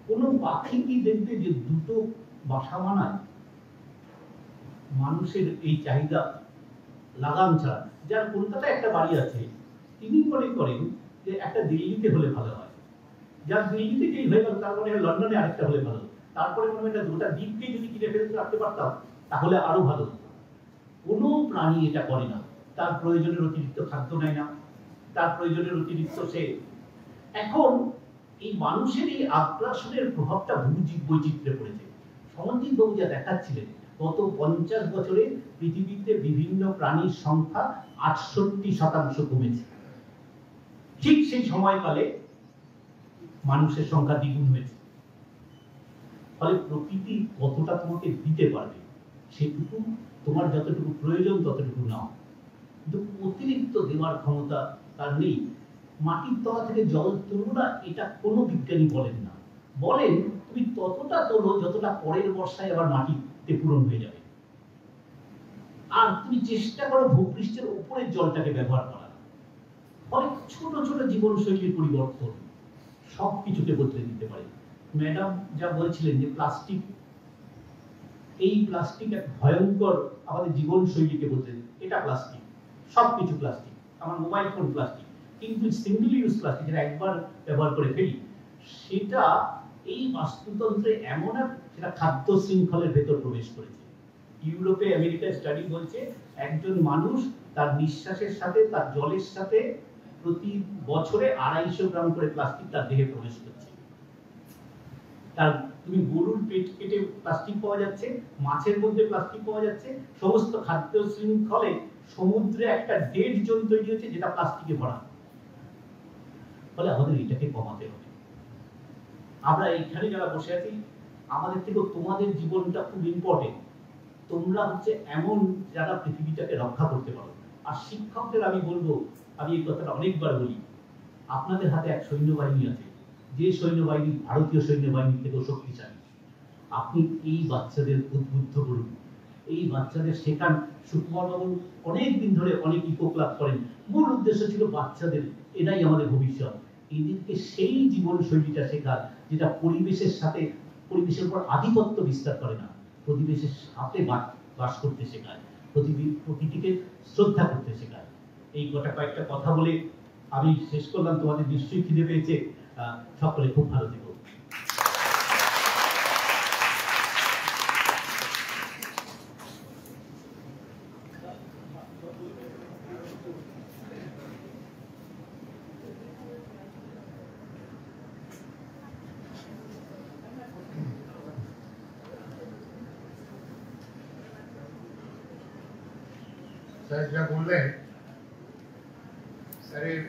কোনো পাখি কি দেখবে যে দুটো বাসা বানায়? মানুষের এই চাহিদা লাগাম ছাড়া। যার কলকাতায় একটা বাড়ি আছে, তিনি মনে করেন যে একটা দিল্লিতে হলে ভালো হয়। যার দিল্লিতে যেই হয়ে গেল তার মনে হয় লন্ডনে আরেকটা হলে ভালো। তারপরে মনে হয় গোটা দ্বীপকে যদি কিনে ফেলতে রাখতে পারতাম তাহলে আরো ভালো হতো। কোনো প্রাণী এটা করে না। তার প্রয়োজনের অতিরিক্ত খাদ্য নেয় না, তার প্রয়োজনের অতিরিক্ত সে। এখন এই মানুষের এই আগ্রাসনের প্রভাবটা ভূজীব বৈচিত্র্যে পড়েছে। সমঞ্জিত বাবু যা দেখাচ্ছিলেন, গত 50 বছরে পৃথিবীতে বিভিন্ন প্রাণীর সংখ্যা 68% কমেছে। ঠিক সেই সময়কালে মানুষের সংখ্যা দ্বিগুণ হয়েছে। ফলে প্রকৃতি কতটা তোমাকে দিতে পারবে সেটুকু তোমার যতটুকু প্রয়োজন ততটুকু নাও, কিন্তু অতিরিক্ত দেওয়ার ক্ষমতা তার নেই। মাটির তলা থেকে জল তুলবো না এটা কোনো বিজ্ঞানী বলেন না, বলেন তুমি ততটা তোলো যতটা পরের বর্ষায় আবার মাটিতে পূরণ হয়ে যাবে। আর তুমি চেষ্টা করো ভূপৃষ্ঠের উপরের জলটাকে ব্যবহার করার। ফলে ছোট ছোট জীবনশৈলীর পরিবর্তন সবকিছুকে বদলে দিতে পারে। ম্যাডাম যা বলছিলেন যে প্লাস্টিক, এই প্লাস্টিক এক ভয়ঙ্কর আমাদের জীবনশৈলীকে বদলে দিচ্ছে। এটা প্লাস্টিক, সবকিছু প্লাস্টিক, আমার মোবাইল ফোন প্লাস্টিক, কিন্তু সিঙ্গেল ইউজ প্লাস্টিক যেটা একবার ব্যবহার করে ফেলি, সেটা এই বাস্তুতন্ত্রে এমন এক সেটা খাদ্য শৃঙ্খলের ভেতর প্রবেশ করেছে। ইউরোপে আমেরিকায় স্টাডি বলছে একজন মানুষ তার নিঃশ্বাসের সাথে তার জলের সাথে প্রতি বছরে 250 গ্রাম করে প্লাস্টিক তার দেহে প্রবেশ করছে। তার তুমি গরুর পেট কেটে প্লাস্টিক পাওয়া যাচ্ছে, মাছের মধ্যে প্লাস্টিক পাওয়া যাচ্ছে, সমস্ত খাদ্য শৃঙ্খলে সমুদ্রে একটা ডেড জোন তৈরি হচ্ছে যেটা প্লাস্টিকে ভরা। ফলে আমাদের এটাকে কমাতে হবে। আমরা এইখানে যারা বসে আছি আমাদের থেকে তোমাদের জীবনটা খুব ইম্পর্টেন্ট। তোমরা হচ্ছে এমন যারা পৃথিবীটাকে রক্ষা করতে পারো। আর শিক্ষকদের আমি বলবো, আমি এই কথাটা অনেকবার বলি, আপনাদের হাতে এক সৈন্যবাহিনী আছে, যে সৈন্যবাহিনী ভারতীয় সৈন্যবাহিনীর থেকেও শক্তিশালী। আপনি এই বাচ্চাদের উদ্বুদ্ধ করুন, এই বাচ্চাদের শেখান। সুকুমার বাবু অনেকদিন ধরে অনেক ইকো ক্লাব করেন, মূল উদ্দেশ্য ছিল বাচ্চাদের, এটাই আমাদের ভবিষ্যৎ, এদেরকে সেই জীবনশৈলীটা শেখার যেটা পরিবেশের সাথে, পরিবেশের উপর আধিপত্য বিস্তার করে না, পরিবেশের সাথে বাস করতে শেখায়, প্রকৃতিকে শ্রদ্ধা করতে শেখায়। এই কয়েকটা কথা বলে আমি শেষ করলাম। তোমাদের নিশ্চয়ই খিদে পেয়েছে। সকলে খুব ভালো থেকো। স্যার যা বললেন, স্যারের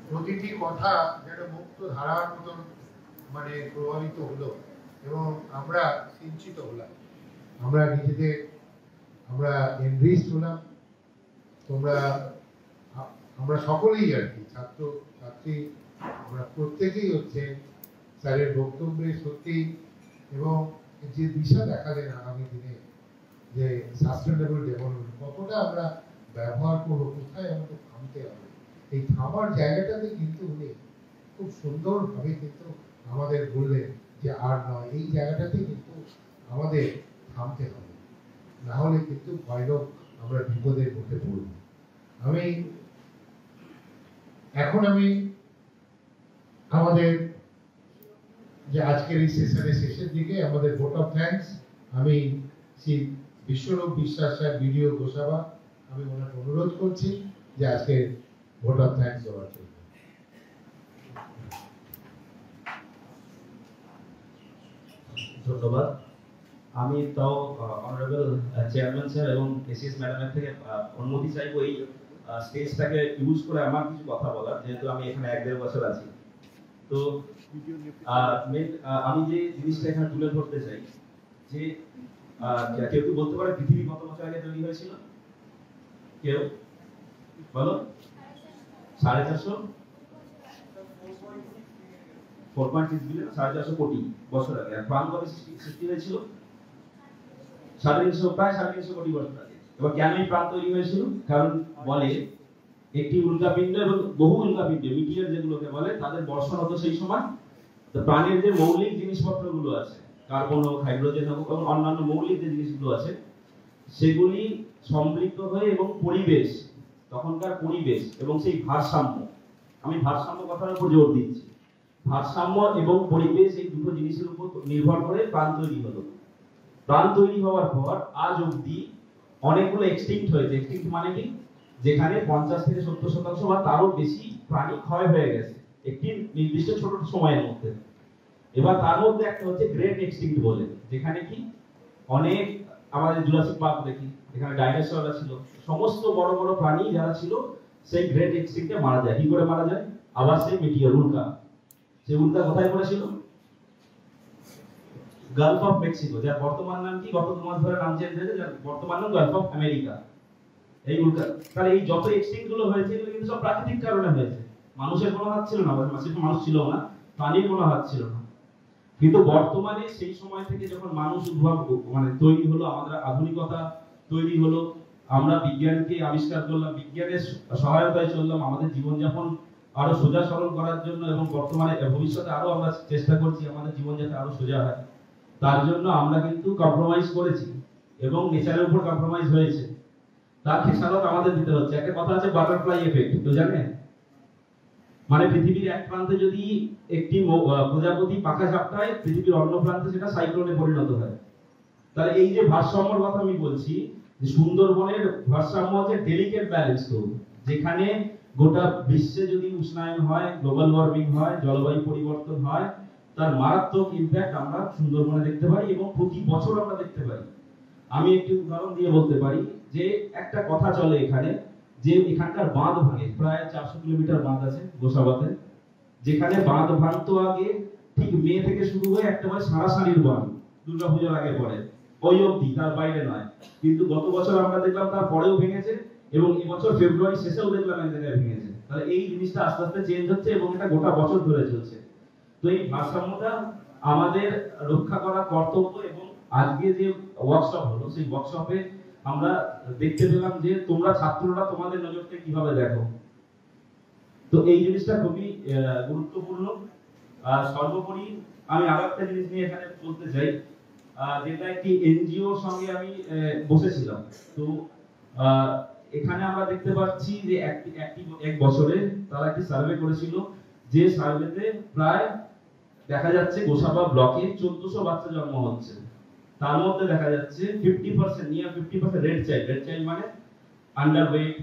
প্রতিটি কথা যেন মুক্ত ধারার মতন মানে প্রভাবিত হলো এবং আমরা সিঞ্চিত হলাম, আমরা নিজেদের আমরা এনরিচড হলাম। আমরা সকলেই আর কি, ছাত্র ছাত্রী, আমরা প্রত্যেকেই হচ্ছে স্যারের বক্তব্যে সত্যি, এবং যে দিশা দেখালেন আগামী দিনে যে সাস্টেনেবল ডেভেলপমেন্ট কতটা আমরা ব্যবহার করবো, কোথায় আমাদের থামতে হবে, এই থামার জায়গাটাতে কিন্তু উনি খুব সুন্দরভাবে কিন্তু আমাদের বললেন যে আর নয়, এই জায়গাটাতে কিন্তু আমাদের থামতে হবে, না হলে কিন্তু ভয়ানক আমরা বিপদের মুখে পড়ব। এখন আমি আমাদের যে আজকের এই সেশনের শেষের দিকে আমাদের ভোট অফ থ্যাঙ্কস, আমি শ্রী বিশ্বরূপ বিশ্বাস স্যার, বিডিও গোসাবা, আমি ওনাকে অনুরোধ করছি যে আজকে ভোট অফ থ্যাঙ্কস দেওয়ার জন্য। ধন্যবাদ। আমি তাও অনারেবল চেয়ারম্যান স্যার এবং এসিএস ম্যাডামের থেকে অনুমতি চাইবো এই স্টেজটাকে ইউজ করে আমার কিছু কথা বলার, যেহেতু আমি এখানে 1-1.5 বছর আছি। তো আমি যে জিনিসটা এখানে তুলে ধরতে চাই যে কেউ কি বলতে পারে পৃথিবী কত বছর আগে তৈরি হয়েছিল? কেউ বলো? 4.5 4.6 বিলিয়ন, 4.5 কোটি বছর আগে। আর প্রাণ কবে সৃষ্টি হয়েছিল? প্রায় 350 কোটি বছর আগে। এবার কেন এই প্রাণ তৈরি হয়েছিল? কারণ বলে একটি উল্কাপিণ্ড এবং বহু উল্কাপিণ্ড, মিটিয়র যেগুলোকে বলে, তাদের বর্ষণ হতো সেই সময়। তো প্রাণের যে মৌলিক জিনিসপত্রগুলো আছে, কার্বন হোক, হাইড্রোজেন হোক এবং অন্যান্য মৌলিক যে জিনিসগুলো আছে, সেগুলি সমৃদ্ধ হয়ে এবং পরিবেশ, তখনকার পরিবেশ এবং সেই ভারসাম্য, আমি ভারসাম্য কথার উপর জোর দিচ্ছি, ভারসাম্য এবং পরিবেশ, এই দুটো জিনিসের উপর নির্ভর করে প্রাণ তৈরি হলো। প্রাণ তৈরি হওয়ার পর আজ অবধি অনেকগুলো এক্সটিংক্ট হয়েছে। এক্সটিংক্ট মানে কি? যেখানে 50 থেকে 70% বা তারও বেশি প্রাণী ক্ষয় হয়ে গেছে একটি নির্দিষ্ট ছোট সময়ের মধ্যে। এবার তার মধ্যে একটা হচ্ছে গ্রেট এক্সটিংক্ট বলে, যেখানে কি অনেক আমাদের জুরাসিক পার্ক দেখি, এখানে ডাইনোসররা ছিল, সমস্ত বড় বড় প্রাণী যারা ছিল সেই গ্রেট এক্সটিংক্টে মারা যায়। কি করে মারা যায়? আবার সেই মিটিয়র, উল্কা। সে উল্কা কোথায় পড়েছিল? গালফ অফ মেক্সিকো, যার বর্তমান নাম কি? গত 2 মাস ধরে নাম চেঞ্জ হয়েছে, যার বর্তমান নাম গালফ অফ আমেরিকা। এই উল্কা, তাহলে এই যত এক্সটিংক্ট গুলো হয়েছে এগুলো কিন্তু সব প্রাকৃতিক কারণে হয়েছে, মানুষের কোনো হাত ছিল না, মানুষ ছিল না, প্রাণীর কোনো হাত ছিল না। কিন্তু বর্তমানে সেই সময় থেকে যখন মানুষ উদ্ভব মানে তৈরি হলো, আমাদের আধুনিকতা তৈরি হলো, আমরা বিজ্ঞানকে আবিষ্কার করলাম, বিজ্ঞানের সহায়তায় চললাম, আমাদের জীবনযাপন আরো সোজা সরল করার জন্য, এবং বর্তমানে ভবিষ্যতে আরো আমরা চেষ্টা করছি আমাদের জীবন যাতে আরো সোজা হয়। তার জন্য আমরা কিন্তু কম্প্রোমাইজ করেছি এবং নেচারের উপর কম্প্রোমাইজ হয়েছে, তার খেসারত আমাদের দিতে হচ্ছে। একটা কথা আছে বাটারফ্লাই এফেক্ট, কেউ জানে? মানে পৃথিবীর এক প্রান্তে যদি একটি প্রজাপতি পাখা ঝাপটায়, পৃথিবীর অন্য প্রান্তে সেটা সাইক্লোনে পরিণত হয়। তাহলে এই যে ভারসাম্যের কথা আমি বলছি, যে সুন্দরবনের ভারসাম্য হচ্ছে ডেলিকেট ব্যালেন্স তৈরি, যেখানে গোটা বিশ্বে যদি উষ্ণায়ন হয়, গ্লোবাল ওয়ার্মিং হয়, জলবায়ু পরিবর্তন হয়, তার মারাত্মক ইমপ্যাক্ট আমরা সুন্দরবনে দেখতে পারি এবং প্রতি বছর আমরা দেখতে পারি। আমি একটি উদাহরণ দিয়ে বলতে পারি যে একটা কথা চলে এখানে, যে এখানকার বাঁধ ভাঙে, প্রায় 400 কিলোমিটার বাঁধ আছে গোসাবাতে, যেখানে বাঁধ ভাঙতো আগে ঠিক মে থেকে শুরু হয়ে একেবারে সারাসারির বাঁধ দুর্গাপূজার আগে পরে ওই অবধি, তার বাইরে নয়। কিন্তু গত বছর আমরা দেখলাম তার পরেও ভেঙেছে, এবং এবছর ফেব্রুয়ারি শেষেও দেখলাম এক জায়গায় ভেঙেছে। তাহলে এই জিনিসটা আস্তে আস্তে চেঞ্জ হচ্ছে এবং এটা গোটা বছর ধরে চলছে। তো এই ভারসাম্যটা আমাদের রক্ষা করা কর্তব্য। এবং আজকে যে ওয়ার্কশপ হলো, সেই ওয়ার্কশপে আমরা দেখতে পেলাম যে তোমরা ছাত্ররা তোমাদের নজরকে কিভাবে দেখো। তো এই জিনিসটা খুবই গুরুত্বপূর্ণ। সর্বোপরি আমি আরো একটা জিনিস নিয়ে এখানে বলতে চাই, যেটা একটি এনজিওর সঙ্গে আমি বসেছিলাম। তো এখানে আমরা দেখতে পাচ্ছি যে এক বছরে তারা একটি সার্ভে করেছিল, যে সার্ভেতে প্রায় দেখা যাচ্ছে গোসাবা ব্লকে 1400 বাচ্চা জন্ম হচ্ছে। তার মধ্যে দেখা যাচ্ছে 50% নিয়ার 50% রেড চাইল্ড মানে আন্ডারওয়েট,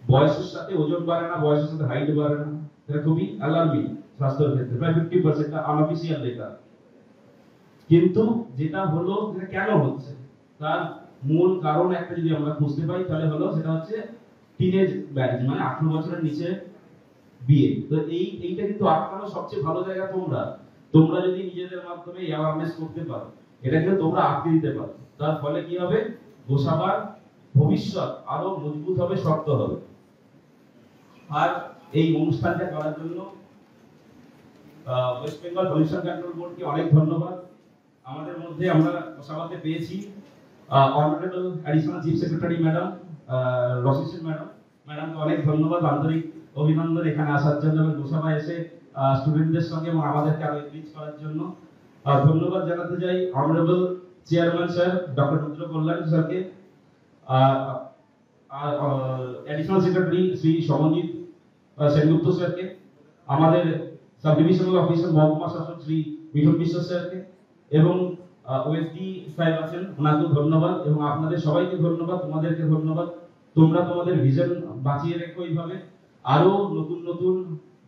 বয়সের সাথে ওজন বাড়ে না, বয়সের সাথে হাইট বাড়ে না। এটা খুবই অ্যালার্মিং স্বাস্থ্যের ক্ষেত্রে, প্রায় 50% আনঅফিশিয়াল ডেটা। কিন্তু যেটা হলো এটা কেন হচ্ছে, তার মূল কারণ একটা যদি আমরা খুঁজতে পাই, তাহলে হলো সেটা হচ্ছে টিনেজ ব্যারিজ, মানে 18 বছরের নিচে বিয়ে। তো এইটা কিন্তু আটকানোর সবচেয়ে ভালো জায়গা তোমরা যদি নিজেদের মাধ্যমে অ্যাওয়ারনেস করতে পারো, এটা কিন্তু তোমরা আটকে দিতে পারো। তার ফলে কি হবে, গোসাবার ভবিষ্যৎ আরো মজবুত হবে, শক্ত হবে। আর এই অনুষ্ঠানটা করার জন্য ওয়েস্ট বেঙ্গল পলিউশন কন্ট্রোল বোর্ডকে অনেক ধন্যবাদ। আমাদের মধ্যে আমরা গোসাবাতে পেয়েছি honourable additional chief secretary madam Roshni Sen ম্যাডামকে অনেক ধন্যবাদ, আন্তরিক অভিনন্দন এখানে আসার জন্য এবং গোসাবা এসে স্টুডেন্টদের সঙ্গে এবং আমাদেরকে আরো এনরিচ করার জন্য। ধন্যবাদ জানাতে চাই অনারেবল চেয়ারম্যান স্যার ডক্টর রুদ্র কল্যাণ স্যারকে, অ্যাডিশনাল সেক্রেটারি শ্রী সমঞ্জিত সেনগুপ্ত স্যারকে, আমাদের সাব ডিভিশনাল অফিসার মহকুমা শাসক শ্রী মিঠুন বিশ্বাস স্যারকে, এবং ওএসডি সাহেব আছেন, ওনাকেও ধন্যবাদ, এবং আপনাদের সবাইকে ধন্যবাদ, তোমাদেরকে ধন্যবাদ। তোমরা তোমাদের ভিশন বাঁচিয়ে রেখো, এইভাবে আরো নতুন নতুন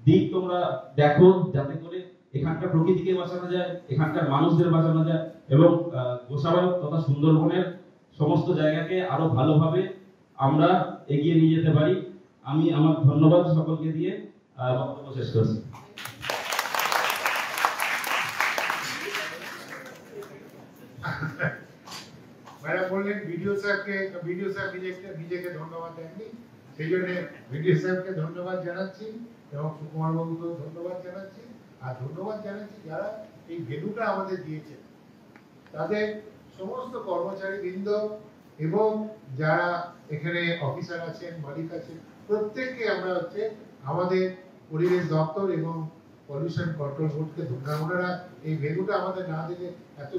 দিক তোমরা দেখো, যাতে করে এখানকার প্রকৃতিকে বাঁচানো যায়, এখানকার মানুষদের বাঁচানো যায়, এবং গোসাবা তথা সুন্দরবনের সমস্ত জায়গাকে আরো ভালোভাবে আমরা এগিয়ে নিয়ে যেতে পারি। আমি আমার ধন্যবাদ সকলকে দিয়ে বক্তব্য শেষ করছি। ম্যাডাম বললেন ভিডিও স্যার নিজেকে ধন্যবাদ দেননি, সেই জন্য ভিডিও স্যারকে ধন্যবাদ জানাচ্ছি এবং সুকুমার বাবুকেও ধন্যবাদ জানাচ্ছি। আর ধন্যবাদ জানাচ্ছি যারা এই ভেন্যুটা আমাদের দিয়েছে, তাদের সমস্ত কর্মচারী বৃন্দ এবং যারা এখানে অফিসার আছেন, মালিক আছেন, প্রত্যেককে আমরা আমাদের পরিবেশ দপ্তর এবং পলিউশন কন্ট্রোল বোর্ডকে ধন্যবাদ। ওনারা এই ভেন্যুটা আমাদের না দিলে এত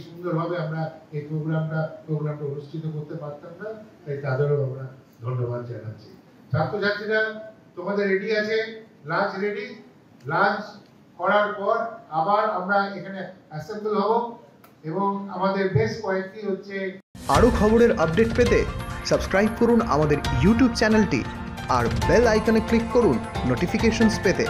সুন্দরভাবে আমরা এই প্রোগ্রামটা অনুষ্ঠিত করতে পারতাম না, তাই তাদেরও আমরা ধন্যবাদ জানাচ্ছি। ছাত্রছাত্রীরা তোমাদের রেডি আছে, লাঞ্চ রেডি, লাঞ্চ করার পর আবার আমরা এখানে অ্যাসেম্বল হব এবং আমাদের বেশ কয়েকটি আরও খবরের আপডেট পেতে সাবস্ক্রাইব করুন আমাদের ইউটিউব চ্যানেলটি আর বেল আইকনে ক্লিক করুন নোটিফিকেশনস পেতে।